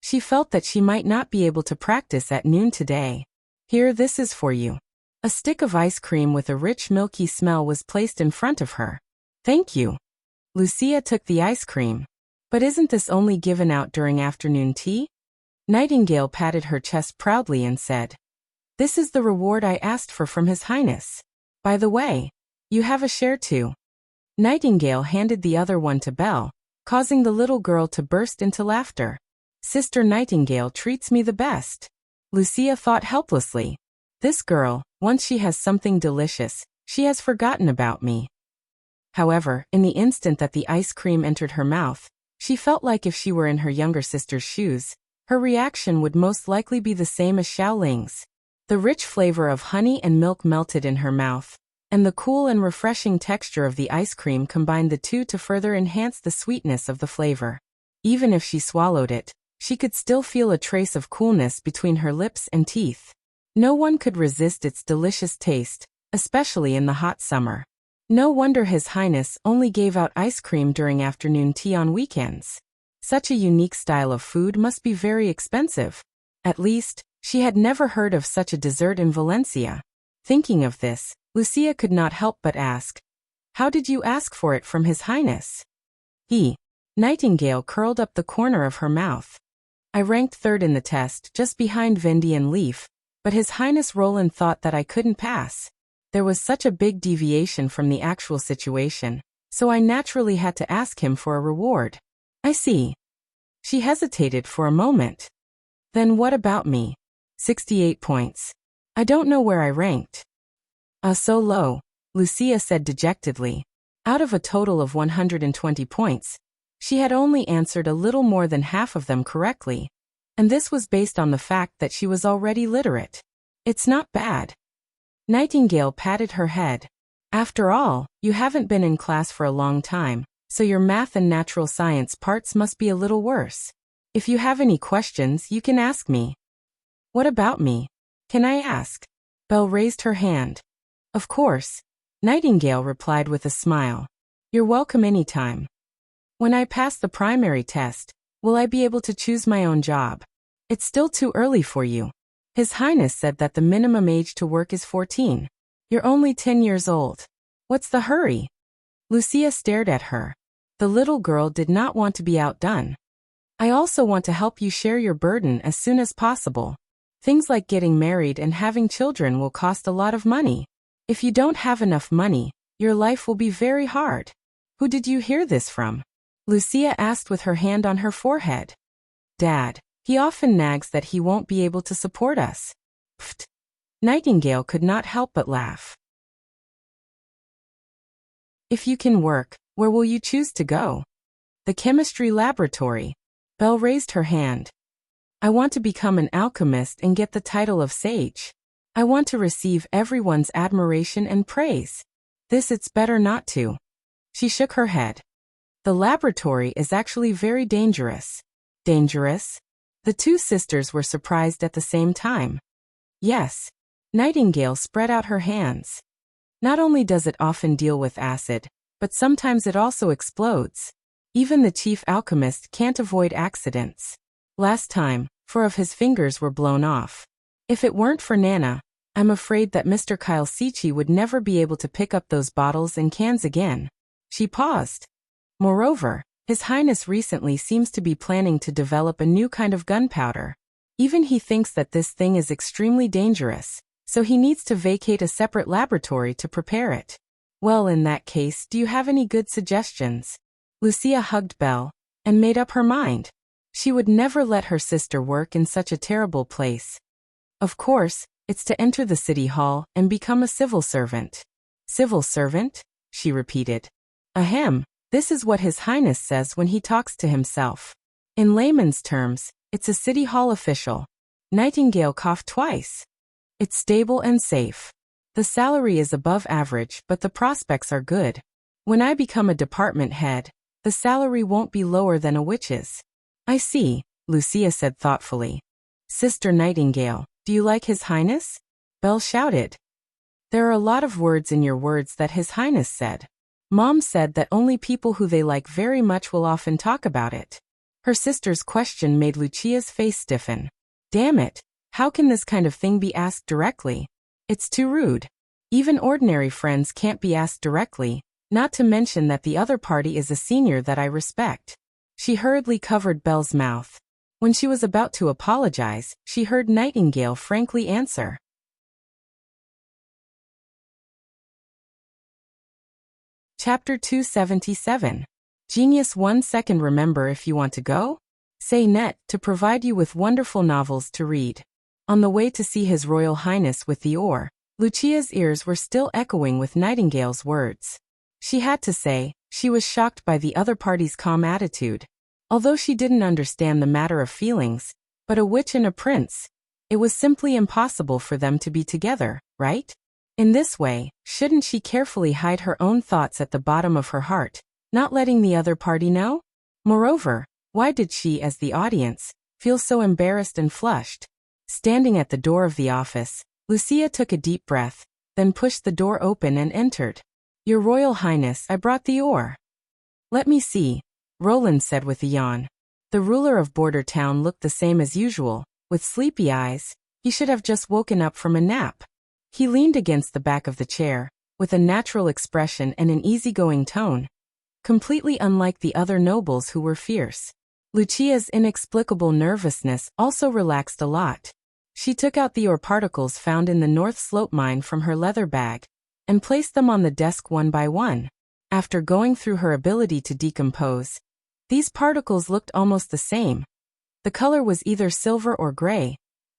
She felt that she might not be able to practice at noon today. "Here, this is for you." A stick of ice cream with a rich milky smell was placed in front of her. "Thank you." Lucia took the ice cream. "But isn't this only given out during afternoon tea?" Nightingale patted her chest proudly and said, "This is the reward I asked for from His Highness. By the way, you have a share too." Nightingale handed the other one to Belle, causing the little girl to burst into laughter. "Sister Nightingale treats me the best." Lucia thought helplessly. "This girl, once she has something delicious, she has forgotten about me." However, in the instant that the ice cream entered her mouth, she felt like if she were in her younger sister's shoes, her reaction would most likely be the same as Xiaoling's. The rich flavor of honey and milk melted in her mouth, and the cool and refreshing texture of the ice cream combined the two to further enhance the sweetness of the flavor. Even if she swallowed it, she could still feel a trace of coolness between her lips and teeth. No one could resist its delicious taste, especially in the hot summer. No wonder His Highness only gave out ice cream during afternoon tea on weekends. Such a unique style of food must be very expensive. At least, she had never heard of such a dessert in Valencia. Thinking of this, Lucia could not help but ask, "How did you ask for it from His Highness?" Nightingale curled up the corner of her mouth. "I ranked third in the test, just behind Vendi and Leaf, but His Highness Roland thought that I couldn't pass. There was such a big deviation from the actual situation, so I naturally had to ask him for a reward. I see. She hesitated for a moment. Then what about me? 68 points. I don't know where I ranked. So low, Lucia said dejectedly. Out of a total of 120 points, she had only answered a little more than half of them correctly. And this was based on the fact that she was already literate. It's not bad. Nightingale patted her head. After all, you haven't been in class for a long time, so your math and natural science parts must be a little worse. If you have any questions, you can ask me. What about me? Can I ask? Belle raised her hand. Of course. Nightingale replied with a smile. You're welcome anytime. When I pass the primary test, will I be able to choose my own job? It's still too early for you. His Highness said that the minimum age to work is 14. You're only 10 years old. What's the hurry? Lucia stared at her. The little girl did not want to be outdone. I also want to help you share your burden as soon as possible. Things like getting married and having children will cost a lot of money. If you don't have enough money, your life will be very hard. Who did you hear this from? Lucia asked with her hand on her forehead. Dad. He often nags that he won't be able to support us. Pfft. Nightingale could not help but laugh. If you can work, where will you choose to go? The chemistry laboratory. Belle raised her hand. I want to become an alchemist and get the title of sage. I want to receive everyone's admiration and praise. This it's better not to. She shook her head. The laboratory is actually very dangerous. Dangerous? The two sisters were surprised at the same time. Yes. Nightingale spread out her hands. Not only does it often deal with acid, but sometimes it also explodes. Even the chief alchemist can't avoid accidents. Last time, 4 of his fingers were blown off. If it weren't for Nana, I'm afraid that Mr. Kylesichi would never be able to pick up those bottles and cans again. She paused. Moreover, His Highness recently seems to be planning to develop a new kind of gunpowder. Even he thinks that this thing is extremely dangerous, so he needs to vacate a separate laboratory to prepare it. Well, in that case, do you have any good suggestions? Lucia hugged Belle and made up her mind. She would never let her sister work in such a terrible place. Of course, it's to enter the city hall and become a civil servant. Civil servant? She repeated. Ahem, this is what His Highness says when he talks to himself. In layman's terms, it's a city hall official. Nightingale coughed twice. It's stable and safe. The salary is above average, but the prospects are good. When I become a department head, the salary won't be lower than a witch's. I see, Lucia said thoughtfully. Sister Nightingale, do you like His Highness? Belle shouted. There are a lot of words in your words that His Highness said. Mom said that only people who they like very much will often talk about it. Her sister's question made Lucia's face stiffen. Damn it, how can this kind of thing be asked directly? It's too rude. Even ordinary friends can't be asked directly, not to mention that the other party is a senior that I respect. She hurriedly covered Belle's mouth. When she was about to apologize, she heard Nightingale frankly answer. Chapter 277. Genius 1 second. Remember, if you want to go? Say net to provide you with wonderful novels to read. On the way to see His Royal Highness with the oar, Lucia's ears were still echoing with Nightingale's words. She had to say, she was shocked by the other party's calm attitude. Although she didn't understand the matter of feelings, but a witch and a prince, it was simply impossible for them to be together, right? In this way, shouldn't she carefully hide her own thoughts at the bottom of her heart, not letting the other party know? Moreover, why did she, as the audience, feel so embarrassed and flushed? Standing at the door of the office, Lucia took a deep breath, then pushed the door open and entered. Your Royal Highness, I brought the oar. Let me see, Roland said with a yawn. The ruler of Border Town looked the same as usual, with sleepy eyes. He should have just woken up from a nap. He leaned against the back of the chair, with a natural expression and an easygoing tone, completely unlike the other nobles who were fierce. Lucia's inexplicable nervousness also relaxed a lot. She took out the ore particles found in the North Slope mine from her leather bag, and placed them on the desk one by one. After going through her ability to decompose, these particles looked almost the same. The color was either silver or gray.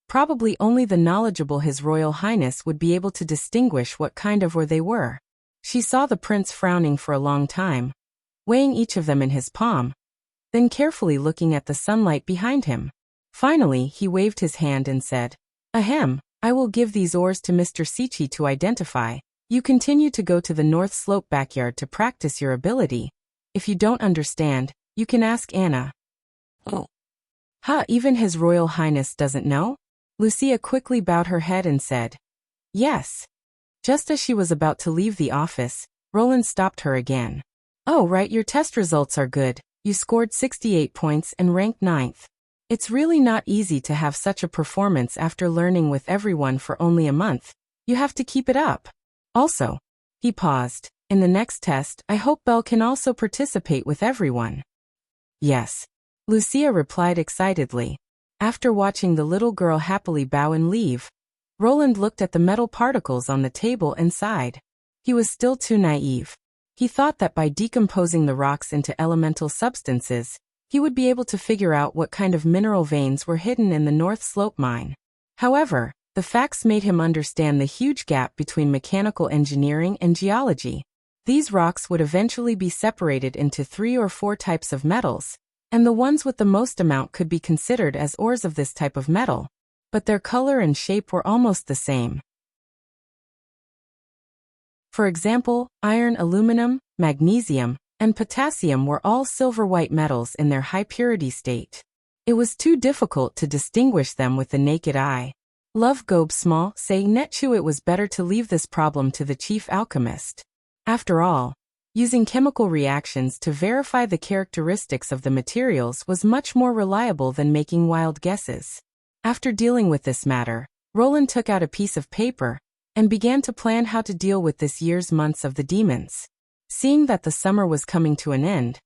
Probably only the knowledgeable His Royal Highness would be able to distinguish what kind of ore they were. She saw the prince frowning for a long time, weighing each of them in his palm, then carefully looking at the sunlight behind him. Finally, he waved his hand and said, "Ahem, I will give these ores to Mr. Sichi to identify. You continue to go to the North Slope backyard to practice your ability. If you don't understand, you can ask Anna." Oh. Even His Royal Highness doesn't know? Lucia quickly bowed her head and said, "Yes." Just as she was about to leave the office, Roland stopped her again. "Oh right, your test results are good. You scored 68 points and ranked 9th. It's really not easy to have such a performance after learning with everyone for only a month. You have to keep it up. Also," he paused, "in the next test, I hope Belle can also participate with everyone." "Yes," Lucia replied excitedly. After watching the little girl happily bow and leave, Roland looked at the metal particles on the table and sighed. He was still too naive. He thought that by decomposing the rocks into elemental substances, he would be able to figure out what kind of mineral veins were hidden in the North Slope mine. However, the facts made him understand the huge gap between mechanical engineering and geology. These rocks would eventually be separated into 3 or 4 types of metals, and the ones with the most amount could be considered as ores of this type of metal, but their color and shape were almost the same. For example, iron, aluminum, magnesium, and potassium were all silver-white metals in their high-purity state. It was too difficult to distinguish them with the naked eye. Love Gobe Small say Netchu it was better to leave this problem to the chief alchemist. After all, using chemical reactions to verify the characteristics of the materials was much more reliable than making wild guesses. After dealing with this matter, Roland took out a piece of paper and began to plan how to deal with this year's months of the demons. Seeing that the summer was coming to an end,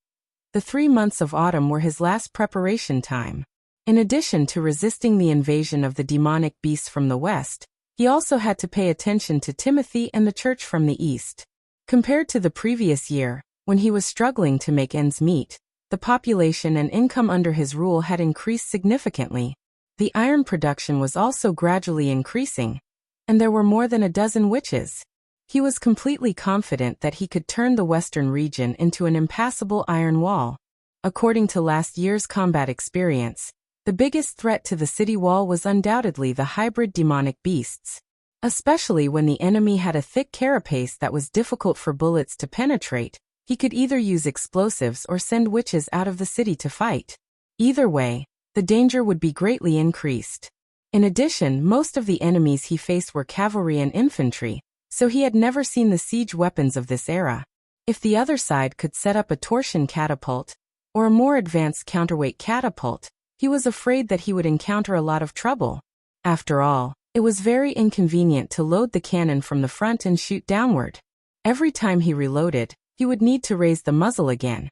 the 3 months of autumn were his last preparation time. In addition to resisting the invasion of the demonic beasts from the west, he also had to pay attention to Timothy and the church from the east. Compared to the previous year, when he was struggling to make ends meet, the population and income under his rule had increased significantly. The iron production was also gradually increasing, and there were more than a dozen witches. He was completely confident that he could turn the western region into an impassable iron wall. According to last year's combat experience, the biggest threat to the city wall was undoubtedly the hybrid demonic beasts. Especially when the enemy had a thick carapace that was difficult for bullets to penetrate, he could either use explosives or send witches out of the city to fight. Either way, the danger would be greatly increased. In addition, most of the enemies he faced were cavalry and infantry, so he had never seen the siege weapons of this era. If the other side could set up a torsion catapult, or a more advanced counterweight catapult, he was afraid that he would encounter a lot of trouble. After all, it was very inconvenient to load the cannon from the front and shoot downward. Every time he reloaded, he would need to raise the muzzle again,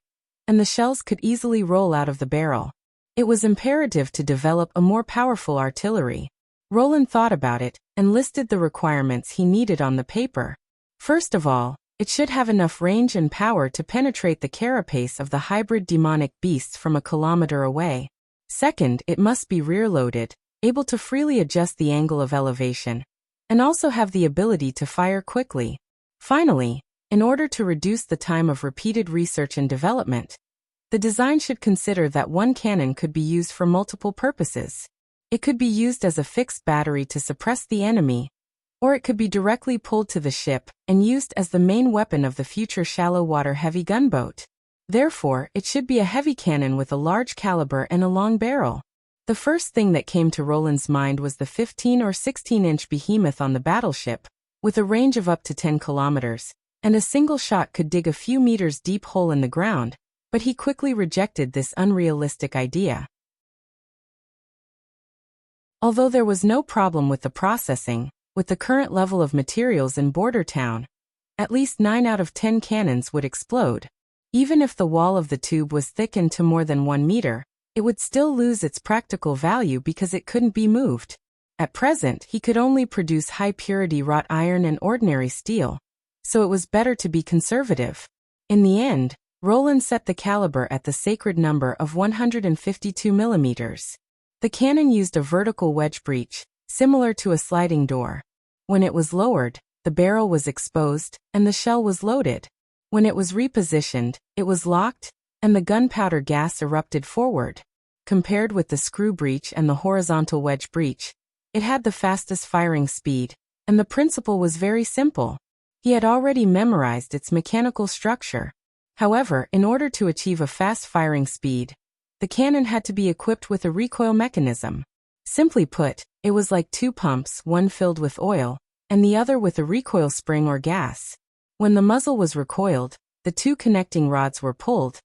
and the shells could easily roll out of the barrel. It was imperative to develop a more powerful artillery. Roland thought about it and listed the requirements he needed on the paper. First of all, it should have enough range and power to penetrate the carapace of the hybrid demonic beasts from a kilometer away. Second, it must be rear-loaded, able to freely adjust the angle of elevation, and also have the ability to fire quickly. Finally, in order to reduce the time of repeated research and development, the design should consider that one cannon could be used for multiple purposes. It could be used as a fixed battery to suppress the enemy, or it could be directly pulled to the ship and used as the main weapon of the future shallow water heavy gunboat. Therefore, it should be a heavy cannon with a large caliber and a long barrel. The first thing that came to Roland's mind was the 15 or 16-inch behemoth on the battleship, with a range of up to 10 kilometers, and a single shot could dig a few meters deep hole in the ground, but he quickly rejected this unrealistic idea. Although there was no problem with the processing, with the current level of materials in Border Town, at least 9 out of 10 cannons would explode. Even if the wall of the tube was thickened to more than 1 meter, it would still lose its practical value because it couldn't be moved. At present, he could only produce high-purity wrought iron and ordinary steel, so it was better to be conservative. In the end, Roland set the caliber at the sacred number of 152 millimeters. The cannon used a vertical wedge breech, similar to a sliding door. When it was lowered, the barrel was exposed, and the shell was loaded. When it was repositioned, it was locked, and the gunpowder gas erupted forward. Compared with the screw breech and the horizontal wedge breech, it had the fastest firing speed, and the principle was very simple. He had already memorized its mechanical structure. However, in order to achieve a fast firing speed, the cannon had to be equipped with a recoil mechanism. Simply put, it was like two pumps, one filled with oil, and the other with a recoil spring or gas. When the muzzle was recoiled, the two connecting rods were pulled,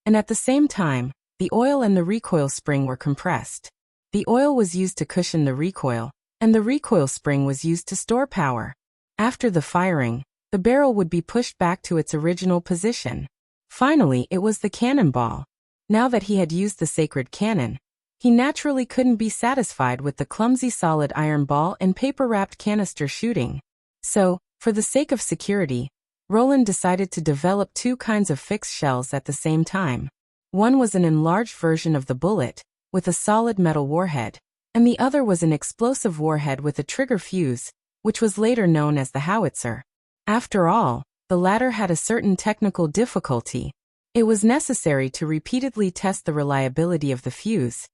and at the same time, the oil and the recoil spring were compressed. The oil was used to cushion the recoil, and the recoil spring was used to store power. After the firing, the barrel would be pushed back to its original position. Finally, it was the cannonball. Now that he had used the sacred cannon, he naturally couldn't be satisfied with the clumsy solid iron ball and paper-wrapped canister shooting. So, for the sake of security, Roland decided to develop two kinds of fixed shells at the same time. One was an enlarged version of the bullet, with a solid metal warhead, and the other was an explosive warhead with a trigger fuse, which was later known as the howitzer. After all, the latter had a certain technical difficulty. It was necessary to repeatedly test the reliability of the fuse,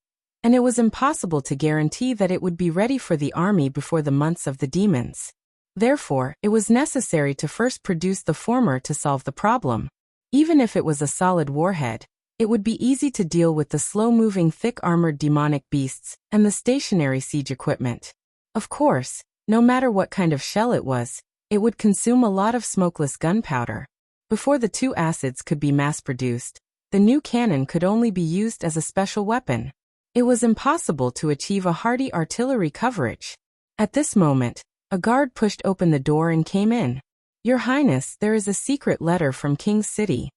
and it was impossible to guarantee that it would be ready for the army before the months of the demons. Therefore, it was necessary to first produce the former to solve the problem. Even if it was a solid warhead, it would be easy to deal with the slow-moving thick-armored demonic beasts and the stationary siege equipment. Of course, no matter what kind of shell it was, it would consume a lot of smokeless gunpowder. Before the two acids could be mass-produced, the new cannon could only be used as a special weapon. It was impossible to achieve a hardy artillery coverage. At this moment, a guard pushed open the door and came in. "Your Highness, there is a secret letter from King's City."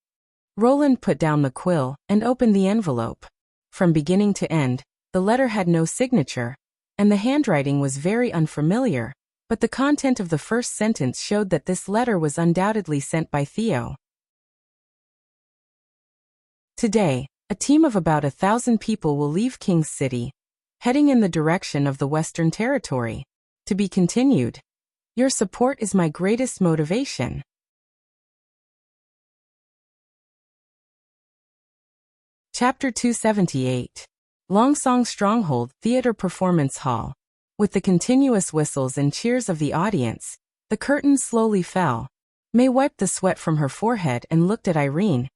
Roland put down the quill and opened the envelope. From beginning to end, the letter had no signature, and the handwriting was very unfamiliar, but the content of the first sentence showed that this letter was undoubtedly sent by Theo. Today, a team of about 1,000 people will leave King's City, heading in the direction of the Western Territory. To be continued. Your support is my greatest motivation. Chapter 278. Longsong Stronghold Theater Performance Hall. With the continuous whistles and cheers of the audience, the curtain slowly fell. May wiped the sweat from her forehead and looked at Irene,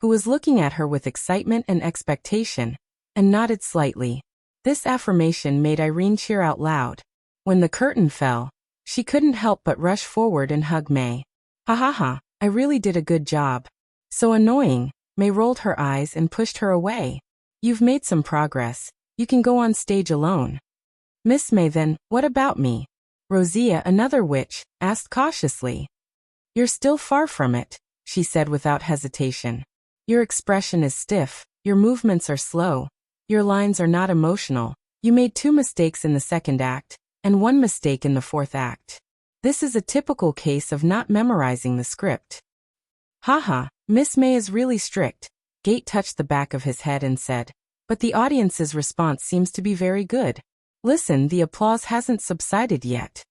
who was looking at her with excitement and expectation, and nodded slightly. This affirmation made Irene cheer out loud. When the curtain fell, she couldn't help but rush forward and hug May. "Ha ha ha, I really did a good job." "So annoying." May rolled her eyes and pushed her away. "You've made some progress. You can go on stage alone." "Miss May, then, what about me?" Rosia, another witch, asked cautiously. "You're still far from it," she said without hesitation. "Your expression is stiff, your movements are slow, your lines are not emotional. You made 2 mistakes in the second act, and 1 mistake in the 4th act. This is a typical case of not memorizing the script." "Haha, Miss May is really strict." Gate touched the back of his head and said, "But the audience's response seems to be very good. Listen, the applause hasn't subsided yet."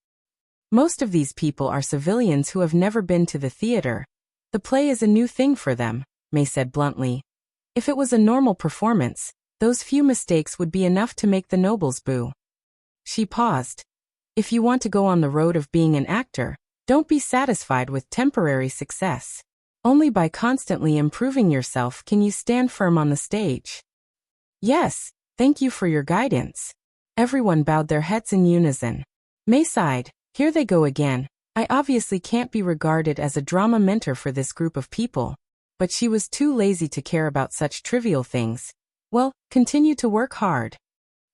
"Most of these people are civilians who have never been to the theater. The play is a new thing for them," May said bluntly. "If it was a normal performance, those few mistakes would be enough to make the nobles boo." She paused. "If you want to go on the road of being an actor, don't be satisfied with temporary success. Only by constantly improving yourself can you stand firm on the stage." "Yes, thank you for your guidance." Everyone bowed their heads in unison. May sighed. "Here they go again. I obviously can't be regarded as a drama mentor for this group of people." But she was too lazy to care about such trivial things. "Well, continue to work hard.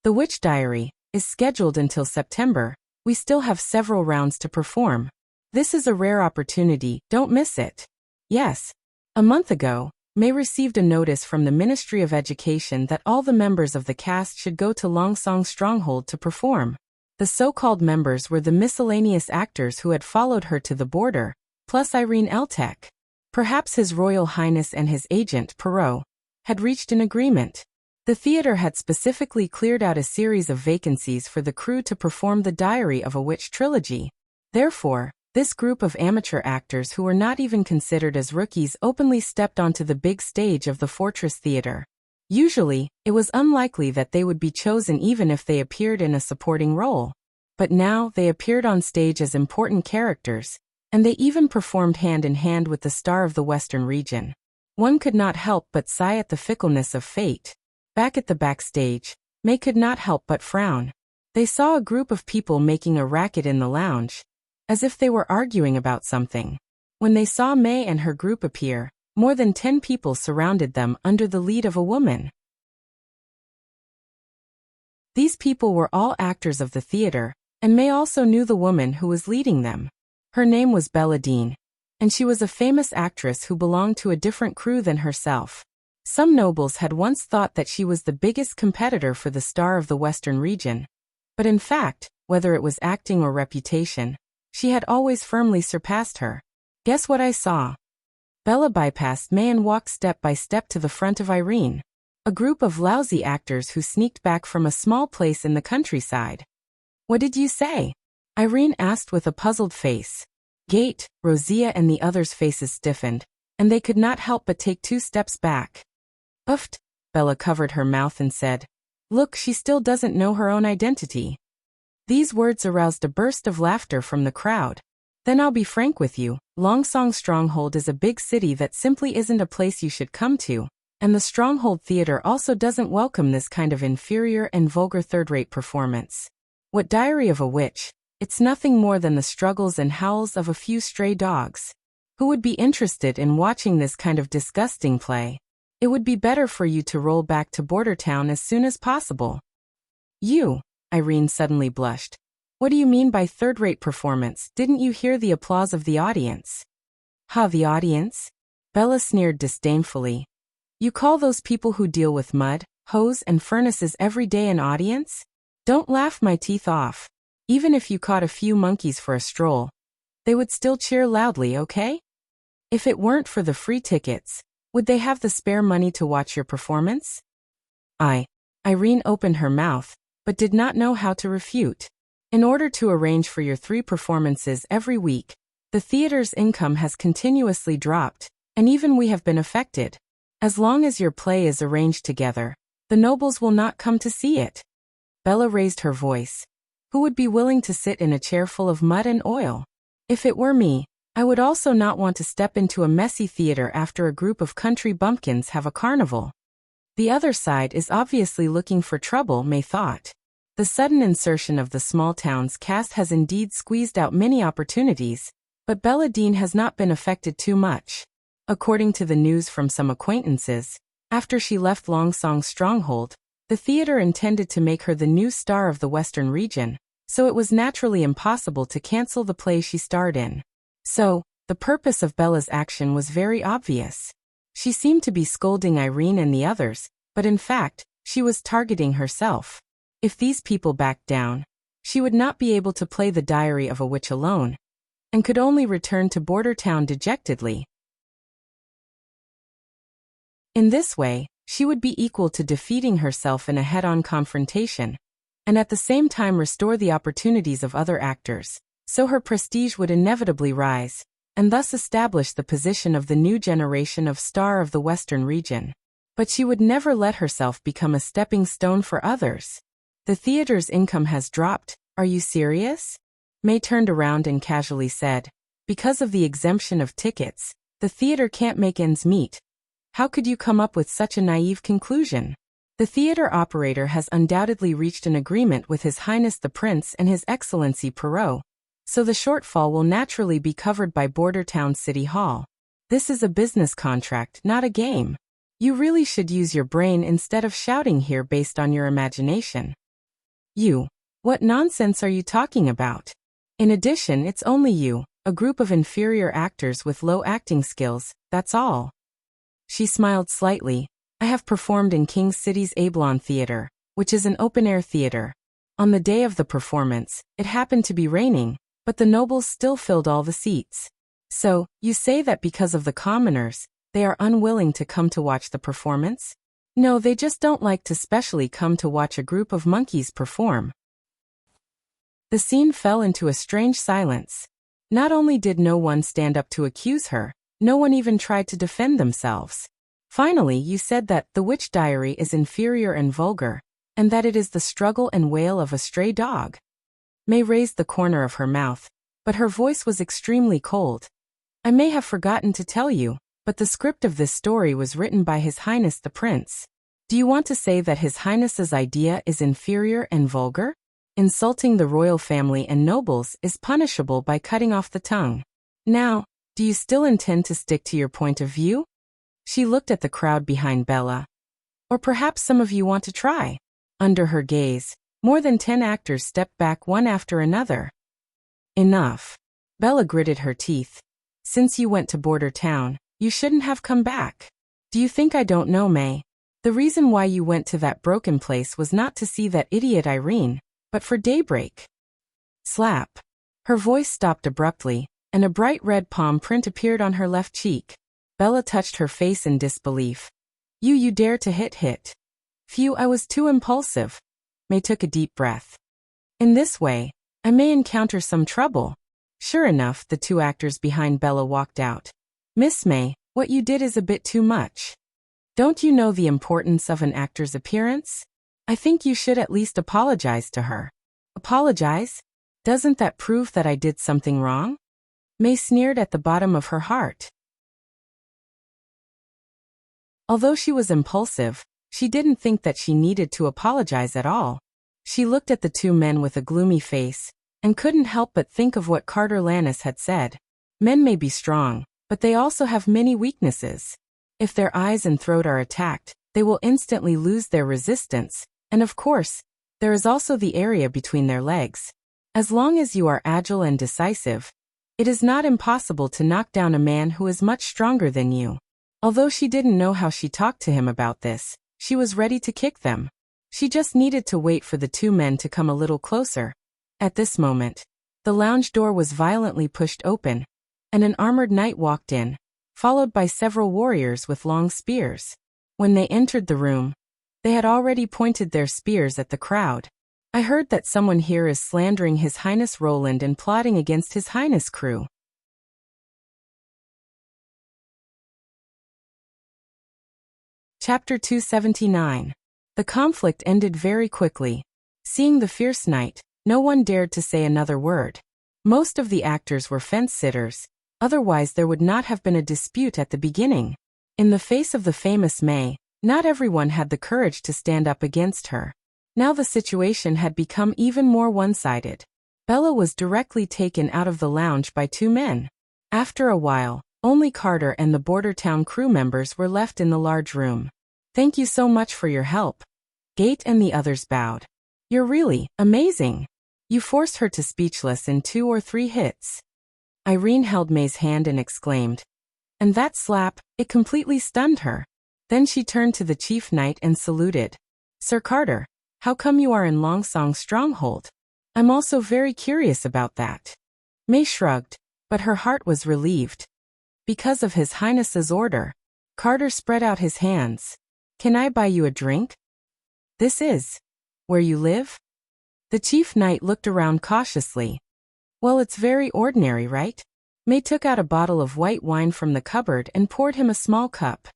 The Witch Diary is scheduled until September. We still have several rounds to perform. This is a rare opportunity, don't miss it." "Yes." A month ago, May received a notice from the Ministry of Education that all the members of the cast should go to Longsong Stronghold to perform. The so-called members were the miscellaneous actors who had followed her to the border, plus Irene Eltek. Perhaps His Royal Highness and his agent, Perrault, had reached an agreement. The theater had specifically cleared out a series of vacancies for the crew to perform the Diary of a Witch trilogy. Therefore, this group of amateur actors who were not even considered as rookies openly stepped onto the big stage of the Fortress Theater. Usually, it was unlikely that they would be chosen even if they appeared in a supporting role. But now they appeared on stage as important characters, and they even performed hand in hand with the star of the Western region. One could not help but sigh at the fickleness of fate. Back at the backstage, May could not help but frown. They saw a group of people making a racket in the lounge, as if they were arguing about something. When they saw May and her group appear, more than 10 people surrounded them under the lead of a woman. These people were all actors of the theater, and May also knew the woman who was leading them. Her name was Bella Dean, and she was a famous actress who belonged to a different crew than herself. Some nobles had once thought that she was the biggest competitor for the star of the Western region, but in fact, whether it was acting or reputation, she had always firmly surpassed her. Guess what I saw? Bella bypassed May and walked step by step to the front of Irene, a group of lousy actors who sneaked back from a small place in the countryside. What did you say? Irene asked with a puzzled face. Gate, Rosia and the others' faces stiffened, and they could not help but take 2 steps back. Uffed, Bella covered her mouth and said, "Look, she still doesn't know her own identity." These words aroused a burst of laughter from the crowd. Then I'll be frank with you, Longsong Stronghold is a big city that simply isn't a place you should come to, and the Stronghold Theater also doesn't welcome this kind of inferior and vulgar third-rate performance. What Diary of a Witch? It's nothing more than the struggles and howls of a few stray dogs. Who would be interested in watching this kind of disgusting play? It would be better for you to roll back to Border Town as soon as possible. You, Irene suddenly blushed. What do you mean by third-rate performance? Didn't you hear the applause of the audience? Ha, the audience? Bella sneered disdainfully. You call those people who deal with mud, hose and furnaces every day an audience? Don't laugh my teeth off. Even if you caught a few monkeys for a stroll, they would still cheer loudly, okay? If it weren't for the free tickets, would they have the spare money to watch your performance? Irene opened her mouth, but did not know how to refute. In order to arrange for your 3 performances every week, the theater's income has continuously dropped, and even we have been affected. As long as your play is arranged together, the nobles will not come to see it. Bella raised her voice. Who would be willing to sit in a chair full of mud and oil? If it were me, I would also not want to step into a messy theater after a group of country bumpkins have a carnival. The other side is obviously looking for trouble, May thought. The sudden insertion of the small town's cast has indeed squeezed out many opportunities, but Bella Dean has not been affected too much. According to the news from some acquaintances, after she left Longsong Stronghold, the theater intended to make her the new star of the Western region, so it was naturally impossible to cancel the play she starred in. So, the purpose of Bella's action was very obvious. She seemed to be scolding Irene and the others, but in fact, she was targeting herself. If these people backed down, she would not be able to play the Diary of a Witch alone, and could only return to Border Town dejectedly. In this way, she would be equal to defeating herself in a head-on confrontation, and at the same time restore the opportunities of other actors, so her prestige would inevitably rise, and thus establish the position of the new generation of star of the Western region. But she would never let herself become a stepping stone for others. The theater's income has dropped. Are you serious? May turned around and casually said, because of the exemption of tickets, the theater can't make ends meet. How could you come up with such a naive conclusion? The theater operator has undoubtedly reached an agreement with His Highness the Prince and His Excellency Perrault, so the shortfall will naturally be covered by Border Town City Hall. This is a business contract, not a game. You really should use your brain instead of shouting here based on your imagination. What nonsense are you talking about? In addition, it's only you, a group of inferior actors with low acting skills, that's all. She smiled slightly. I have performed in King City's Ablon Theater, which is an open-air theater. On the day of the performance, it happened to be raining, but the nobles still filled all the seats. So, you say that because of the commoners, they are unwilling to come to watch the performance? No, they just don't like to specially come to watch a group of monkeys perform. The scene fell into a strange silence. Not only did no one stand up to accuse her, no one even tried to defend themselves. Finally, you said that The Witch Diary is inferior and vulgar, and that it is the struggle and wail of a stray dog. May raised the corner of her mouth, but her voice was extremely cold. I may have forgotten to tell you, but the script of this story was written by His Highness the Prince. Do you want to say that His Highness's idea is inferior and vulgar? Insulting the royal family and nobles is punishable by cutting off the tongue. Now, do you still intend to stick to your point of view? She looked at the crowd behind Bella. Or perhaps some of you want to try? Under her gaze, more than 10 actors stepped back one after another. Enough. Bella gritted her teeth. Since you went to Border Town, you shouldn't have come back. Do you think I don't know, May? The reason why you went to that broken place was not to see that idiot Irene, but for daybreak. Slap. Her voice stopped abruptly, and a bright red palm print appeared on her left cheek. Bella touched her face in disbelief. You dare to hit. Phew, I was too impulsive. May took a deep breath. In this way, I may encounter some trouble. Sure enough, the 2 actors behind Bella walked out. Miss May, what you did is a bit too much. Don't you know the importance of an actor's appearance? I think you should at least apologize to her. Apologize? Doesn't that prove that I did something wrong? May sneered at the bottom of her heart. Although she was impulsive, she didn't think that she needed to apologize at all. She looked at the 2 men with a gloomy face, and couldn't help but think of what Carter Lannis had said. Men may be strong, but they also have many weaknesses. If their eyes and throat are attacked, they will instantly lose their resistance, and of course, there is also the area between their legs. As long as you are agile and decisive, it is not impossible to knock down a man who is much stronger than you. Although she didn't know how she talked to him about this, she was ready to kick them. She just needed to wait for the 2 men to come a little closer. At this moment, the lounge door was violently pushed open, and an armored knight walked in, followed by several warriors with long spears. When they entered the room, they had already pointed their spears at the crowd. I heard that someone here is slandering His Highness Roland and plotting against His Highness crew. Chapter 279. The conflict ended very quickly. Seeing the fierce knight, no one dared to say another word. Most of the actors were fence-sitters, otherwise there would not have been a dispute at the beginning. In the face of the famous May, not everyone had the courage to stand up against her. Now the situation had become even more one-sided. Bella was directly taken out of the lounge by 2 men. After a while, only Carter and the Border Town crew members were left in the large room. Thank you so much for your help. Gate and the others bowed. You're really amazing. You forced her to speechless in 2 or 3 hits. Irene held May's hand and exclaimed. And that slap, it completely stunned her. Then she turned to the chief knight and saluted. Sir Carter, how come you are in Longsong's stronghold? I'm also very curious about that. May shrugged, but her heart was relieved. Because of His Highness's order. Carter spread out his hands. Can I buy you a drink? This is where you live? The chief knight looked around cautiously. Well, it's very ordinary, right? May took out a bottle of white wine from the cupboard and poured him a small cup.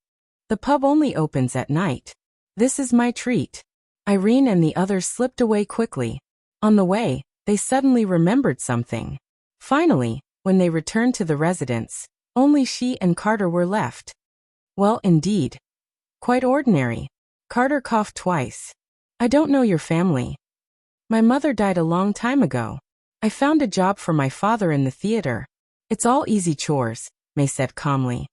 The pub only opens at night. This is my treat. Irene and the others slipped away quickly. On the way, they suddenly remembered something. Finally, when they returned to the residence, only she and Carter were left. Well, indeed. Quite ordinary. Carter coughed twice. I don't know your family. My mother died a long time ago. I found a job for my father in the theater. It's all easy chores, May said calmly.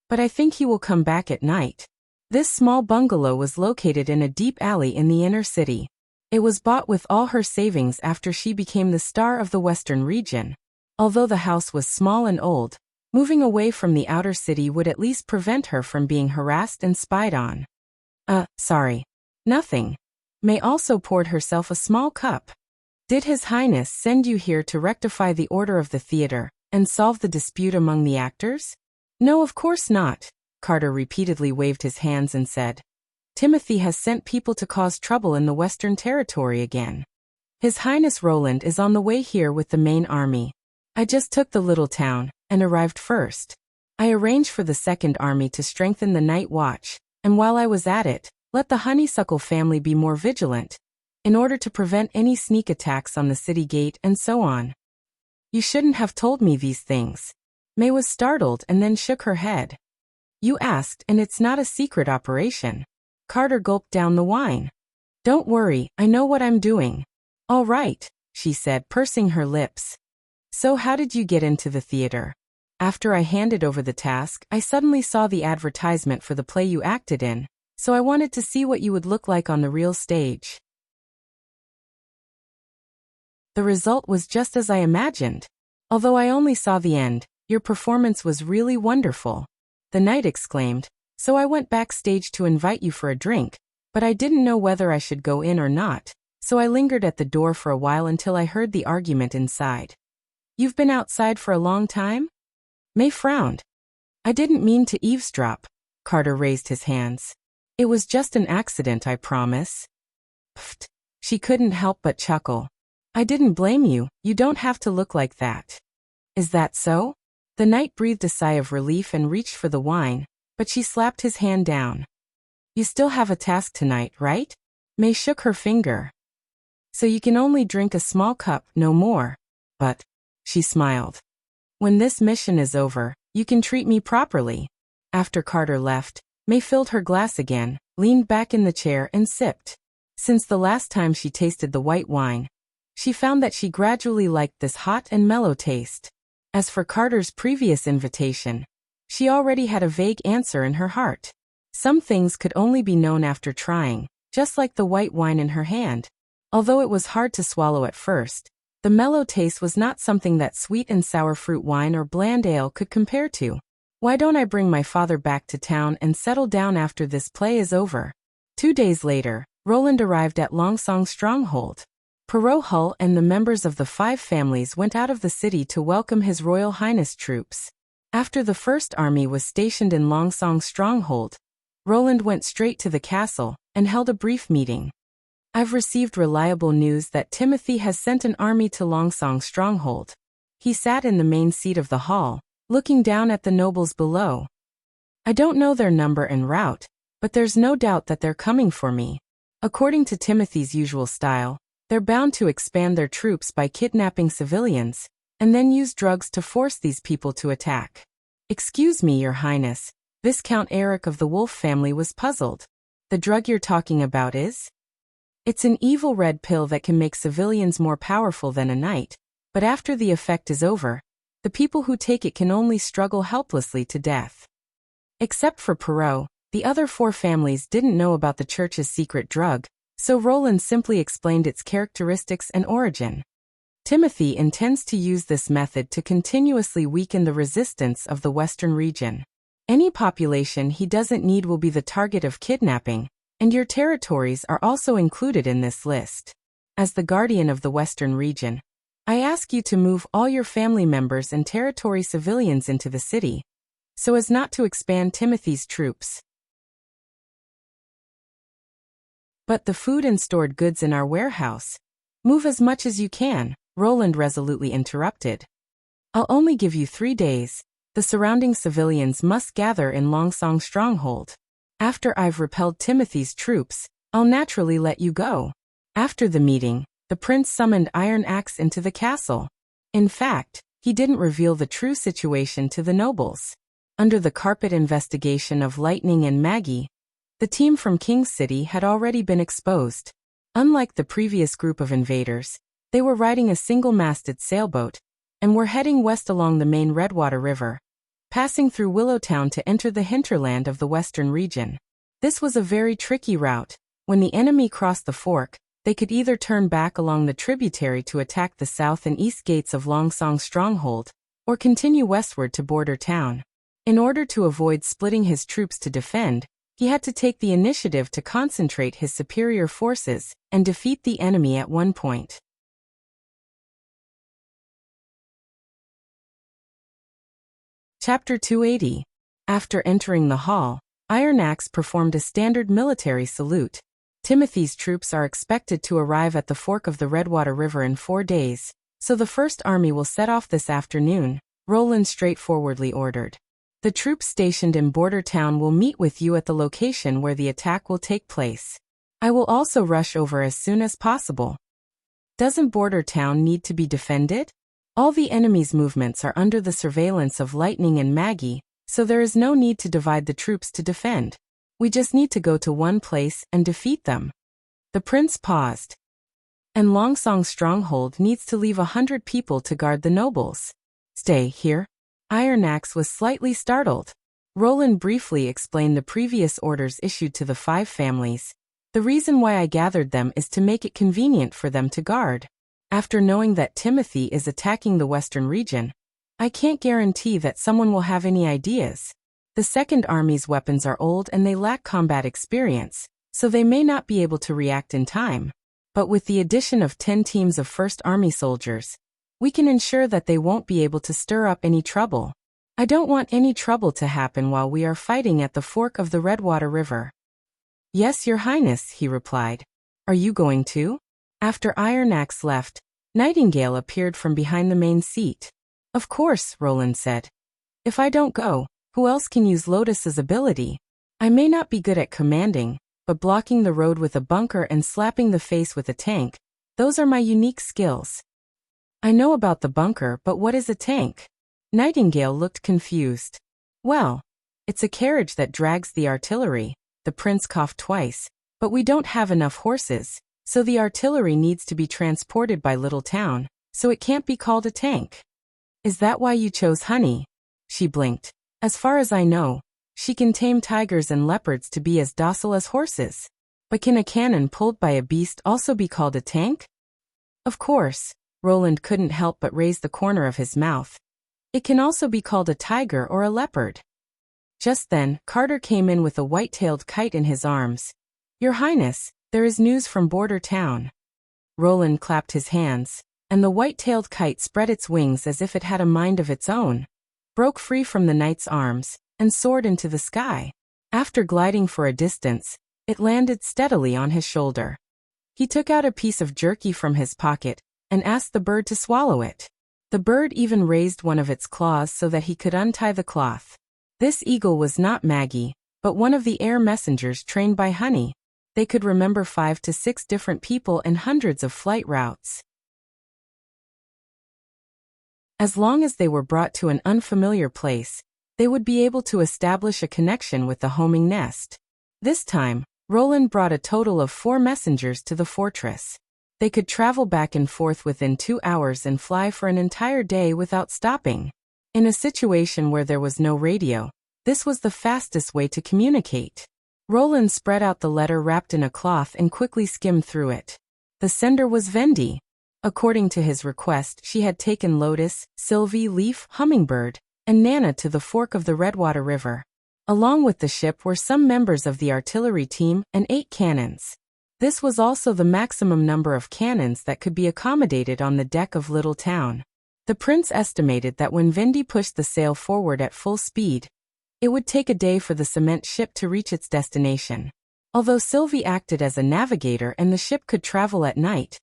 But I think he will come back at night. This small bungalow was located in a deep alley in the inner city. It was bought with all her savings after she became the star of the western region. Although the house was small and old, moving away from the outer city would at least prevent her from being harassed and spied on. Sorry. Nothing. May also poured herself a small cup. Did His Highness send you here to rectify the order of the theater, And solve the dispute among the actors? No, of course not. Carter repeatedly waved his hands and said, Timothy has sent people to cause trouble in the Western Territory again. His Highness Roland is on the way here with the main army. I just took the little town and arrived first. I arranged for the Second Army to strengthen the night watch, and while I was at it, let the Honeysuckle family be more vigilant, in order to prevent any sneak attacks on the city gate and so on. You shouldn't have told me these things. May was startled and then shook her head. You asked, and it's not a secret operation. Carter gulped down the wine. Don't worry, I know what I'm doing. All right, she said, pursing her lips. So how did you get into the theater? After I handed over the task, I suddenly saw the advertisement for the play you acted in, so I wanted to see what you would look like on the real stage. The result was just as I imagined. Although I only saw the end, your performance was really wonderful. The knight exclaimed, so I went backstage to invite you for a drink, but I didn't know whether I should go in or not, so I lingered at the door for a while until I heard the argument inside. You've been outside for a long time? May frowned. I didn't mean to eavesdrop. Carter raised his hands. It was just an accident, I promise. Pfft. She couldn't help but chuckle. I didn't blame you, you don't have to look like that. Is that so? The knight breathed a sigh of relief and reached for the wine, but she slapped his hand down. You still have a task tonight, right? May shook her finger. So you can only drink a small cup, no more. But, she smiled. When this mission is over, you can treat me properly. After Carter left, May filled her glass again, leaned back in the chair and sipped. Since the last time she tasted the white wine, she found that she gradually liked this hot and mellow taste. As for Carter's previous invitation, she already had a vague answer in her heart. Some things could only be known after trying, just like the white wine in her hand. Although it was hard to swallow at first, the mellow taste was not something that sweet and sour fruit wine or bland ale could compare to. Why don't I bring my father back to town and settle down after this play is over? 2 days later, Roland arrived at Longsong's stronghold. Perot Hull and the members of the 5 families went out of the city to welcome His Royal Highness troops. After the first army was stationed in Longsong's stronghold, Roland went straight to the castle and held a brief meeting. I've received reliable news that Timothy has sent an army to Longsong's stronghold. He sat in the main seat of the hall, looking down at the nobles below. I don't know their number and route, but there's no doubt that they're coming for me. According to Timothy's usual style, they're bound to expand their troops by kidnapping civilians, and then use drugs to force these people to attack. Excuse me, Your Highness, Viscount Eric of the Wolf family was puzzled. The drug you're talking about is? It's an evil red pill that can make civilians more powerful than a knight, but after the effect is over, the people who take it can only struggle helplessly to death. Except for Perot, the other 4 families didn't know about the church's secret drug, so Roland simply explained its characteristics and origin. Timothy intends to use this method to continuously weaken the resistance of the Western region. Any population he doesn't need will be the target of kidnapping, and your territories are also included in this list. As the guardian of the Western region, I ask you to move all your family members and territory civilians into the city, so as not to expand Timothy's troops. But the food and stored goods in our warehouse. Move as much as you can, Roland resolutely interrupted. I'll only give you 3 days. The surrounding civilians must gather in Longsong stronghold. After I've repelled Timothy's troops, I'll naturally let you go. After the meeting, the prince summoned Iron Axe into the castle. In fact, he didn't reveal the true situation to the nobles. Under the carpet investigation of Lightning and Maggie, the team from King's City had already been exposed. Unlike the previous group of invaders, they were riding a single-masted sailboat and were heading west along the main Redwater River, passing through Willowtown to enter the hinterland of the western region. This was a very tricky route. When the enemy crossed the fork, they could either turn back along the tributary to attack the south and east gates of Longsong stronghold, or continue westward to border town. In order to avoid splitting his troops to defend, he had to take the initiative to concentrate his superior forces and defeat the enemy at one point. Chapter 280. After entering the hall, Iron Axe performed a standard military salute. Timothy's troops are expected to arrive at the fork of the Redwater River in 4 days, so the First Army will set off this afternoon, Roland straightforwardly ordered. The troops stationed in Border Town will meet with you at the location where the attack will take place. I will also rush over as soon as possible. Doesn't Border Town need to be defended? All the enemy's movements are under the surveillance of Lightning and Maggie, so there is no need to divide the troops to defend. We just need to go to one place and defeat them. The prince paused. And Longsong's stronghold needs to leave 100 people to guard the nobles. Stay here? Iron Axe was slightly startled. Roland briefly explained the previous orders issued to the 5 families. The reason why I gathered them is to make it convenient for them to guard. After knowing that Timothy is attacking the western region, I can't guarantee that someone will have any ideas. The Second Army's weapons are old and they lack combat experience, so they may not be able to react in time. But with the addition of 10 teams of First Army soldiers, we can ensure that they won't be able to stir up any trouble. I don't want any trouble to happen while we are fighting at the fork of the Redwater River. Yes, Your Highness, he replied. Are you going to? After Iron Axe left, Nightingale appeared from behind the main seat. Of course, Roland said. If I don't go, who else can use Lotus's ability? I may not be good at commanding, but blocking the road with a bunker and slapping the face with a tank, those are my unique skills. I know about the bunker, but what is a tank? Nightingale looked confused. Well, it's a carriage that drags the artillery. The prince coughed twice. But we don't have enough horses, so the artillery needs to be transported by Little Town, so it can't be called a tank. Is that why you chose Honey? She blinked. As far as I know, she can tame tigers and leopards to be as docile as horses. But can a cannon pulled by a beast also be called a tank? Of course, Roland couldn't help but raise the corner of his mouth. It can also be called a tiger or a leopard. Just then, Carter came in with a white-tailed kite in his arms. Your Highness, there is news from Border Town. Roland clapped his hands, and the white-tailed kite spread its wings as if it had a mind of its own, broke free from the knight's arms, and soared into the sky. After gliding for a distance, it landed steadily on his shoulder. He took out a piece of jerky from his pocket, and asked the bird to swallow it. The bird even raised one of its claws so that he could untie the cloth. This eagle was not Maggie, but one of the air messengers trained by Honey. They could remember 5 to 6 different people and hundreds of flight routes. As long as they were brought to an unfamiliar place, they would be able to establish a connection with the homing nest. This time, Roland brought a total of 4 messengers to the fortress. They could travel back and forth within 2 hours and fly for an entire day without stopping. In a situation where there was no radio, this was the fastest way to communicate. Roland spread out the letter wrapped in a cloth and quickly skimmed through it. The sender was Vendi. According to his request, she had taken Lotus, Sylvie, Leaf, Hummingbird, and Nana to the fork of the Redwater River. Along with the ship were some members of the artillery team and 8 cannons. This was also the maximum number of cannons that could be accommodated on the deck of Little Town. The prince estimated that when Vendi pushed the sail forward at full speed, it would take a day for the cement ship to reach its destination. Although Sylvie acted as a navigator and the ship could travel at night,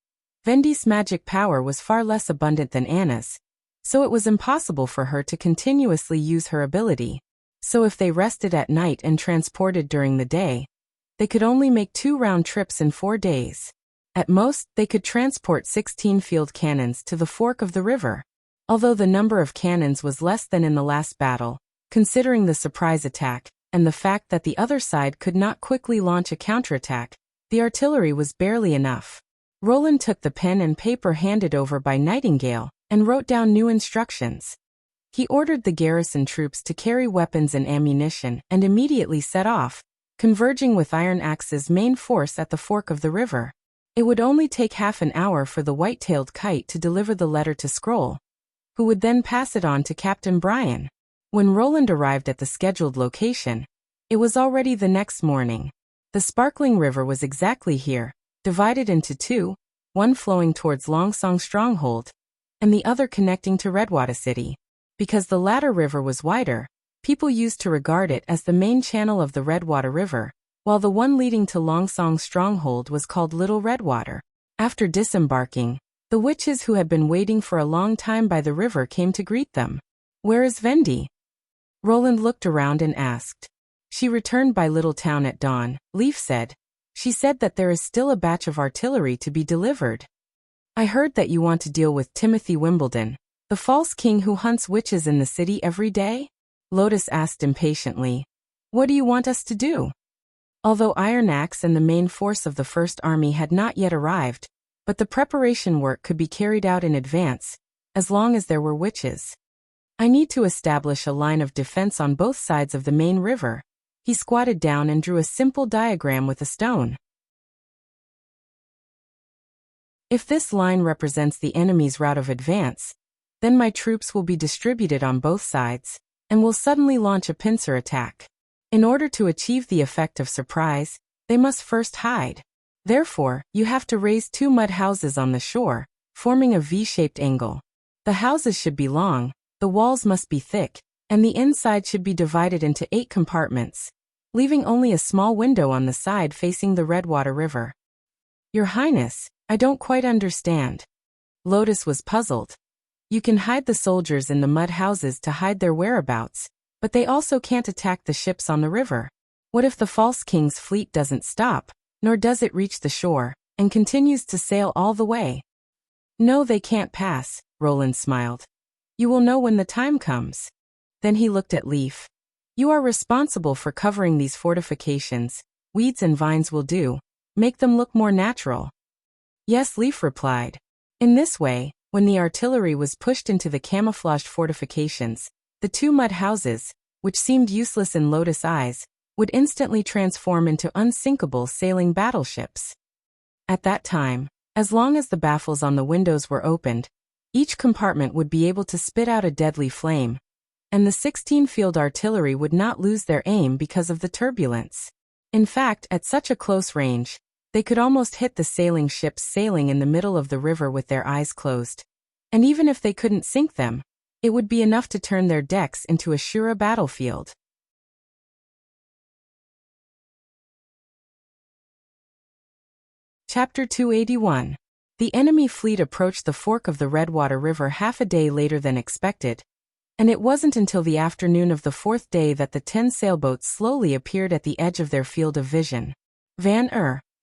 Vendi's magic power was far less abundant than Anna's, so it was impossible for her to continuously use her ability. So if they rested at night and transported during the day, they could only make 2 round trips in 4 days. At most, they could transport 16 field cannons to the fork of the river. Although the number of cannons was less than in the last battle, considering the surprise attack, and the fact that the other side could not quickly launch a counterattack, the artillery was barely enough. Roland took the pen and paper handed over by Nightingale, and wrote down new instructions. He ordered the garrison troops to carry weapons and ammunition, and immediately set off, converging with Iron Axe's main force at the fork of the river. It would only take half an hour for the white-tailed kite to deliver the letter to Scroll, who would then pass it on to Captain Brian. When Roland arrived at the scheduled location, it was already the next morning. The sparkling river was exactly here, divided into 2, one flowing towards Longsong Stronghold, and the other connecting to Redwater City. Because the latter river was wider, people used to regard it as the main channel of the Redwater River, while the one leading to Longsong's stronghold was called Little Redwater. After disembarking, the witches who had been waiting for a long time by the river came to greet them. "Where is Vendi?" Roland looked around and asked. "She returned by Little Town at dawn," Leaf said. "She said that there is still a batch of artillery to be delivered." "I heard that you want to deal with Timothy Wimbledon, the false king who hunts witches in the city every day?" Lotus asked impatiently. "What do you want us to do?" Although Iron Axe and the main force of the First Army had not yet arrived, but the preparation work could be carried out in advance, as long as there were witches. "I need to establish a line of defense on both sides of the main river." He squatted down and drew a simple diagram with a stone. "If this line represents the enemy's route of advance, then my troops will be distributed on both sides, and will suddenly launch a pincer attack. In order to achieve the effect of surprise, they must first hide. Therefore, you have to raise 2 mud houses on the shore, forming a V-shaped angle. The houses should be long, the walls must be thick, and the inside should be divided into 8 compartments, leaving only a small window on the side facing the Redwater River." "Your Highness, I don't quite understand." Lotus was puzzled. "You can hide the soldiers in the mud houses to hide their whereabouts, but they also can't attack the ships on the river. What if the false king's fleet doesn't stop, nor does it reach the shore, and continues to sail all the way?" "No, they can't pass," Roland smiled. "You will know when the time comes." Then he looked at Leaf. "You are responsible for covering these fortifications. Weeds and vines will do. Make them look more natural." "Yes," Leaf replied. In this way, when the artillery was pushed into the camouflaged fortifications, the 2 mud houses, which seemed useless in Lotus' eyes, would instantly transform into unsinkable sailing battleships. At that time, as long as the baffles on the windows were opened, each compartment would be able to spit out a deadly flame, and the 16-field artillery would not lose their aim because of the turbulence. In fact, at such a close range, they could almost hit the sailing ships sailing in the middle of the river with their eyes closed. And even if they couldn't sink them, it would be enough to turn their decks into a Shura battlefield. Chapter 281. The enemy fleet approached the fork of the Redwater River half a day later than expected, and it wasn't until the afternoon of the 4th day that the 10 sailboats slowly appeared at the edge of their field of vision. Van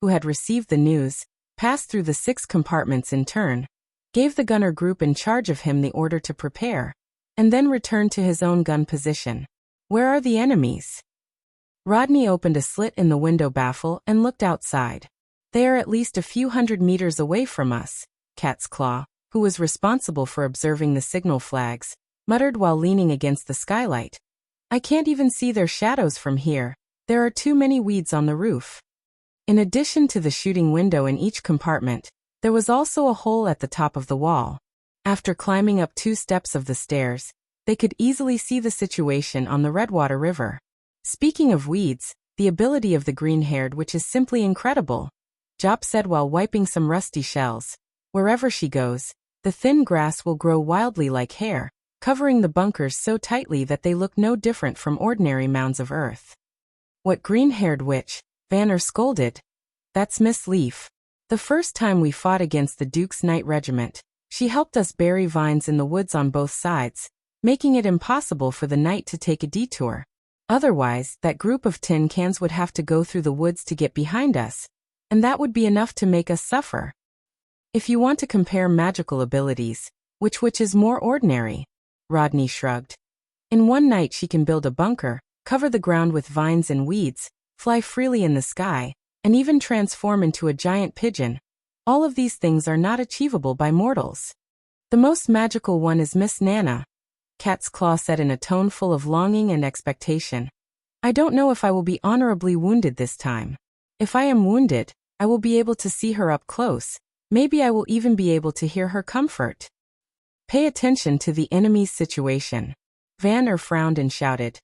who had received the news, passed through the 6 compartments in turn, gave the gunner group in charge of him the order to prepare, and then returned to his own gun position. "Where are the enemies?" Rodney opened a slit in the window baffle and looked outside. "They are at least a few hundred meters away from us," Cat's Claw, who was responsible for observing the signal flags, muttered while leaning against the skylight. "I can't even see their shadows from here. There are too many weeds on the roof." In addition to the shooting window in each compartment, there was also a hole at the top of the wall. After climbing up 2 steps of the stairs, they could easily see the situation on the Redwater River. "Speaking of weeds, the ability of the green-haired witch is simply incredible," Jop said while wiping some rusty shells. "Wherever she goes, the thin grass will grow wildly like hair, covering the bunkers so tightly that they look no different from ordinary mounds of earth." "What green-haired witch?" Vanner scolded. "That's Miss Leaf. The first time we fought against the Duke's Knight Regiment, she helped us bury vines in the woods on both sides, making it impossible for the knight to take a detour. Otherwise, that group of tin cans would have to go through the woods to get behind us, and that would be enough to make us suffer. If you want to compare magical abilities, which is more ordinary?" Rodney shrugged. "In one night she can build a bunker, cover the ground with vines and weeds, fly freely in the sky, and even transform into a giant pigeon. All of these things are not achievable by mortals. The most magical one is Miss Nana," Cat's Claw said in a tone full of longing and expectation. "I don't know if I will be honorably wounded this time. If I am wounded, I will be able to see her up close. Maybe I will even be able to hear her comfort." "Pay attention to the enemy's situation." Vanner frowned and shouted.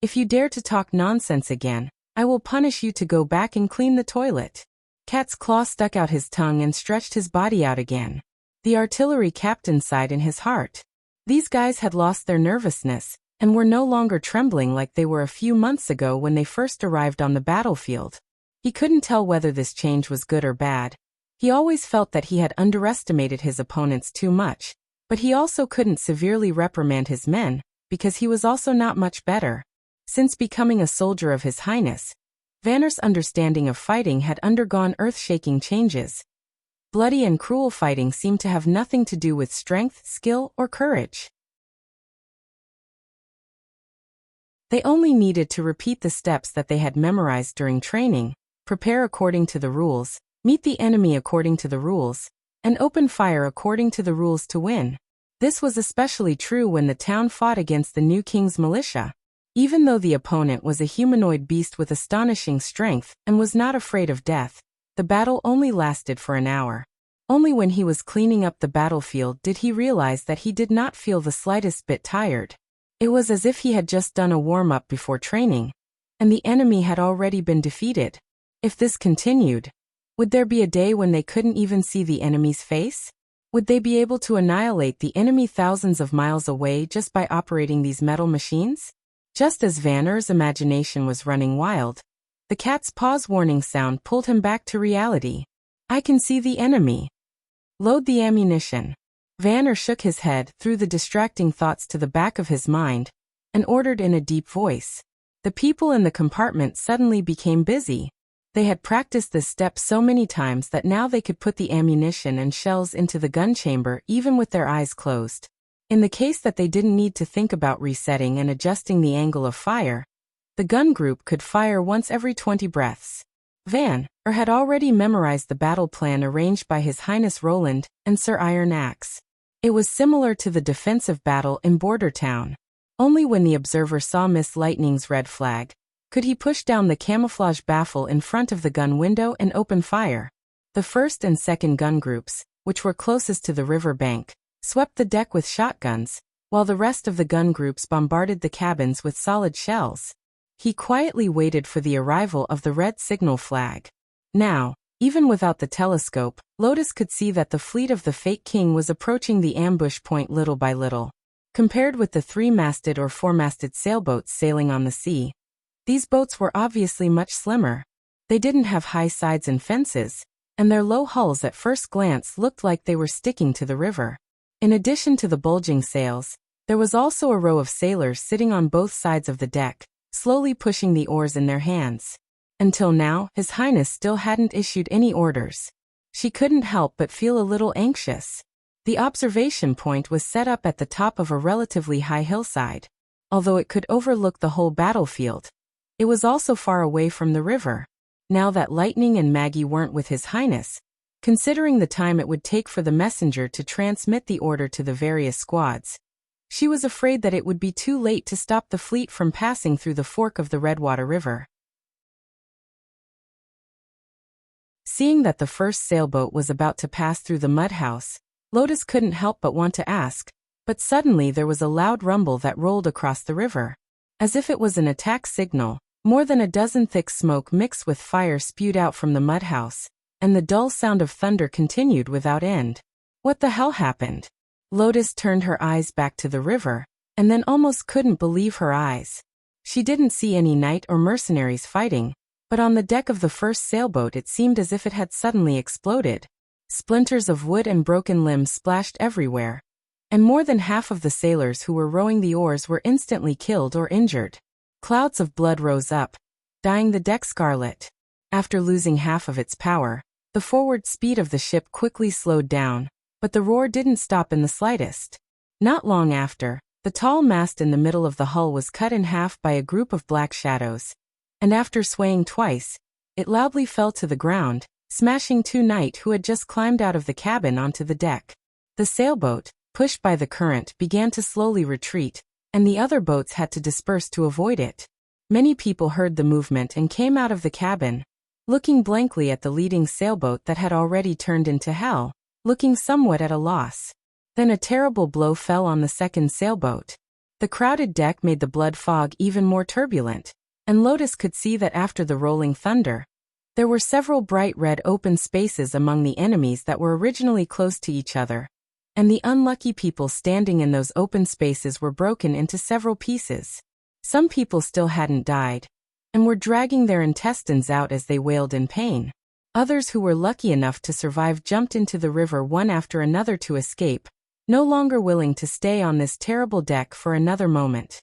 "If you dare to talk nonsense again, I will punish you to go back and clean the toilet." Cat's Claw stuck out his tongue and stretched his body out again. The artillery captain sighed in his heart. These guys had lost their nervousness, and were no longer trembling like they were a few months ago when they first arrived on the battlefield. He couldn't tell whether this change was good or bad. He always felt that he had underestimated his opponents too much, but he also couldn't severely reprimand his men, because he was also not much better. Since becoming a soldier of His Highness, Vanner's understanding of fighting had undergone earth-shaking changes. Bloody and cruel fighting seemed to have nothing to do with strength, skill, or courage. They only needed to repeat the steps that they had memorized during training, prepare according to the rules, meet the enemy according to the rules, and open fire according to the rules to win. This was especially true when the town fought against the new king's militia. Even though the opponent was a humanoid beast with astonishing strength and was not afraid of death, the battle only lasted for an hour. Only when he was cleaning up the battlefield did he realize that he did not feel the slightest bit tired. It was as if he had just done a warm-up before training, and the enemy had already been defeated. If this continued, would there be a day when they couldn't even see the enemy's face? Would they be able to annihilate the enemy thousands of miles away just by operating these metal machines? Just as Vanner's imagination was running wild, the cat's paw's warning sound pulled him back to reality. I can see the enemy. Load the ammunition. Vanner shook his head, threw the distracting thoughts to the back of his mind, and ordered in a deep voice. The people in the compartment suddenly became busy. They had practiced this step so many times that now they could put the ammunition and shells into the gun chamber even with their eyes closed. In the case that they didn't need to think about resetting and adjusting the angle of fire, the gun group could fire once every 20 breaths. Vanner had already memorized the battle plan arranged by His Highness Roland and Sir Iron Axe. It was similar to the defensive battle in Border Town. Only when the observer saw Miss Lightning's red flag could he push down the camouflage baffle in front of the gun window and open fire. The first and second gun groups, which were closest to the river bank, swept the deck with shotguns, while the rest of the gun groups bombarded the cabins with solid shells. He quietly waited for the arrival of the red signal flag. Now, even without the telescope, Lotus could see that the fleet of the fake king was approaching the ambush point little by little. Compared with the three-masted or four-masted sailboats sailing on the sea, these boats were obviously much slimmer. They didn't have high sides and fences, and their low hulls at first glance looked like they were sticking to the river. In addition to the bulging sails, there was also a row of sailors sitting on both sides of the deck, slowly pushing the oars in their hands. Until now, His Highness still hadn't issued any orders. She couldn't help but feel a little anxious. The observation point was set up at the top of a relatively high hillside. Although it could overlook the whole battlefield, it was also far away from the river. Now that Lightning and Maggie weren't with His Highness, considering the time it would take for the messenger to transmit the order to the various squads, she was afraid that it would be too late to stop the fleet from passing through the fork of the Redwater River. Seeing that the first sailboat was about to pass through the mud house, Lotus couldn't help but want to ask, but suddenly there was a loud rumble that rolled across the river. As if it was an attack signal, more than a dozen thick smoke mixed with fire spewed out from the mud house, and the dull sound of thunder continued without end. What the hell happened? Lotus turned her eyes back to the river, and then almost couldn't believe her eyes. She didn't see any knight or mercenaries fighting, but on the deck of the first sailboat it seemed as if it had suddenly exploded. Splinters of wood and broken limbs splashed everywhere, and more than half of the sailors who were rowing the oars were instantly killed or injured. Clouds of blood rose up, dyeing the deck scarlet. After losing half of its power, the forward speed of the ship quickly slowed down, but the roar didn't stop in the slightest. Not long after, the tall mast in the middle of the hull was cut in half by a group of black shadows, and after swaying twice, it loudly fell to the ground, smashing two knights who had just climbed out of the cabin onto the deck. The sailboat, pushed by the current, began to slowly retreat, and the other boats had to disperse to avoid it. Many people heard the movement and came out of the cabin, looking blankly at the leading sailboat that had already turned into hell, looking somewhat at a loss. Then a terrible blow fell on the second sailboat. The crowded deck made the blood fog even more turbulent, and Lotus could see that after the rolling thunder, there were several bright red open spaces among the enemies that were originally close to each other. and the unlucky people standing in those open spaces were broken into several pieces. Some people still hadn't died, and were dragging their intestines out as they wailed in pain. Others who were lucky enough to survive jumped into the river one after another to escape, no longer willing to stay on this terrible deck for another moment.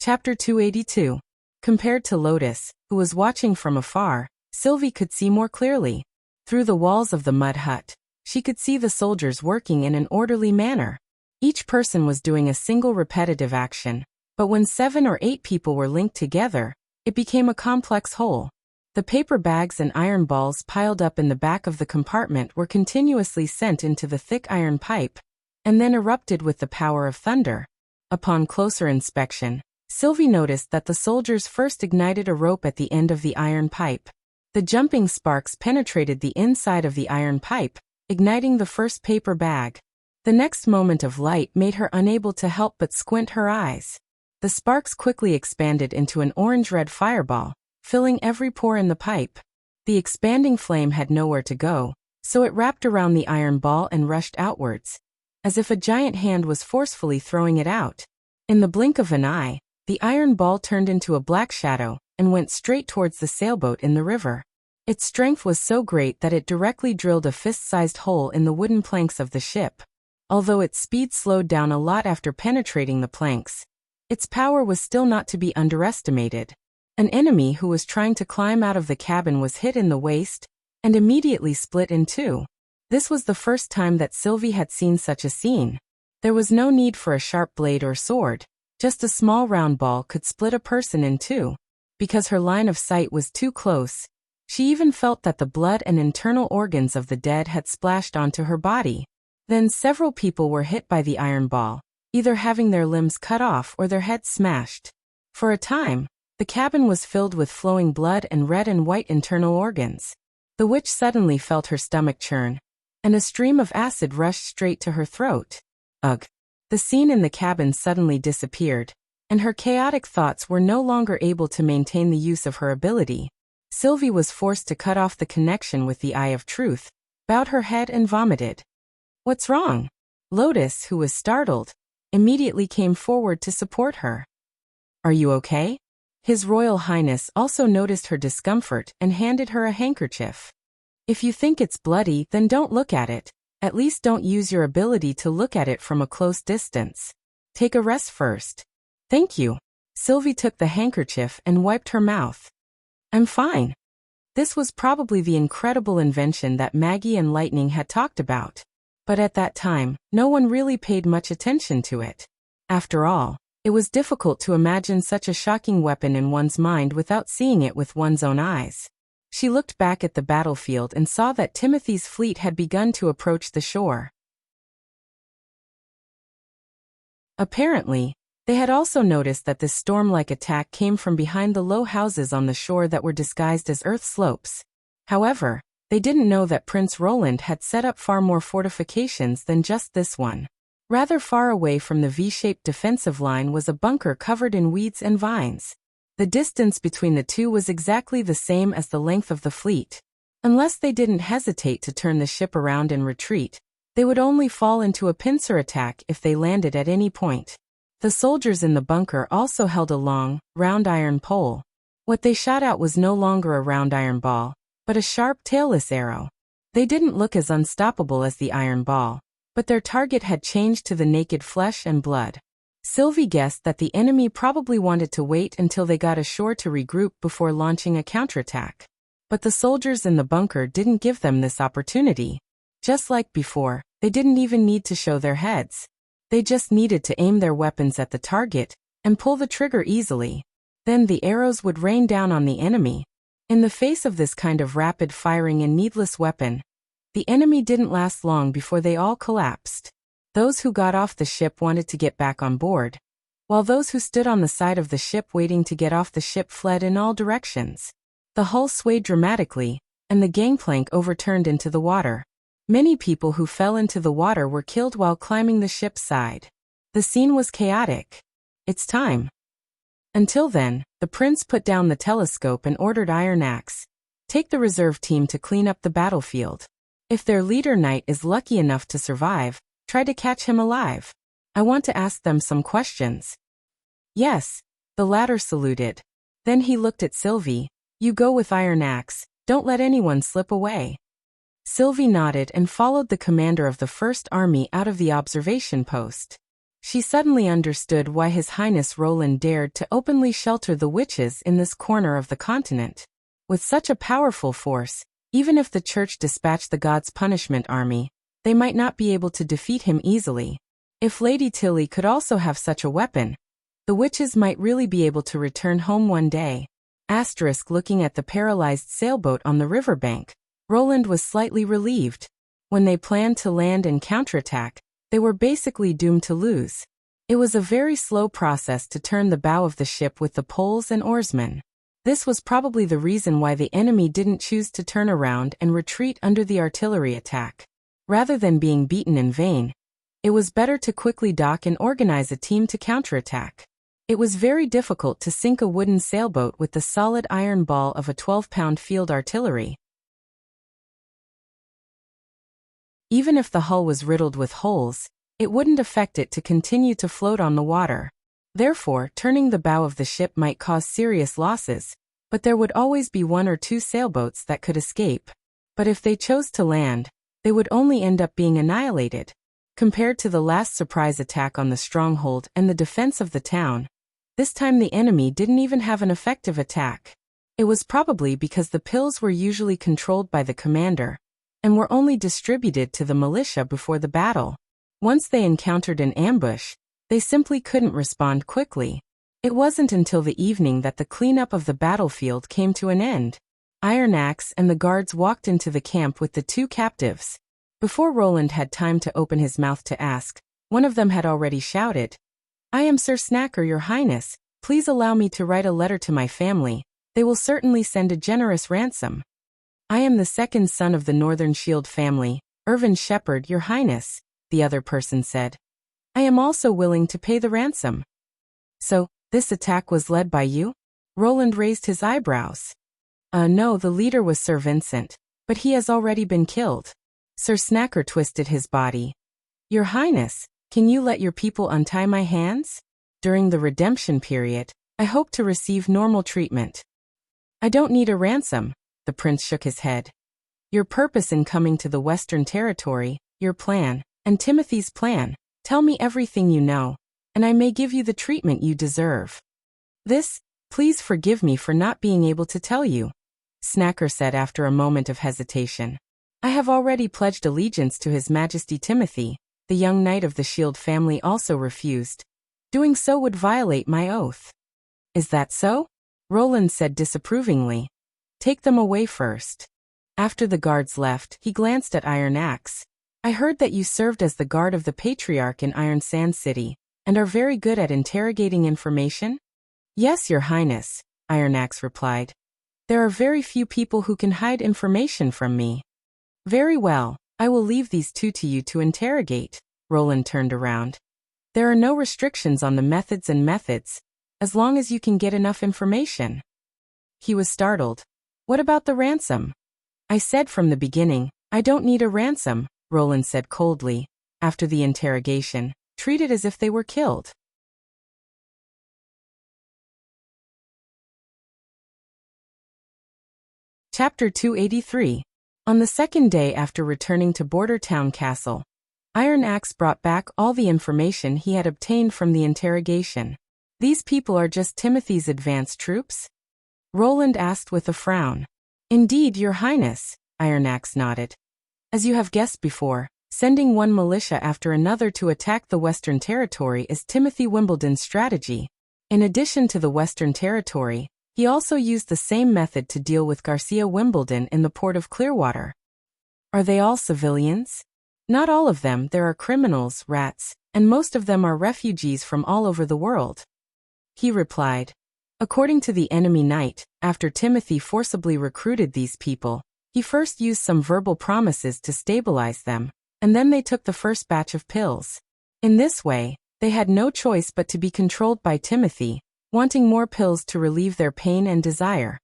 Chapter 282. Compared to Lotus, who was watching from afar, Sylvie could see more clearly. Through the walls of the mud hut, she could see the soldiers working in an orderly manner. Each person was doing a single repetitive action, but when 7 or 8 people were linked together, it became a complex whole. The paper bags and iron balls piled up in the back of the compartment were continuously sent into the thick iron pipe, and then erupted with the power of thunder. Upon closer inspection, Sylvie noticed that the soldiers first ignited a rope at the end of the iron pipe. The jumping sparks penetrated the inside of the iron pipe, igniting the first paper bag. The next moment of light made her unable to help but squint her eyes. The sparks quickly expanded into an orange-red fireball, filling every pore in the pipe. The expanding flame had nowhere to go, so it wrapped around the iron ball and rushed outwards, as if a giant hand was forcefully throwing it out. In the blink of an eye, the iron ball turned into a black shadow and went straight towards the sailboat in the river. Its strength was so great that it directly drilled a fist-sized hole in the wooden planks of the ship. Although its speed slowed down a lot after penetrating the planks, its power was still not to be underestimated. An enemy who was trying to climb out of the cabin was hit in the waist and immediately split in two. This was the first time that Sylvie had seen such a scene. There was no need for a sharp blade or sword. Just a small round ball could split a person in two. Because her line of sight was too close, she even felt that the blood and internal organs of the dead had splashed onto her body. Then several people were hit by the iron ball, either having their limbs cut off or their heads smashed. For a time, the cabin was filled with flowing blood and red and white internal organs. The witch suddenly felt her stomach churn, and a stream of acid rushed straight to her throat. Ugh! The scene in the cabin suddenly disappeared, and her chaotic thoughts were no longer able to maintain the use of her ability. Sylvie was forced to cut off the connection with the Eye of Truth, bowed her head and vomited. "What's wrong?" Lotus, who was startled, immediately came forward to support her. "Are you okay?" His Royal Highness also noticed her discomfort and handed her a handkerchief. "If you think it's bloody, then don't look at it. At least don't use your ability to look at it from a close distance. Take a rest first." "Thank you." Sylvie took the handkerchief and wiped her mouth. "I'm fine." This was probably the incredible invention that Maggie and Lightning had talked about. But at that time, no one really paid much attention to it. After all, it was difficult to imagine such a shocking weapon in one's mind without seeing it with one's own eyes. She looked back at the battlefield and saw that Timothy's fleet had begun to approach the shore. Apparently, they had also noticed that this storm-like attack came from behind the low houses on the shore that were disguised as earth slopes. However, they didn't know that Prince Roland had set up far more fortifications than just this one. Rather far away from the V-shaped defensive line was a bunker covered in weeds and vines. The distance between the two was exactly the same as the length of the fleet. Unless they didn't hesitate to turn the ship around and retreat, they would only fall into a pincer attack if they landed at any point. The soldiers in the bunker also held a long, round iron pole. What they shot out was no longer a round iron ball, but a sharp tailless arrow. They didn't look as unstoppable as the iron ball, but their target had changed to the naked flesh and blood. Sylvie guessed that the enemy probably wanted to wait until they got ashore to regroup before launching a counterattack. But the soldiers in the bunker didn't give them this opportunity. Just like before, they didn't even need to show their heads. They just needed to aim their weapons at the target and pull the trigger easily. Then the arrows would rain down on the enemy. In the face of this kind of rapid firing and needless weapon, the enemy didn't last long before they all collapsed. Those who got off the ship wanted to get back on board, while those who stood on the side of the ship waiting to get off the ship fled in all directions. The hull swayed dramatically, and the gangplank overturned into the water. Many people who fell into the water were killed while climbing the ship's side. The scene was chaotic. "It's time." Until then, the prince put down the telescope and ordered Iron Axe. Take the reserve team to clean up the battlefield. If their leader knight is lucky enough to survive, try to catch him alive. I want to ask them some questions." "Yes," the latter saluted. Then he looked at Sylvie. "You go with Iron Axe, don't let anyone slip away." Sylvie nodded and followed the commander of the First Army out of the observation post. She suddenly understood why His Highness Roland dared to openly shelter the witches in this corner of the continent. With such a powerful force, even if the Church dispatched the God's Punishment Army, they might not be able to defeat him easily. If Lady Tilly could also have such a weapon, the witches might really be able to return home one day. Looking at the paralyzed sailboat on the riverbank, Roland was slightly relieved. When they planned to land and counterattack, they were basically doomed to lose. It was a very slow process to turn the bow of the ship with the poles and oarsmen. This was probably the reason why the enemy didn't choose to turn around and retreat under the artillery attack. Rather than being beaten in vain, it was better to quickly dock and organize a team to counterattack. It was very difficult to sink a wooden sailboat with the solid iron ball of a 12-pound field artillery. Even if the hull was riddled with holes, it wouldn't affect it to continue to float on the water. Therefore, turning the bow of the ship might cause serious losses, but there would always be one or two sailboats that could escape. But if they chose to land, they would only end up being annihilated. Compared to the last surprise attack on the stronghold and the defense of the town, this time the enemy didn't even have an effective attack. It was probably because the pills were usually controlled by the commander, and were only distributed to the militia before the battle. Once they encountered an ambush, they simply couldn't respond quickly. It wasn't until the evening that the cleanup of the battlefield came to an end. Iron Axe and the guards walked into the camp with the two captives. Before Roland had time to open his mouth to ask, one of them had already shouted, "I am Sir Snacker, Your Highness. Please allow me to write a letter to my family. They will certainly send a generous ransom." "I am the second son of the Northern Shield family, Irvin Shepherd, Your Highness," the other person said. "I am also willing to pay the ransom." "So, this attack was led by you?" Roland raised his eyebrows. No, the leader was Sir Vincent, but he has already been killed." Sir Snacker twisted his body. "Your Highness, can you let your people untie my hands? During the redemption period, I hope to receive normal treatment." "I don't need a ransom," the prince shook his head. "Your purpose in coming to the Western Territory, your plan, and Timothy's plan, tell me everything you know, and I may give you the treatment you deserve." Please forgive me for not being able to tell you," Snacker said after a moment of hesitation. "I have already pledged allegiance to His Majesty Timothy." The young knight of the Shield family also refused. "Doing so would violate my oath." "Is that so?" Roland said disapprovingly. "Take them away first." After the guards left, he glanced at Iron Axe. "I heard that you served as the guard of the Patriarch in Iron Sand City, and are very good at interrogating information?" "Yes, Your Highness," Iron Axe replied. "There are very few people who can hide information from me." "Very well, I will leave these two to you to interrogate." Roland turned around. "There are no restrictions on the methods, as long as you can get enough information." He was startled. "What about the ransom?" "I said from the beginning, I don't need a ransom," Roland said coldly. After the interrogation, treat it as if they were killed. Chapter 283. On the second day after returning to Border Town Castle, Iron Axe brought back all the information he had obtained from the interrogation. "These people are just Timothy's advance troops?" Roland asked with a frown. "Indeed, Your Highness," Iron Axe nodded. "As you have guessed before, sending one militia after another to attack the Western Territory is Timothy Wimbledon's strategy. In addition to the Western Territory, he also used the same method to deal with Garcia Wimbledon in the port of Clearwater." "Are they all civilians?" "Not all of them. There are criminals, rats, and most of them are refugees from all over the world," he replied. According to the enemy knight, after Timothy forcibly recruited these people, he first used some verbal promises to stabilize them, and then they took the first batch of pills. In this way, they had no choice but to be controlled by Timothy, wanting more pills to relieve their pain and desire.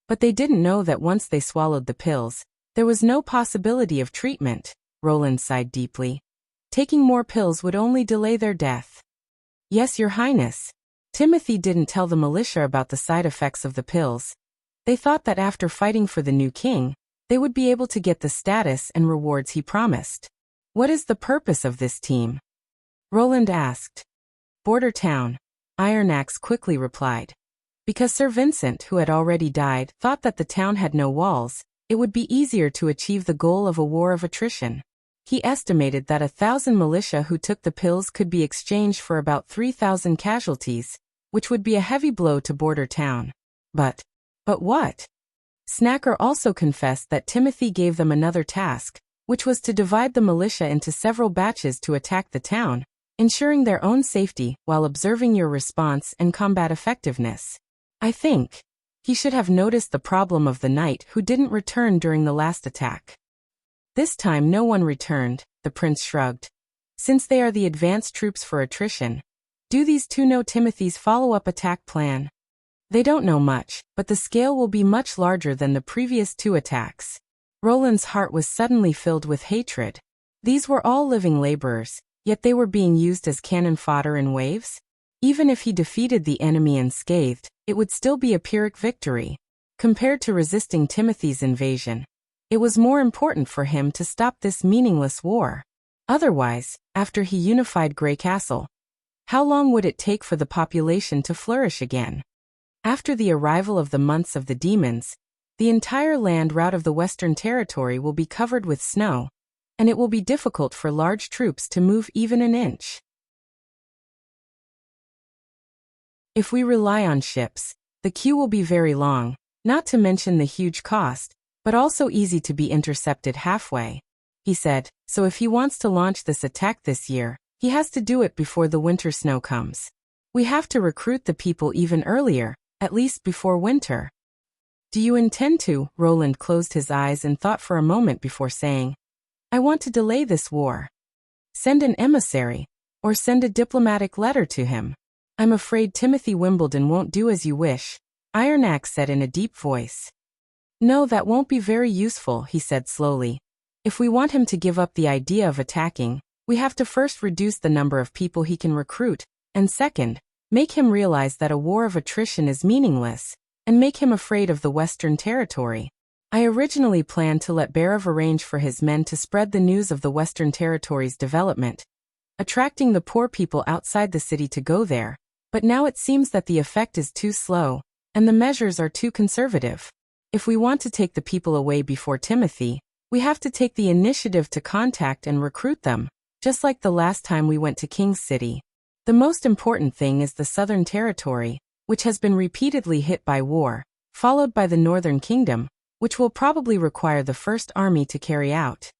But they didn't know that once they swallowed the pills, there was no possibility of treatment. Roland sighed deeply. Taking more pills would only delay their death. Yes, Your Highness. Timothy didn't tell the militia about the side effects of the pills. They thought that after fighting for the new king, they would be able to get the status and rewards he promised. What is the purpose of this team? Roland asked. Border town. Iron Axe quickly replied. Because Sir Vincent, who had already died, thought that the town had no walls, it would be easier to achieve the goal of a war of attrition. He estimated that 1,000 militia who took the pills could be exchanged for about 3,000 casualties, which would be a heavy blow to Border town. But what? Snacker also confessed that Timothy gave them another task, which was to divide the militia into several batches to attack the town, ensuring their own safety while observing your response and combat effectiveness. I think he should have noticed the problem of the knight who didn't return during the last attack. This time no one returned, the prince shrugged. Since they are the advanced troops for attrition, do these two know Timothy's follow-up attack plan? They don't know much, but the scale will be much larger than the previous two attacks. Roland's heart was suddenly filled with hatred. These were all living laborers, yet they were being used as cannon fodder in waves? Even if he defeated the enemy unscathed, it would still be a Pyrrhic victory. Compared to resisting Timothy's invasion, it was more important for him to stop this meaningless war. Otherwise, after he unified Grey Castle, how long would it take for the population to flourish again? After the arrival of the months of the demons, the entire land route of the Western Territory will be covered with snow, and it will be difficult for large troops to move even an inch. If we rely on ships, the queue will be very long, not to mention the huge cost, but also easy to be intercepted halfway. He said, so if he wants to launch this attack this year, he has to do it before the winter snow comes. We have to recruit the people even earlier, at least before winter. Do you intend to? Roland closed his eyes and thought for a moment before saying, I want to delay this war. Send an emissary, or send a diplomatic letter to him. I'm afraid Timothy Wimbledon won't do as you wish, Iron Axe said in a deep voice. No, that won't be very useful, he said slowly. If we want him to give up the idea of attacking, we have to first reduce the number of people he can recruit, and second, make him realize that a war of attrition is meaningless, and make him afraid of the Western Territory. I originally planned to let Barav arrange for his men to spread the news of the Western Territory's development, attracting the poor people outside the city to go there, but now it seems that the effect is too slow, and the measures are too conservative. If we want to take the people away before Timothy, we have to take the initiative to contact and recruit them, just like the last time we went to King's City. The most important thing is the Southern Territory, which has been repeatedly hit by war, followed by the Northern Kingdom, which will probably require the first army to carry out.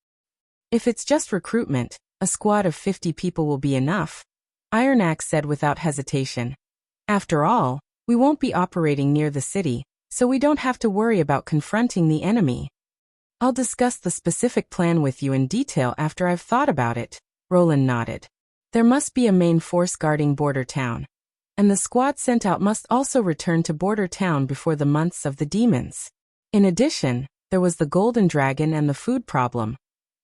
If it's just recruitment, a squad of 50 people will be enough, Iron Axe said without hesitation. After all, we won't be operating near the city, so we don't have to worry about confronting the enemy. I'll discuss the specific plan with you in detail after I've thought about it, Roland nodded. There must be a main force guarding Border Town, and the squad sent out must also return to Border Town before the months of the demons. In addition, there was the Golden Dragon and the food problem.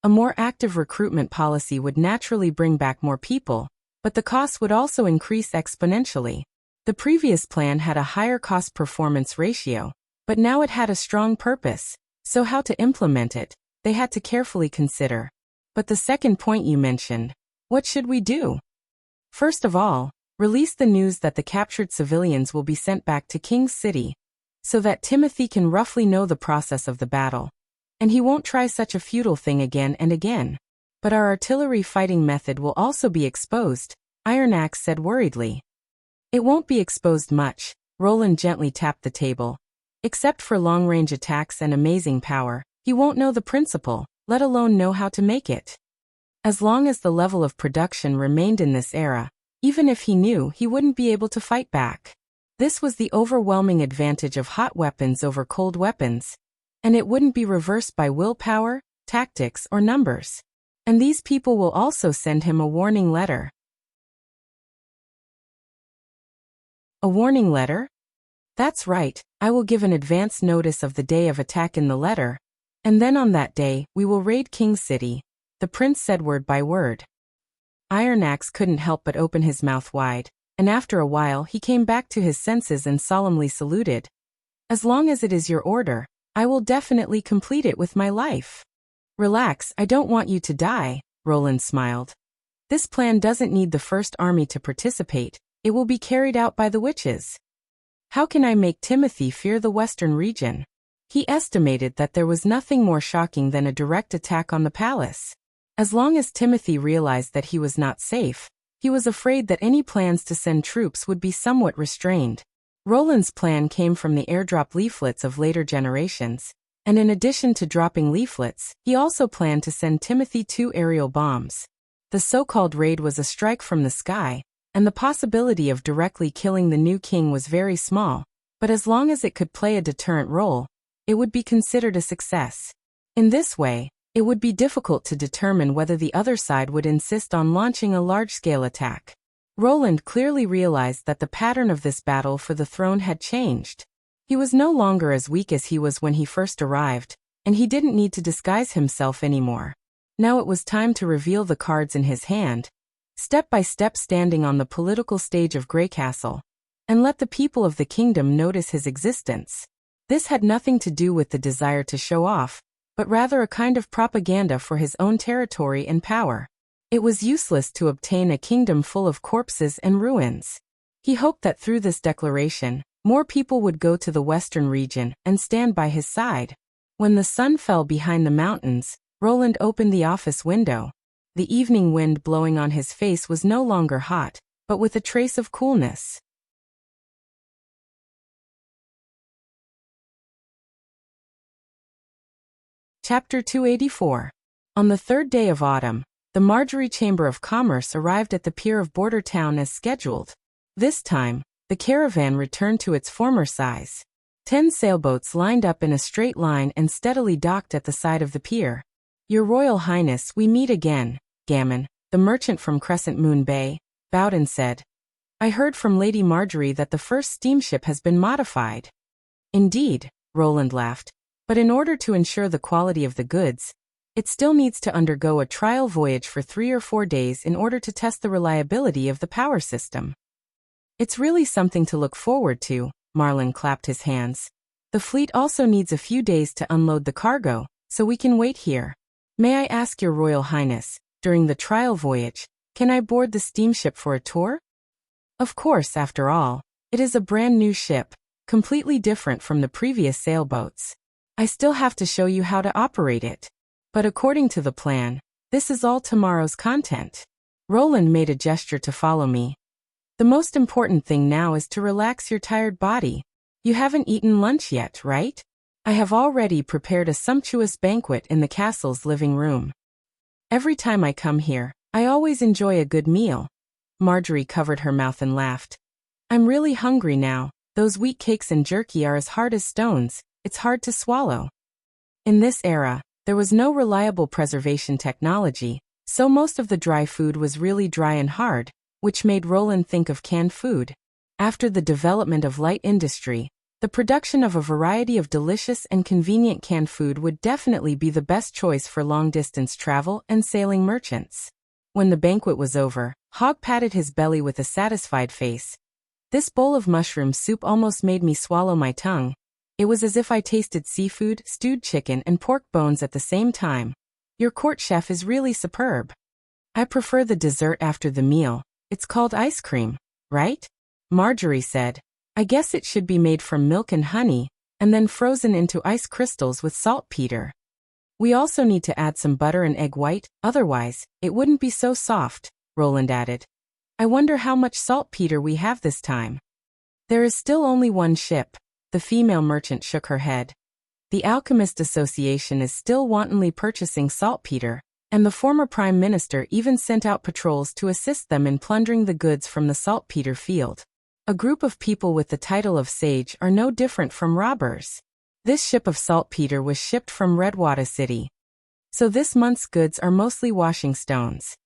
A more active recruitment policy would naturally bring back more people, but the costs would also increase exponentially. The previous plan had a higher cost-performance ratio, but now it had a strong purpose, so how to implement it, they had to carefully consider. But the second point you mentioned, what should we do? First of all, release the news that the captured civilians will be sent back to King's City, so that Timothy can roughly know the process of the battle, and he won't try such a futile thing again and again. But our artillery fighting method will also be exposed, Iron Axe said worriedly. It won't be exposed much, Roland gently tapped the table. Except for long-range attacks and amazing power, he won't know the principle, let alone know how to make it. As long as the level of production remained in this era, even if he knew, he wouldn't be able to fight back. This was the overwhelming advantage of hot weapons over cold weapons, and it wouldn't be reversed by willpower, tactics, or numbers. And these people will also send him a warning letter. A warning letter? That's right, I will give an advance notice of the day of attack in the letter, and then on that day, we will raid King's City, the prince said word by word. Ironax couldn't help but open his mouth wide, and after a while he came back to his senses and solemnly saluted. As long as it is your order, I will definitely complete it with my life. Relax, I don't want you to die, Roland smiled. This plan doesn't need the First Army to participate, it will be carried out by the witches. How can I make Timothy fear the Western region? He estimated that there was nothing more shocking than a direct attack on the palace. As long as Timothy realized that he was not safe, he was afraid that any plans to send troops would be somewhat restrained. Roland's plan came from the airdrop leaflets of later generations, and in addition to dropping leaflets, he also planned to send Timothy 2 aerial bombs. The so-called raid was a strike from the sky, and the possibility of directly killing the new king was very small, but as long as it could play a deterrent role, it would be considered a success. In this way, it would be difficult to determine whether the other side would insist on launching a large-scale attack. Roland clearly realized that the pattern of this battle for the throne had changed. He was no longer as weak as he was when he first arrived, and he didn't need to disguise himself anymore. Now it was time to reveal the cards in his hand, step by step standing on the political stage of Greycastle, and let the people of the kingdom notice his existence. This had nothing to do with the desire to show off, but rather a kind of propaganda for his own territory and power. It was useless to obtain a kingdom full of corpses and ruins. He hoped that through this declaration, more people would go to the western region and stand by his side. When the sun fell behind the mountains, Roland opened the office window. The evening wind blowing on his face was no longer hot, but with a trace of coolness. Chapter 284. On the third day of autumn, the Marjorie Chamber of Commerce arrived at the pier of Border Town as scheduled. This time, the caravan returned to its former size. 10 sailboats lined up in a straight line and steadily docked at the side of the pier. Your Royal Highness, we meet again, Gammon, the merchant from Crescent Moon Bay, bowed and said. I heard from Lady Marjorie that the first steamship has been modified. Indeed, Roland laughed. But in order to ensure the quality of the goods, it still needs to undergo a trial voyage for 3 or 4 days in order to test the reliability of the power system. It's really something to look forward to, Marlin clapped his hands. The fleet also needs a few days to unload the cargo, so we can wait here. May I ask your Royal Highness, during the trial voyage, can I board the steamship for a tour? Of course, after all, it is a brand new ship, completely different from the previous sailboats. I still have to show you how to operate it. But according to the plan, this is all tomorrow's content. Roland made a gesture to follow me. The most important thing now is to relax your tired body. You haven't eaten lunch yet, right? I have already prepared a sumptuous banquet in the castle's living room. Every time I come here, I always enjoy a good meal. Marjorie covered her mouth and laughed. I'm really hungry now. Those wheat cakes and jerky are as hard as stones. It's hard to swallow. In this era, there was no reliable preservation technology, so most of the dry food was really dry and hard, which made Roland think of canned food. After the development of light industry, the production of a variety of delicious and convenient canned food would definitely be the best choice for long-distance travel and sailing merchants. When the banquet was over, Hogg patted his belly with a satisfied face. This bowl of mushroom soup almost made me swallow my tongue. It was as if I tasted seafood, stewed chicken, and pork bones at the same time. Your court chef is really superb. I prefer the dessert after the meal. It's called ice cream, right? Marjorie said. I guess it should be made from milk and honey, and then frozen into ice crystals with saltpeter. We also need to add some butter and egg white, otherwise, it wouldn't be so soft, Roland added. I wonder how much saltpeter we have this time. There is still only one ship. The female merchant shook her head. The Alchemist Association is still wantonly purchasing saltpeter, and the former Prime Minister even sent out patrols to assist them in plundering the goods from the saltpeter field. A group of people with the title of Sage are no different from robbers. This ship of saltpeter was shipped from Redwater City. So this month's goods are mostly washing stones.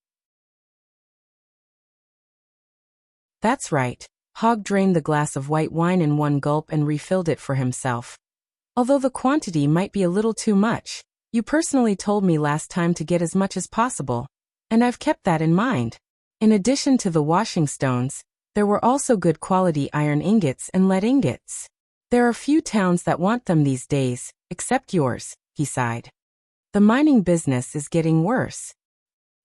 That's right. Hogg drained the glass of white wine in one gulp and refilled it for himself. Although the quantity might be a little too much, you personally told me last time to get as much as possible, and I've kept that in mind. In addition to the washing stones, there were also good quality iron ingots and lead ingots. There are few towns that want them these days, except yours, he sighed. The mining business is getting worse.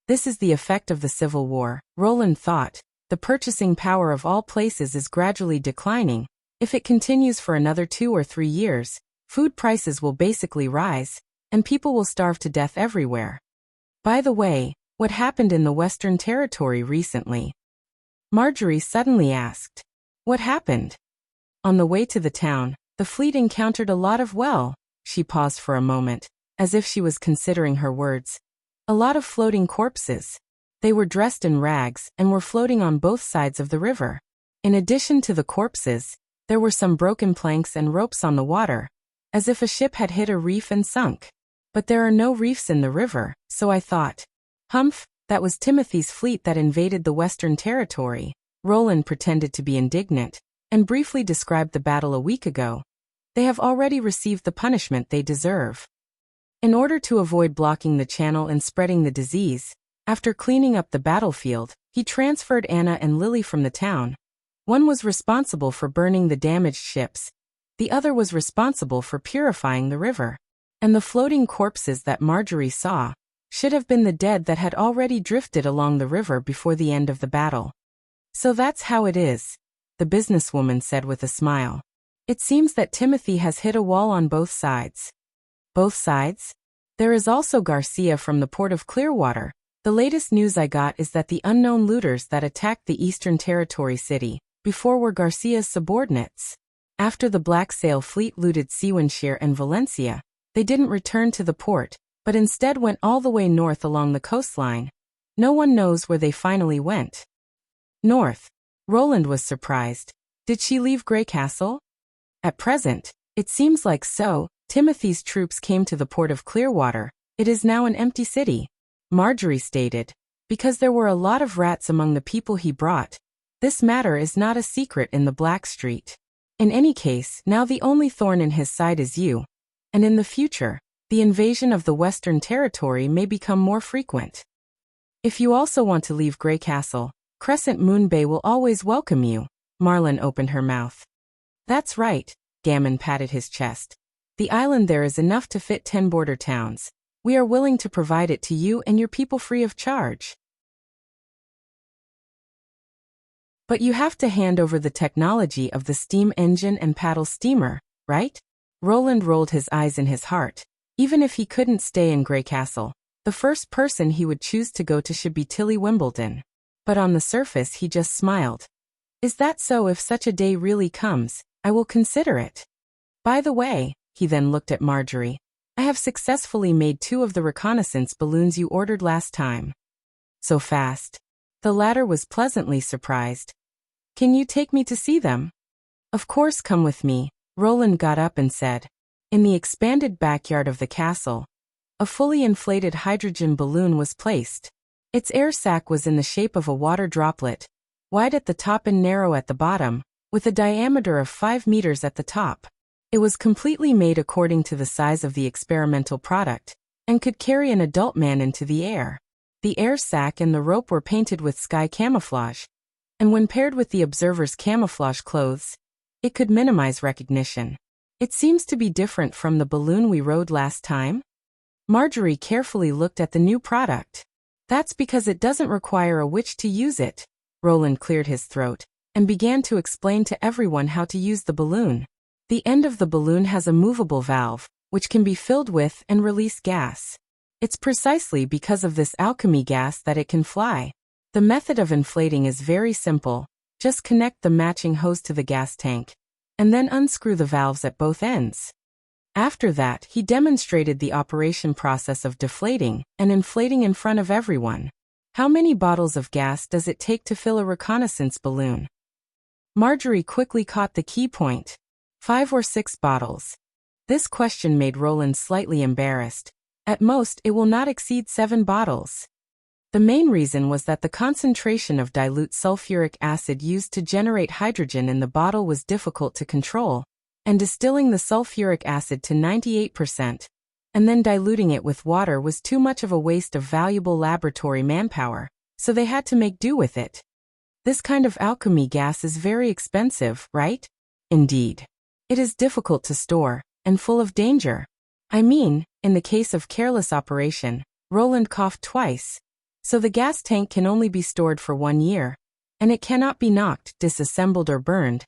This is the effect of the Civil War, Roland thought. The purchasing power of all places is gradually declining. If it continues for another 2 or 3 years, food prices will basically rise, and people will starve to death everywhere. By the way, what happened in the Western Territory recently? Marjorie suddenly asked. What happened? On the way to the town, the fleet encountered a lot of she paused for a moment, as if she was considering her words. A lot of floating corpses. They were dressed in rags and were floating on both sides of the river. In addition to the corpses, there were some broken planks and ropes on the water, as if a ship had hit a reef and sunk. But there are no reefs in the river, so I thought. Humph, that was Timothy's fleet that invaded the Western Territory. Roland pretended to be indignant, and briefly described the battle a week ago. They have already received the punishment they deserve. In order to avoid blocking the channel and spreading the disease, after cleaning up the battlefield, he transferred Anna and Lily from the town. One was responsible for burning the damaged ships. The other was responsible for purifying the river. And the floating corpses that Marjorie saw should have been the dead that had already drifted along the river before the end of the battle. So that's how it is, the businesswoman said with a smile. It seems that Timothy has hit a wall on both sides. Both sides? There is also Garcia from the port of Clearwater. The latest news I got is that the unknown looters that attacked the Eastern Territory city before were Garcia's subordinates. After the Black Sail fleet looted Swordsmanship and Valencia, they didn't return to the port, but instead went all the way north along the coastline. No one knows where they finally went. North. Roland was surprised. Did she leave Grey Castle? At present, it seems like so. Timothy's troops came to the port of Clearwater. It is now an empty city, Marjorie stated, because there were a lot of rats among the people he brought. This matter is not a secret in the Black Street. In any case, now the only thorn in his side is you. And in the future, the invasion of the Western Territory may become more frequent. If you also want to leave Grey Castle, Crescent Moon Bay will always welcome you. Marlin opened her mouth. That's right, Gammon patted his chest. The island there is enough to fit 10 border towns. We are willing to provide it to you and your people free of charge. But you have to hand over the technology of the steam engine and paddle steamer, right? Roland rolled his eyes in his heart. Even if he couldn't stay in Grey Castle, the first person he would choose to go to should be Tilly Wimbledon. But on the surface he just smiled. Is that so? If such a day really comes, I will consider it. By the way, he then looked at Marjorie. I have successfully made 2 of the reconnaissance balloons you ordered last time. So fast. The latter was pleasantly surprised. Can you take me to see them? Of course, come with me. Roland got up and said. In the expanded backyard of the castle, a fully inflated hydrogen balloon was placed. Its air sac was in the shape of a water droplet, wide at the top and narrow at the bottom, with a diameter of 5 meters at the top. It was completely made according to the size of the experimental product, and could carry an adult man into the air. The air sac and the rope were painted with sky camouflage, and when paired with the observer's camouflage clothes, it could minimize recognition. It seems to be different from the balloon we rode last time. Marjorie carefully looked at the new product. That's because it doesn't require a witch to use it. Roland cleared his throat, and began to explain to everyone how to use the balloon. The end of the balloon has a movable valve, which can be filled with and release gas. It's precisely because of this alchemy gas that it can fly. The method of inflating is very simple. Just connect the matching hose to the gas tank, and then unscrew the valves at both ends. After that, he demonstrated the operation process of deflating and inflating in front of everyone. How many bottles of gas does it take to fill a reconnaissance balloon? Marjorie quickly caught the key point. 5 or 6 bottles. This question made Roland slightly embarrassed. At most, it will not exceed 7 bottles. The main reason was that the concentration of dilute sulfuric acid used to generate hydrogen in the bottle was difficult to control, and distilling the sulfuric acid to 98%, and then diluting it with water was too much of a waste of valuable laboratory manpower, so they had to make do with it. This kind of alchemy gas is very expensive, right? Indeed. It is difficult to store, and full of danger. I mean, in the case of careless operation, Roland coughed twice. So the gas tank can only be stored for 1 year, and it cannot be knocked, disassembled or burned.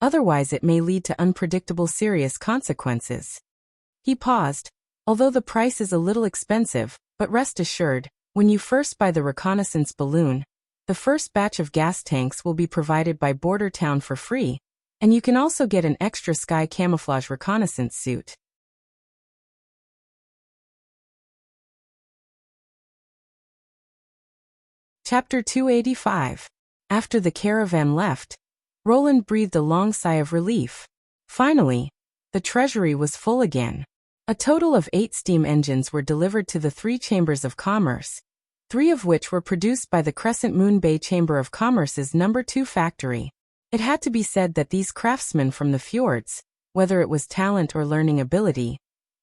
Otherwise it may lead to unpredictable serious consequences. He paused. Although the price is a little expensive, but rest assured, when you first buy the reconnaissance balloon, the first batch of gas tanks will be provided by Border Town for free, and you can also get an extra sky camouflage reconnaissance suit. Chapter 285. After the caravan left, Roland breathed a long sigh of relief. Finally, the treasury was full again. A total of 8 steam engines were delivered to the 3 chambers of commerce, 3 of which were produced by the Crescent Moon Bay Chamber of Commerce's No. 2 factory. It had to be said that these craftsmen from the fjords, whether it was talent or learning ability,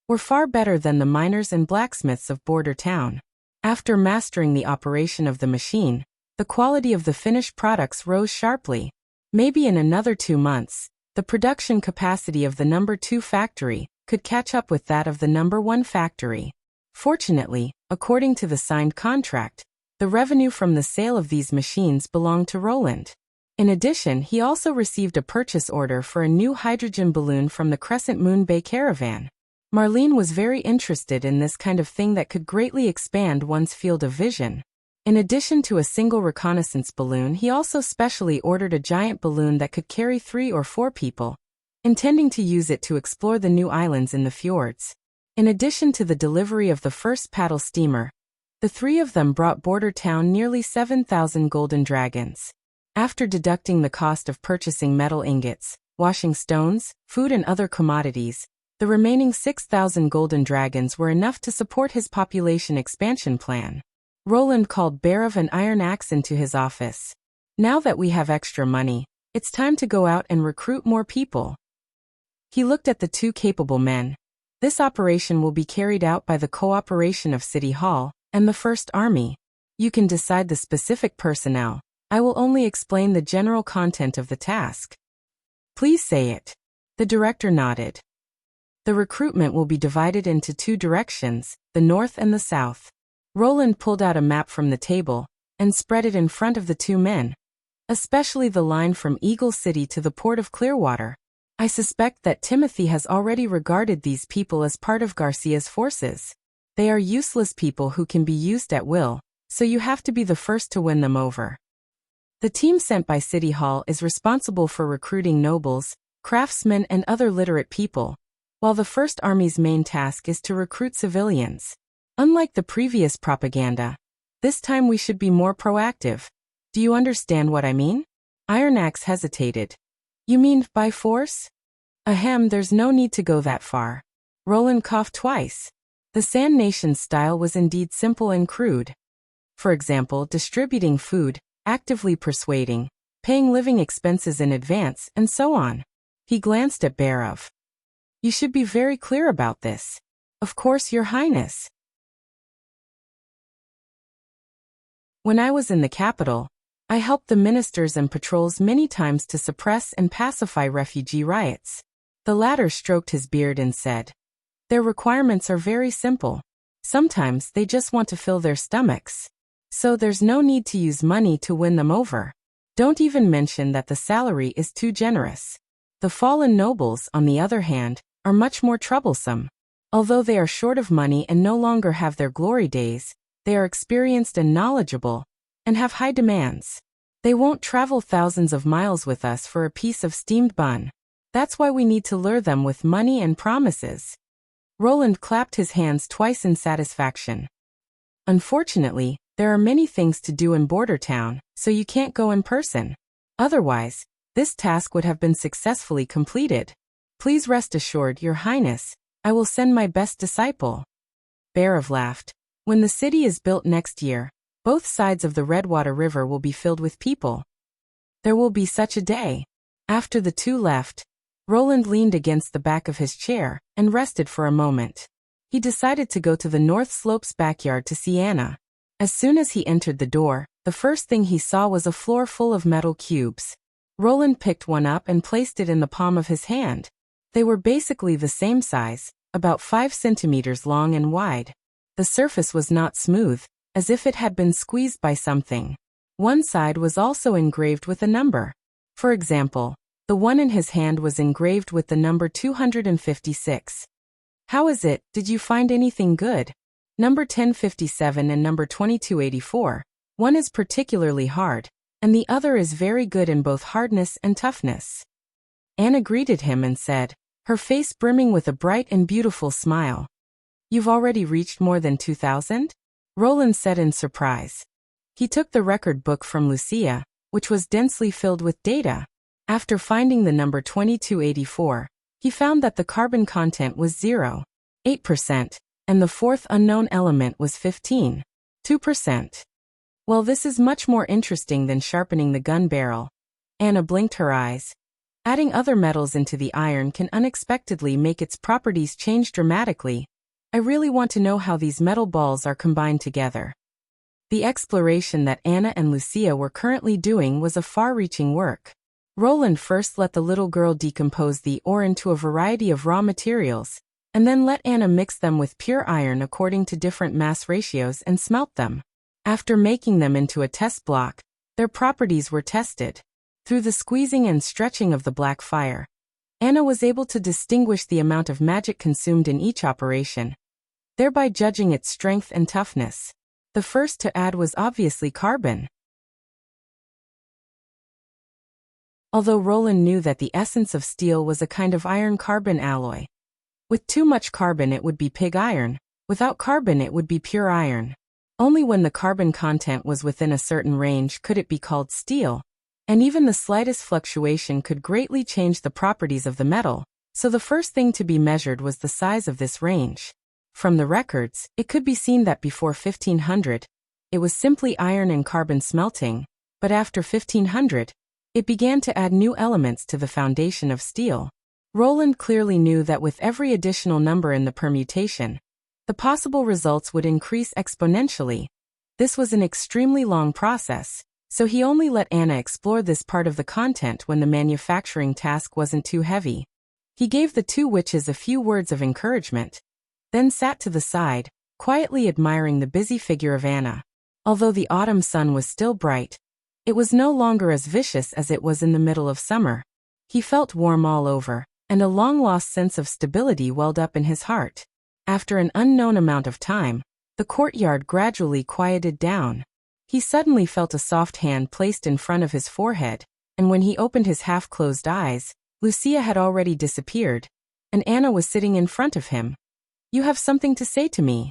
were far better than the miners and blacksmiths of Border Town. After mastering the operation of the machine, the quality of the finished products rose sharply. Maybe in another 2 months, the production capacity of the No. 2 factory could catch up with that of the No. 1 factory. Fortunately, according to the signed contract, the revenue from the sale of these machines belonged to Roland. In addition, he also received a purchase order for a new hydrogen balloon from the Crescent Moon Bay caravan. Marlene was very interested in this kind of thing that could greatly expand one's field of vision. In addition to a single reconnaissance balloon, he also specially ordered a giant balloon that could carry 3 or 4 people, intending to use it to explore the new islands in the fjords. In addition to the delivery of the first paddle steamer, the 3 of them brought Border Town nearly 7,000 golden dragons. After deducting the cost of purchasing metal ingots, washing stones, food and other commodities, the remaining 6,000 golden dragons were enough to support his population expansion plan. Roland called Barov and Iron Axe into his office. Now that we have extra money, it's time to go out and recruit more people. He looked at the 2 capable men. This operation will be carried out by the cooperation of City Hall and the First Army. You can decide the specific personnel. I will only explain the general content of the task. Please say it. The director nodded. The recruitment will be divided into 2 directions, the north and the south. Roland pulled out a map from the table and spread it in front of the 2 men, especially the line from Eagle City to the port of Clearwater. I suspect that Timothy has already regarded these people as part of Garcia's forces. They are useless people who can be used at will, so you have to be the first to win them over. The team sent by City Hall is responsible for recruiting nobles, craftsmen and other literate people, while the First Army's main task is to recruit civilians. Unlike the previous propaganda, this time we should be more proactive. Do you understand what I mean? Iron Axe hesitated. You mean by force? Ahem, there's no need to go that far. Roland coughed twice. The Sand Nation's style was indeed simple and crude. For example, distributing food, actively persuading, paying living expenses in advance, and so on. He glanced at Barov. You should be very clear about this. Of course, Your Highness. When I was in the capital, I helped the ministers and patrols many times to suppress and pacify refugee riots. The latter stroked his beard and said, their requirements are very simple. Sometimes they just want to fill their stomachs. So there's no need to use money to win them over. Don't even mention that the salary is too generous. The fallen nobles, on the other hand, are much more troublesome. Although they are short of money and no longer have their glory days, they are experienced and knowledgeable, and have high demands. They won't travel thousands of miles with us for a piece of steamed bun. That's why we need to lure them with money and promises. Roland clapped his hands twice in satisfaction. Unfortunately, there are many things to do in Border Town, so you can't go in person. Otherwise, this task would have been successfully completed. Please rest assured, Your Highness, I will send my best disciple. Barov laughed. When the city is built next year, Both sides of the Redwater River will be filled with people. There will be such a day. After the two left, Roland leaned against the back of his chair and rested for a moment. He decided to go to the North Slope's backyard to see Anna. As soon as he entered the door, the first thing he saw was a floor full of metal cubes. Roland picked one up and placed it in the palm of his hand. They were basically the same size, about 5 centimeters long and wide. The surface was not smooth, as if it had been squeezed by something. One side was also engraved with a number. For example, the one in his hand was engraved with the number 256. How is it, did you find anything good? Number 1057 and number 2284. One is particularly hard, and the other is very good in both hardness and toughness. Anna greeted him and said, her face brimming with a bright and beautiful smile. You've already reached more than 2,000? Roland said in surprise. He took the record book from Wuxia, which was densely filled with data. After finding the number 2284, he found that the carbon content was 0.8%, and the fourth unknown element was 15.2%. Well, this is much more interesting than sharpening the gun barrel. Anna blinked her eyes. Adding other metals into the iron can unexpectedly make its properties change dramatically. I really want to know how these metal balls are combined together. The exploration that Anna and Wuxia were currently doing was a far-reaching work. Roland first let the little girl decompose the ore into a variety of raw materials, and then let Anna mix them with pure iron according to different mass ratios and smelt them. After making them into a test block, their properties were tested. Through the squeezing and stretching of the black fire, Anna was able to distinguish the amount of magic consumed in each operation, thereby judging its strength and toughness. The first to add was obviously carbon. Although Roland knew that the essence of steel was a kind of iron-carbon alloy. With too much carbon it would be pig iron, without carbon it would be pure iron. Only when the carbon content was within a certain range could it be called steel, and even the slightest fluctuation could greatly change the properties of the metal, so the first thing to be measured was the size of this range. From the records, it could be seen that before 1500, it was simply iron and carbon smelting, but after 1500, it began to add new elements to the foundation of steel. Roland clearly knew that with every additional number in the permutation, the possible results would increase exponentially. This was an extremely long process, so he only let Anna explore this part of the content when the manufacturing task wasn't too heavy. He gave the two witches a few words of encouragement, then sat to the side, quietly admiring the busy figure of Anna. Although the autumn sun was still bright, it was no longer as vicious as it was in the middle of summer. He felt warm all over, and a long-lost sense of stability welled up in his heart. After an unknown amount of time, the courtyard gradually quieted down. He suddenly felt a soft hand placed in front of his forehead, and when he opened his half-closed eyes, Wuxia had already disappeared, and Anna was sitting in front of him. You have something to say to me.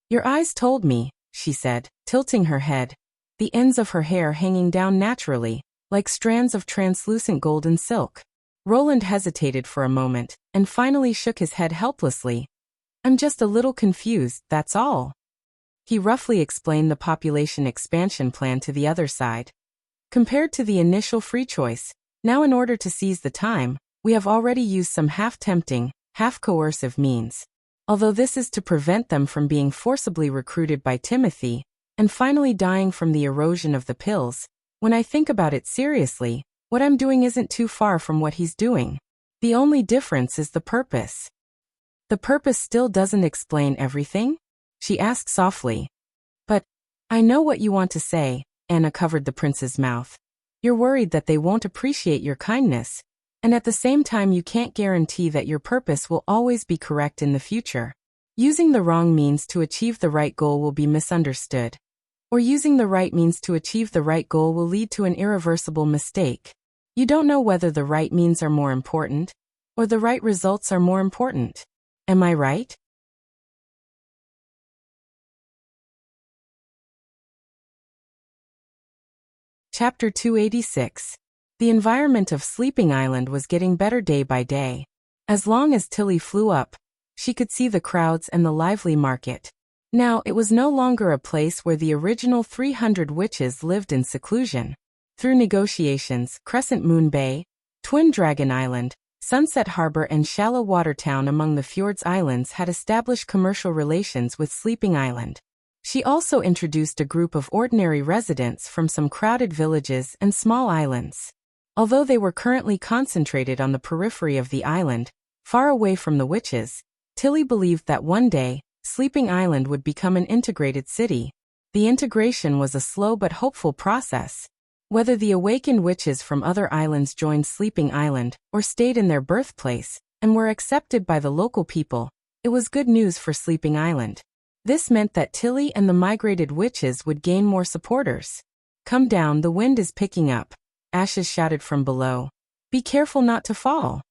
Your eyes told me, she said, tilting her head, the ends of her hair hanging down naturally, like strands of translucent golden silk. Roland hesitated for a moment, and finally shook his head helplessly. I'm just a little confused, that's all. He roughly explained the population expansion plan to the other side. Compared to the initial free choice, now in order to seize the time, we have already used some half-tempting, half-coercive means. Although this is to prevent them from being forcibly recruited by Timothy, and finally dying from the erosion of the pills, when I think about it seriously, what I'm doing isn't too far from what he's doing. The only difference is the purpose. The purpose still doesn't explain everything? She asked softly. But, I know what you want to say, Anna covered the prince's mouth. You're worried that they won't appreciate your kindness, and at the same time you can't guarantee that your purpose will always be correct in the future. Using the wrong means to achieve the right goal will be misunderstood. Or using the right means to achieve the right goal will lead to an irreversible mistake. You don't know whether the right means are more important, or the right results are more important. Am I right? Chapter 286. The environment of Sleeping Island was getting better day by day. As long as Tilly flew up, she could see the crowds and the lively market. Now, it was no longer a place where the original 300 witches lived in seclusion. Through negotiations, Crescent Moon Bay, Twin Dragon Island, Sunset Harbor and Shallow Water Town among the Fjords Islands had established commercial relations with Sleeping Island. She also introduced a group of ordinary residents from some crowded villages and small islands. Although they were currently concentrated on the periphery of the island, far away from the witches, Tilly believed that one day, Sleeping Island would become an integrated city. The integration was a slow but hopeful process. Whether the awakened witches from other islands joined Sleeping Island or stayed in their birthplace and were accepted by the local people, it was good news for Sleeping Island. This meant that Tilly and the migrated witches would gain more supporters. "Come down, the wind is picking up," Ashes shouted from below. "Be careful not to fall."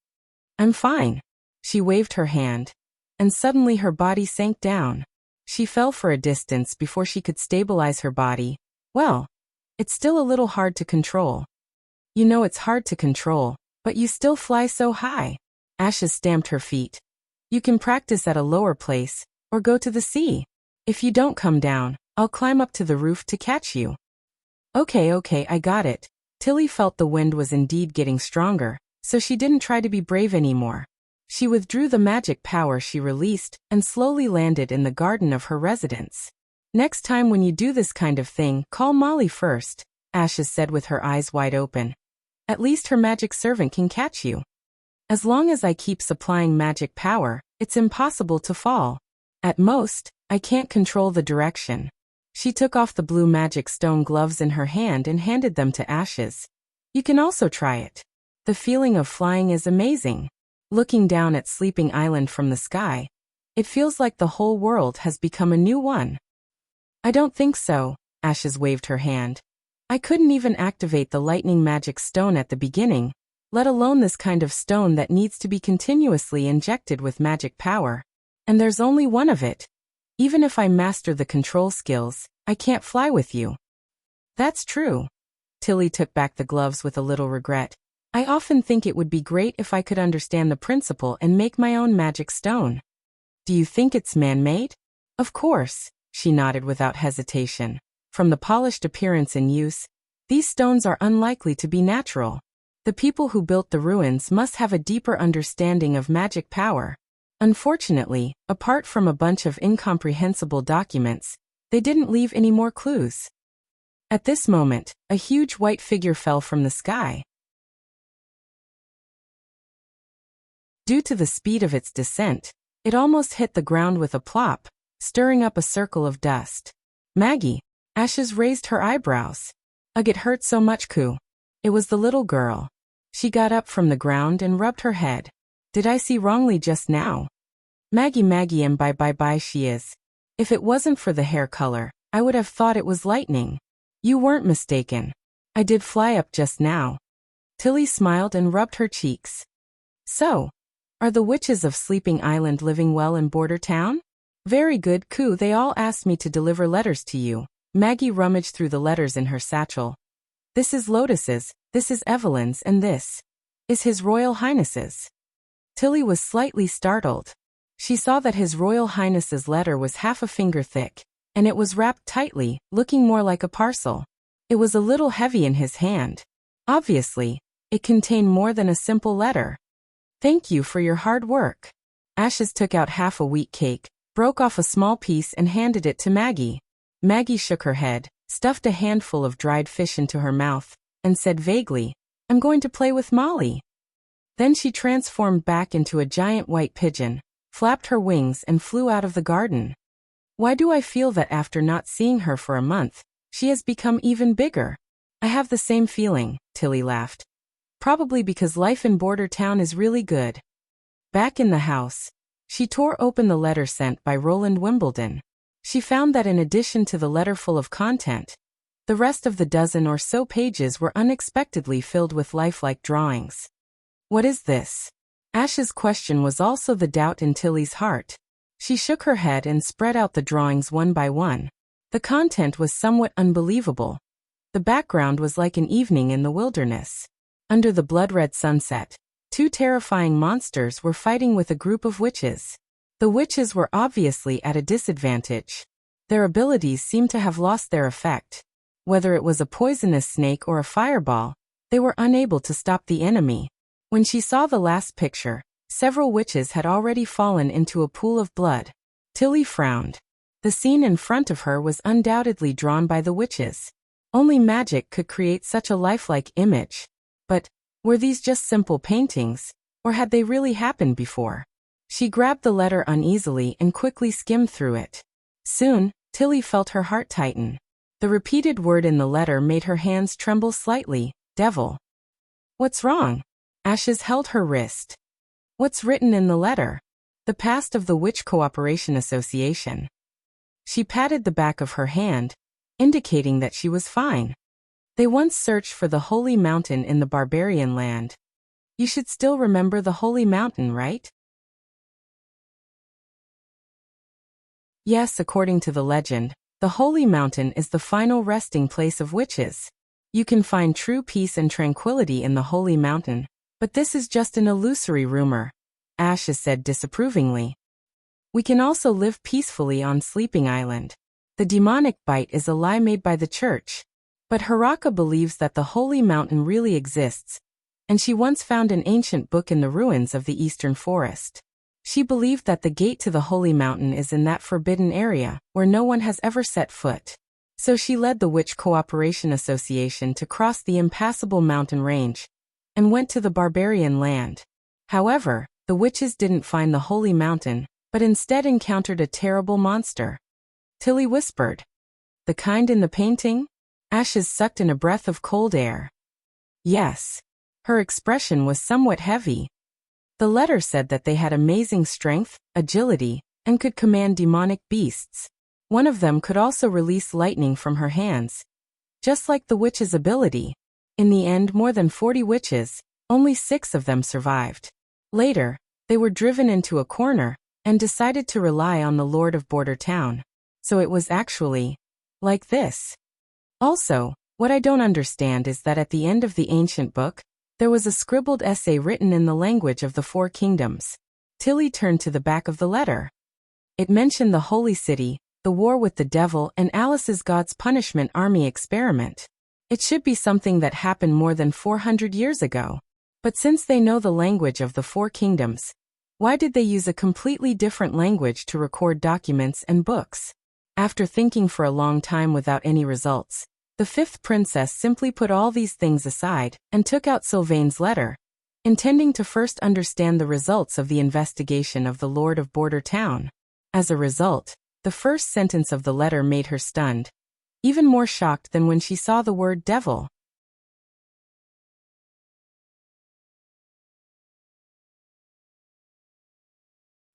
"I'm fine." She waved her hand, and suddenly her body sank down. She fell for a distance before she could stabilize her body. "Well, it's still a little hard to control." "You know it's hard to control, but you still fly so high." Ashes stamped her feet. "You can practice at a lower place, or go to the sea. If you don't come down, I'll climb up to the roof to catch you." Okay, I got it." Tilly felt the wind was indeed getting stronger, so she didn't try to be brave anymore. She withdrew the magic power she released and slowly landed in the garden of her residence. "Next time when you do this kind of thing, call Molly first," Ashes said with her eyes wide open. "At least her magic servant can catch you. As long as I keep supplying magic power, it's impossible to fall. At most, I can't control the direction." She took off the blue magic stone gloves in her hand and handed them to Ashes. "You can also try it. The feeling of flying is amazing. Looking down at Sleeping Island from the sky, it feels like the whole world has become a new one." "I don't think so," Ashes waved her hand. "I couldn't even activate the lightning magic stone at the beginning, let alone this kind of stone that needs to be continuously injected with magic power. And there's only one of it. Even if I master the control skills, I can't fly with you." "That's true." Tilly took back the gloves with a little regret. "I often think it would be great if I could understand the principle and make my own magic stone." "Do you think it's man-made?" "Of course," she nodded without hesitation. "From the polished appearance and use, these stones are unlikely to be natural. The people who built the ruins must have a deeper understanding of magic power. Unfortunately, apart from a bunch of incomprehensible documents, they didn't leave any more clues." At this moment, a huge white figure fell from the sky. Due to the speed of its descent, it almost hit the ground with a plop, stirring up a circle of dust. "Maggie!" Ashes raised her eyebrows. "Ugh, it hurt so much, Koo." It was the little girl. She got up from the ground and rubbed her head. "Did I see wrongly just now?" Maggie and bye she is. If it wasn't for the hair color, I would have thought it was lightning." "You weren't mistaken. I did fly up just now." Tilly smiled and rubbed her cheeks. "So, are the witches of Sleeping Island living well in Border Town?" "Very good, Koo. They all asked me to deliver letters to you." Maggie rummaged through the letters in her satchel. "This is Lotus's, this is Evelyn's, and this is His Royal Highness's." Tilly was slightly startled. She saw that His Royal Highness's letter was half a finger thick, and it was wrapped tightly, looking more like a parcel. It was a little heavy in his hand. Obviously, it contained more than a simple letter. "Thank you for your hard work." Ashes took out half a wheat cake, broke off a small piece and handed it to Maggie. Maggie shook her head, stuffed a handful of dried fish into her mouth, and said vaguely, "I'm going to play with Molly." Then she transformed back into a giant white pigeon, flapped her wings and flew out of the garden. "Why do I feel that after not seeing her for a month, she has become even bigger?" "I have the same feeling," Tilly laughed. "Probably because life in Border Town is really good." Back in the house, she tore open the letter sent by Roland Wimbledon. She found that in addition to the letter full of content, the rest of the dozen or so pages were unexpectedly filled with lifelike drawings. "What is this?" Ash's question was also the doubt in Tilly's heart. She shook her head and spread out the drawings one by one. The content was somewhat unbelievable. The background was like an evening in the wilderness. Under the blood-red sunset, two terrifying monsters were fighting with a group of witches. The witches were obviously at a disadvantage. Their abilities seemed to have lost their effect. Whether it was a poisonous snake or a fireball, they were unable to stop the enemy. When she saw the last picture, several witches had already fallen into a pool of blood. Tilly frowned. The scene in front of her was undoubtedly drawn by the witches. Only magic could create such a lifelike image. But, were these just simple paintings, or had they really happened before? She grabbed the letter uneasily and quickly skimmed through it. Soon, Tilly felt her heart tighten. The repeated word in the letter made her hands tremble slightly. Devil. What's wrong? Ashes held her wrist. What's written in the letter? The past of the Witch Cooperation Association. She patted the back of her hand, indicating that she was fine. They once searched for the Holy Mountain in the barbarian land. You should still remember the Holy Mountain, right? Yes, according to the legend, the Holy Mountain is the final resting place of witches. You can find true peace and tranquility in the Holy Mountain, but this is just an illusory rumor, Ashes said disapprovingly. We can also live peacefully on Sleeping Island. The demonic bite is a lie made by the church. But Haraka believes that the Holy Mountain really exists, and she once found an ancient book in the ruins of the Eastern Forest. She believed that the gate to the Holy Mountain is in that forbidden area, where no one has ever set foot. So she led the Witch Cooperation Association to cross the impassable mountain range, and went to the barbarian land. However, the witches didn't find the Holy Mountain, but instead encountered a terrible monster. Tilly whispered. The kind in the painting? Ashes sucked in a breath of cold air. Yes. Her expression was somewhat heavy. The letter said that they had amazing strength, agility, and could command demonic beasts. One of them could also release lightning from her hands. Just like the witch's ability. In the end, more than 40 witches, only 6 of them survived. Later, they were driven into a corner, and decided to rely on the Lord of Border Town. So it was actually like this. Also, what I don't understand is that at the end of the ancient book, there was a scribbled essay written in the language of the 4 kingdoms. Tilly turned to the back of the letter. It mentioned the Holy City, the war with the devil, and Alice's God's Punishment Army experiment. It should be something that happened more than 400 years ago. But since they know the language of the 4 kingdoms, why did they use a completely different language to record documents and books? After thinking for a long time without any results, the 5th princess simply put all these things aside and took out Sylvain's letter, intending to first understand the results of the investigation of the Lord of Border Town. As a result, the first sentence of the letter made her stunned, even more shocked than when she saw the word devil.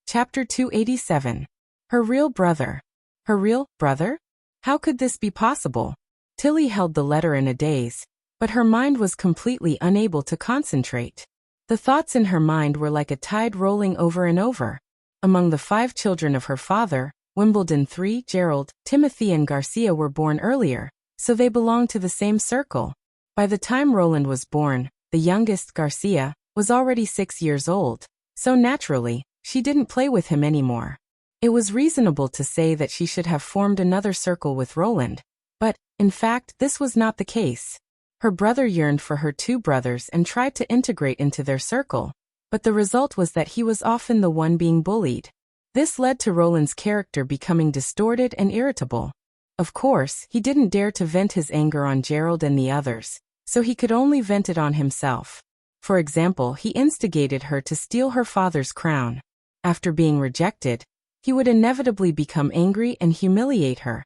Chapter 287. Her real brother. Her real brother? How could this be possible? Tilly held the letter in a daze, but her mind was completely unable to concentrate. The thoughts in her mind were like a tide rolling over and over. Among the 5 children of her father, Wimbledon 3, Gerald, Timothy and Garcia were born earlier, so they belonged to the same circle. By the time Roland was born, the youngest, Garcia, was already 6 years old, so naturally, she didn't play with him anymore. It was reasonable to say that she should have formed another circle with Roland, but, in fact, this was not the case. Her brother yearned for her 2 brothers and tried to integrate into their circle, but the result was that he was often the one being bullied. This led to Roland's character becoming distorted and irritable. Of course, he didn't dare to vent his anger on Gerald and the others, so he could only vent it on himself. For example, he instigated her to steal her father's crown. After being rejected, he would inevitably become angry and humiliate her,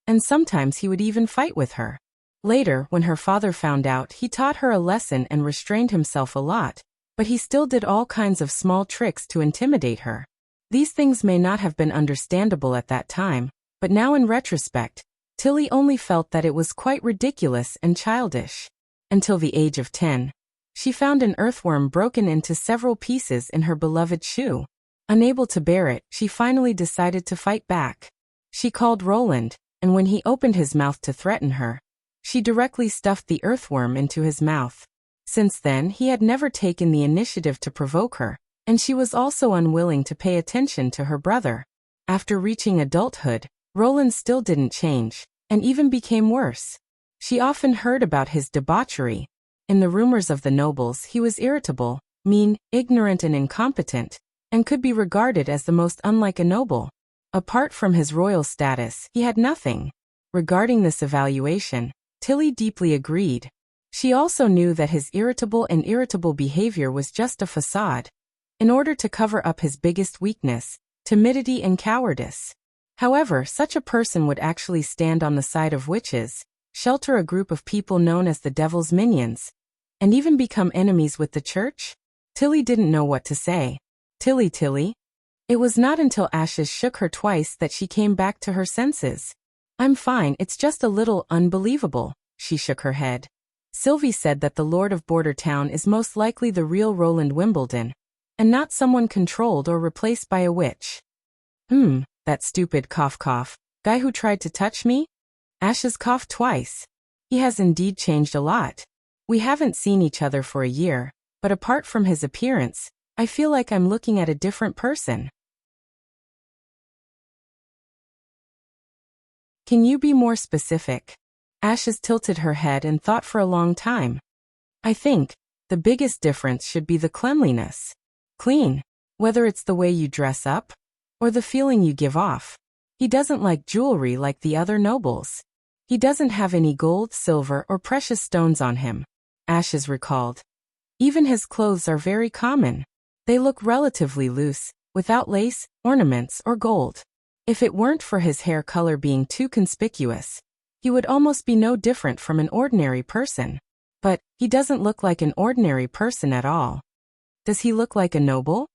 and sometimes he would even fight with her. Later, when her father found out, he taught her a lesson and restrained himself a lot, but he still did all kinds of small tricks to intimidate her. These things may not have been understandable at that time, but now in retrospect, Tilly only felt that it was quite ridiculous and childish. Until the age of 10, she found an earthworm broken into several pieces in her beloved shoe. Unable to bear it, she finally decided to fight back. She called Roland, and when he opened his mouth to threaten her, she directly stuffed the earthworm into his mouth. Since then, he had never taken the initiative to provoke her, And she was also unwilling to pay attention to her brother. After reaching adulthood, Roland still didn't change, and even became worse. She often heard about his debauchery. In the rumors of the nobles, he was irritable, mean, ignorant and incompetent, and could be regarded as the most unlike a noble. Apart from his royal status, he had nothing. Regarding this evaluation, Tilly deeply agreed. She also knew that his irritable behavior was just a facade, in order to cover up his biggest weakness, timidity and cowardice. However, such a person would actually stand on the side of witches, shelter a group of people known as the devil's minions, and even become enemies with the church? Tilly didn't know what to say. Tilly. It was not until Ashes shook her twice that she came back to her senses. I'm fine, it's just a little unbelievable. She shook her head. Sylvie said that the Lord of Border Town is most likely the real Roland Wimbledon, and not someone controlled or replaced by a witch. That stupid cough guy who tried to touch me? Ashes coughed twice. He has indeed changed a lot. We haven't seen each other for a year, but apart from his appearance, I feel like I'm looking at a different person. Can you be more specific? Ashes tilted her head and thought for a long time. I think the biggest difference should be the cleanliness. Clean, whether it's the way you dress up, or the feeling you give off. He doesn't like jewelry like the other nobles. He doesn't have any gold, silver, or precious stones on him, Ashes recalled. Even his clothes are very common. They look relatively loose, without lace, ornaments, or gold. If it weren't for his hair color being too conspicuous, he would almost be no different from an ordinary person. But he doesn't look like an ordinary person at all. Does he look like a noble?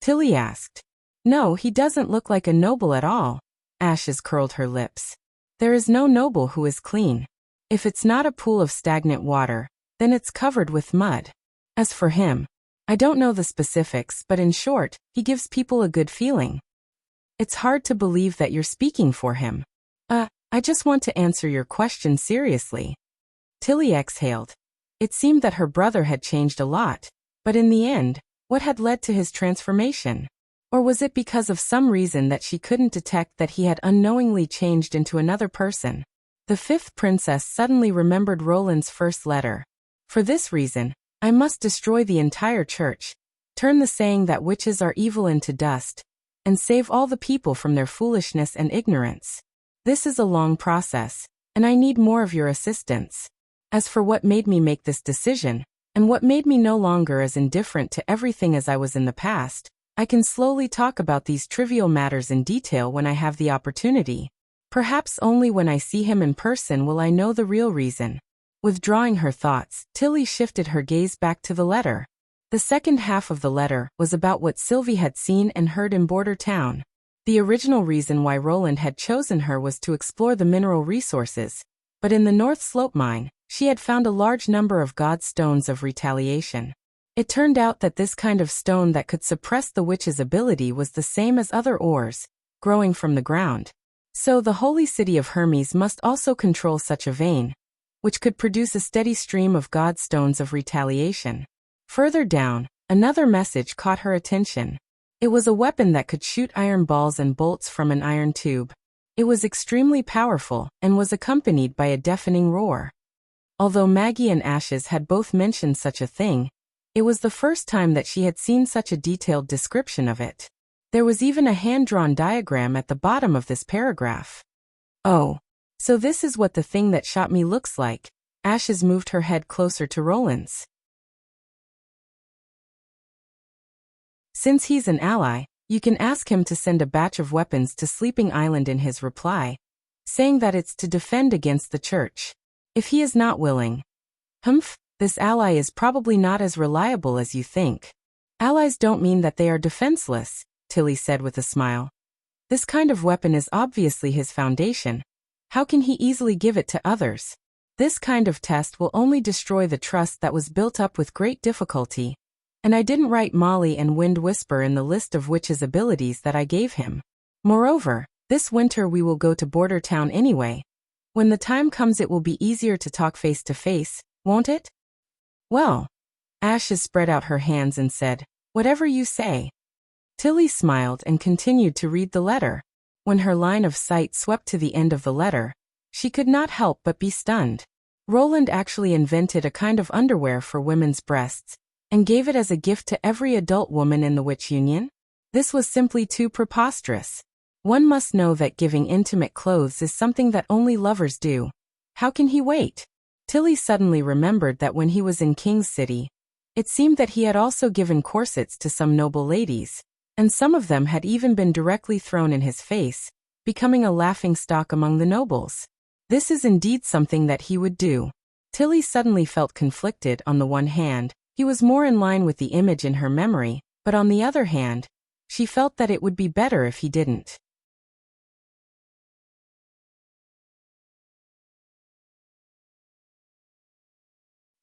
Tilly asked. No, he doesn't look like a noble at all. Ashes curled her lips. There is no noble who is clean. If it's not a pool of stagnant water, then it's covered with mud. As for him, I don't know the specifics, but in short, he gives people a good feeling. It's hard to believe that you're speaking for him. I just want to answer your question seriously. Tilly exhaled. It seemed that her brother had changed a lot, but in the end, what had led to his transformation? Or was it because of some reason that she couldn't detect that he had unknowingly changed into another person? The fifth princess suddenly remembered Roland's first letter. For this reason, I must destroy the entire church, turn the saying that witches are evil into dust, and save all the people from their foolishness and ignorance. This is a long process, and I need more of your assistance. As for what made me make this decision, and what made me no longer as indifferent to everything as I was in the past, I can slowly talk about these trivial matters in detail when I have the opportunity. Perhaps only when I see him in person will I know the real reason. Withdrawing her thoughts, Tilly shifted her gaze back to the letter. The second half of the letter was about what Sylvie had seen and heard in Border Town. The original reason why Roland had chosen her was to explore the mineral resources, but in the North Slope mine, she had found a large number of god stones of retaliation. It turned out that this kind of stone that could suppress the witch's ability was the same as other ores, growing from the ground. So the holy city of Hermes must also control such a vein, which could produce a steady stream of god stones of retaliation. Further down, another message caught her attention. It was a weapon that could shoot iron balls and bolts from an iron tube. It was extremely powerful and was accompanied by a deafening roar. Although Maggie and Ashes had both mentioned such a thing, it was the first time that she had seen such a detailed description of it. There was even a hand-drawn diagram at the bottom of this paragraph. Oh, so this is what the thing that shot me looks like. Ashes moved her head closer to Roland's. Since he's an ally, you can ask him to send a batch of weapons to Sleeping Island in his reply, saying that it's to defend against the church. If he is not willing, this ally is probably not as reliable as you think. Allies don't mean that they are defenseless, Tilly said with a smile. This kind of weapon is obviously his foundation. How can he easily give it to others? This kind of test will only destroy the trust that was built up with great difficulty. And I didn't write Molly and Wind Whisper in the list of witches' abilities that I gave him. Moreover, this winter we will go to Border Town anyway. When the time comes it will be easier to talk face to face, won't it? Well, Ashes spread out her hands and said, Whatever you say. Tilly smiled and continued to read the letter. When her line of sight swept to the end of the letter, she could not help but be stunned. Roland actually invented a kind of underwear for women's breasts, and gave it as a gift to every adult woman in the witch union? This was simply too preposterous. One must know that giving intimate clothes is something that only lovers do. How can he wait? Tilly suddenly remembered that when he was in King's City, it seemed that he had also given corsets to some noble ladies, and some of them had even been directly thrown in his face, becoming a laughingstock among the nobles. This is indeed something that he would do. Tilly suddenly felt conflicted. On the one hand, he was more in line with the image in her memory, but on the other hand, she felt that it would be better if he didn't.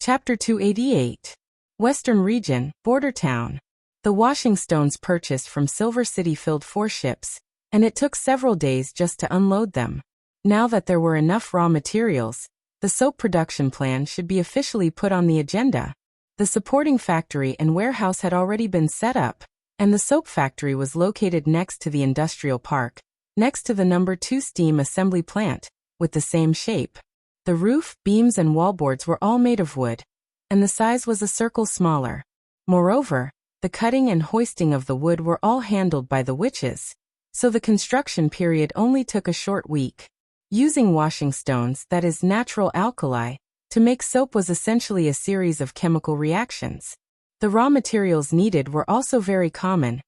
Chapter 288. Western Region, Border Town. The washing stones purchased from Silver City filled 4 ships, and it took several days just to unload them. Now that there were enough raw materials, the soap production plan should be officially put on the agenda. The supporting factory and warehouse had already been set up, and the soap factory was located next to the industrial park, next to the No. 2 steam assembly plant, with the same shape. The roof, beams and wallboards were all made of wood, and the size was a circle smaller. Moreover, the cutting and hoisting of the wood were all handled by the witches, so the construction period only took a short week. Using washing stones, that is natural alkali, to make soap was essentially a series of chemical reactions. The raw materials needed were also very common.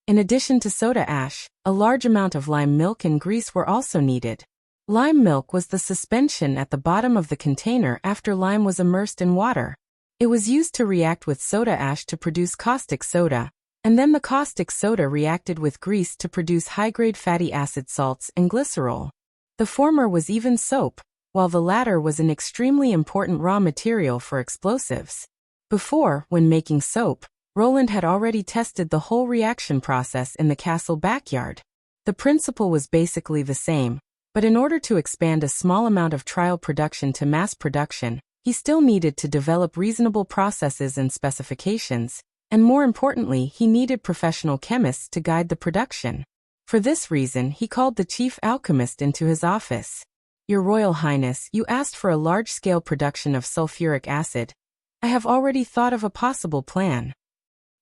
In addition to soda ash, a large amount of lime milk and grease were also needed. Lime milk was the suspension at the bottom of the container after lime was immersed in water. It was used to react with soda ash to produce caustic soda, and then the caustic soda reacted with grease to produce high-grade fatty acid salts and glycerol. The former was even soap, while the latter was an extremely important raw material for explosives. Before, when making soap, Roland had already tested the whole reaction process in the castle backyard. The principle was basically the same, but in order to expand a small amount of trial production to mass production, he still needed to develop reasonable processes and specifications, and more importantly, he needed professional chemists to guide the production. For this reason, he called the chief alchemist into his office. "Your Royal Highness, you asked for a large-scale production of sulfuric acid. I have already thought of a possible plan."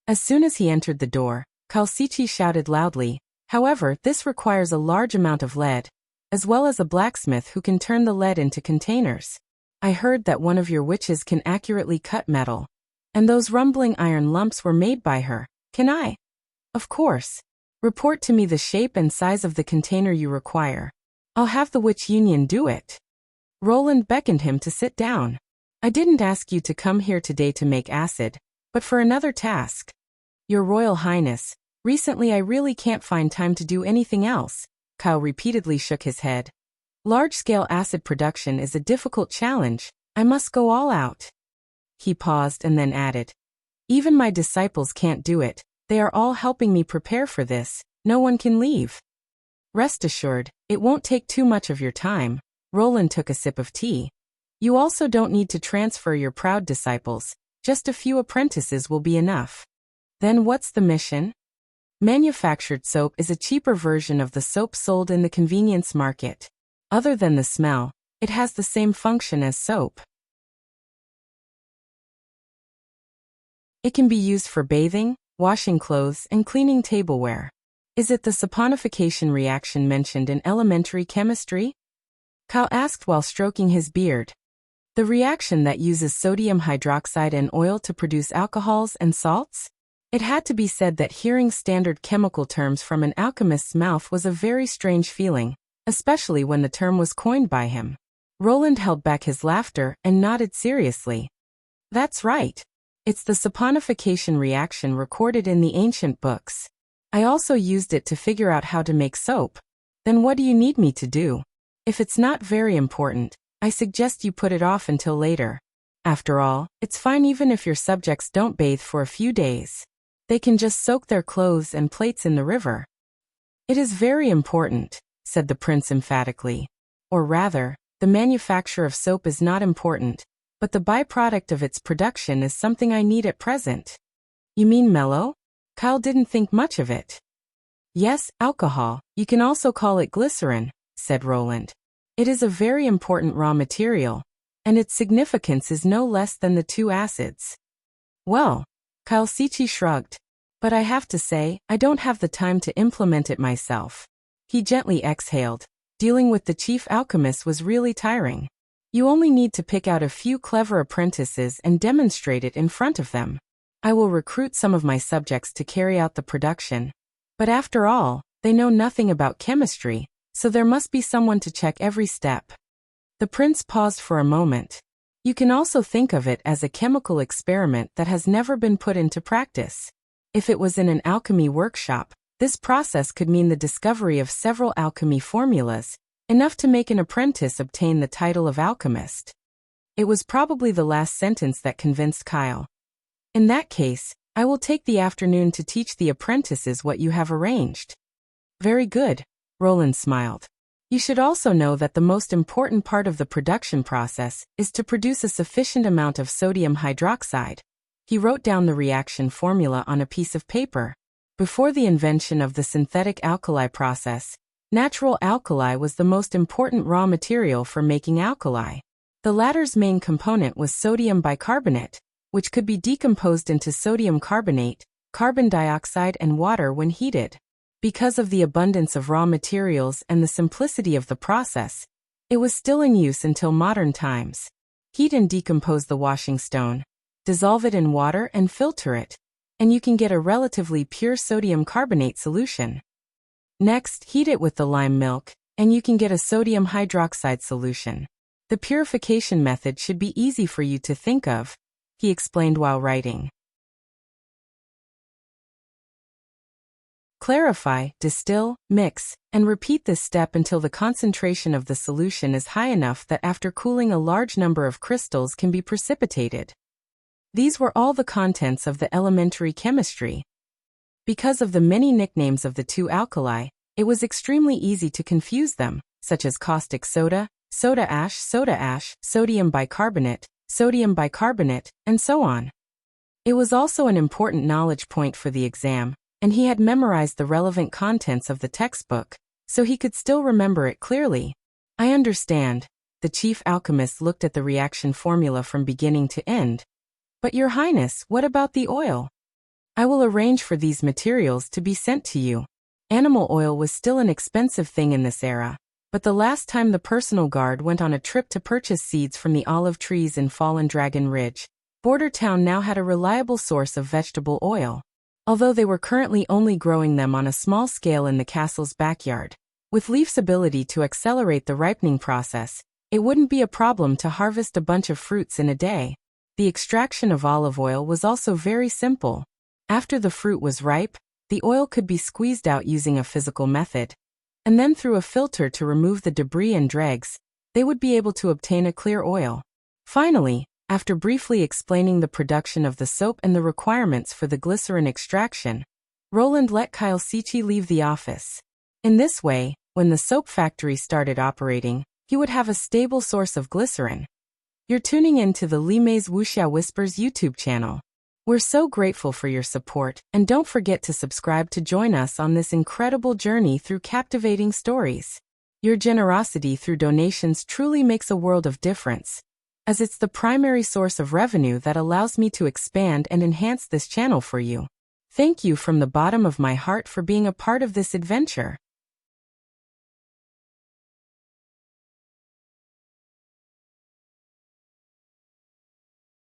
As soon as he entered the door, Kalsichi shouted loudly, "However, this requires a large amount of lead, as well as a blacksmith who can turn the lead into containers. I heard that one of your witches can accurately cut metal, and those rumbling iron lumps were made by her. Can I?" "Of course. Report to me the shape and size of the container you require. I'll have the witch union do it." Roland beckoned him to sit down. "I didn't ask you to come here today to make acid, but for another task." "Your Royal Highness, recently I really can't find time to do anything else." Kao repeatedly shook his head. "Large-scale acid production is a difficult challenge. I must go all out." He paused and then added, "Even my disciples can't do it. They are all helping me prepare for this. No one can leave." "Rest assured, it won't take too much of your time." Roland took a sip of tea. "You also don't need to transfer your proud disciples. Just a few apprentices will be enough." "Then what's the mission?" "Manufactured soap is a cheaper version of the soap sold in the convenience market. Other than the smell, it has the same function as soap. It can be used for bathing, washing clothes, and cleaning tableware. Is it the saponification reaction mentioned in elementary chemistry?" Kao asked while stroking his beard. "The reaction that uses sodium hydroxide and oil to produce alcohols and salts?" It had to be said that hearing standard chemical terms from an alchemist's mouth was a very strange feeling, especially when the term was coined by him. Roland held back his laughter and nodded seriously. "That's right. It's the saponification reaction recorded in the ancient books. I also used it to figure out how to make soap. Then what do you need me to do? If it's not very important, I suggest you put it off until later. After all, it's fine even if your subjects don't bathe for a few days. They can just soak their clothes and plates in the river." "It is very important," said the prince emphatically. "Or rather, the manufacture of soap is not important, but the byproduct of its production is something I need at present." "You mean mellow?" Kyle didn't think much of it. Yes, alcohol, you can also call it glycerin, said Roland. It is a very important raw material, and its significance is no less than the two acids. Well, Kyle shrugged. But I have to say, I don't have the time to implement it myself. He gently exhaled. Dealing with the chief alchemist was really tiring. You only need to pick out a few clever apprentices and demonstrate it in front of them. I will recruit some of my subjects to carry out the production. But after all, they know nothing about chemistry, so there must be someone to check every step. The prince paused for a moment. You can also think of it as a chemical experiment that has never been put into practice. If it was in an alchemy workshop, this process could mean the discovery of several alchemy formulas, enough to make an apprentice obtain the title of alchemist. It was probably the last sentence that convinced Kyle. In that case, I will take the afternoon to teach the apprentices what you have arranged. Very good, Roland smiled. You should also know that the most important part of the production process is to produce a sufficient amount of sodium hydroxide. He wrote down the reaction formula on a piece of paper. Before the invention of the synthetic alkali process, natural alkali was the most important raw material for making alkali. The latter's main component was sodium bicarbonate, which could be decomposed into sodium carbonate, carbon dioxide and water when heated. Because of the abundance of raw materials and the simplicity of the process, it was still in use until modern times. Heat and decompose the washing stone, dissolve it in water and filter it, and you can get a relatively pure sodium carbonate solution. Next, heat it with the lime milk, and you can get a sodium hydroxide solution. The purification method should be easy for you to think of, he explained while writing. Clarify, distill, mix, and repeat this step until the concentration of the solution is high enough that after cooling a large number of crystals can be precipitated. These were all the contents of the elementary chemistry. Because of the many nicknames of the two alkali, it was extremely easy to confuse them, such as caustic soda, soda ash, sodium bicarbonate, and so on. It was also an important knowledge point for the exam, and he had memorized the relevant contents of the textbook, so he could still remember it clearly. I understand. The chief alchemist looked at the reaction formula from beginning to end. But Your Highness, what about the oil? I will arrange for these materials to be sent to you. Animal oil was still an expensive thing in this era, but the last time the personal guard went on a trip to purchase seeds from the olive trees in Fallen Dragon Ridge, Border Town now had a reliable source of vegetable oil. Although they were currently only growing them on a small scale in the castle's backyard. With Leaf's ability to accelerate the ripening process, it wouldn't be a problem to harvest a bunch of fruits in a day. The extraction of olive oil was also very simple. After the fruit was ripe, the oil could be squeezed out using a physical method. And then through a filter to remove the debris and dregs, they would be able to obtain a clear oil. Finally, after briefly explaining the production of the soap and the requirements for the glycerin extraction, Roland let Kyle leave the office. In this way, when the soap factory started operating, he would have a stable source of glycerin. You're tuning in to the Lime's Wuxia Whispers YouTube channel. We're so grateful for your support, and don't forget to subscribe to join us on this incredible journey through captivating stories. Your generosity through donations truly makes a world of difference, as it's the primary source of revenue that allows me to expand and enhance this channel for you. Thank you from the bottom of my heart for being a part of this adventure.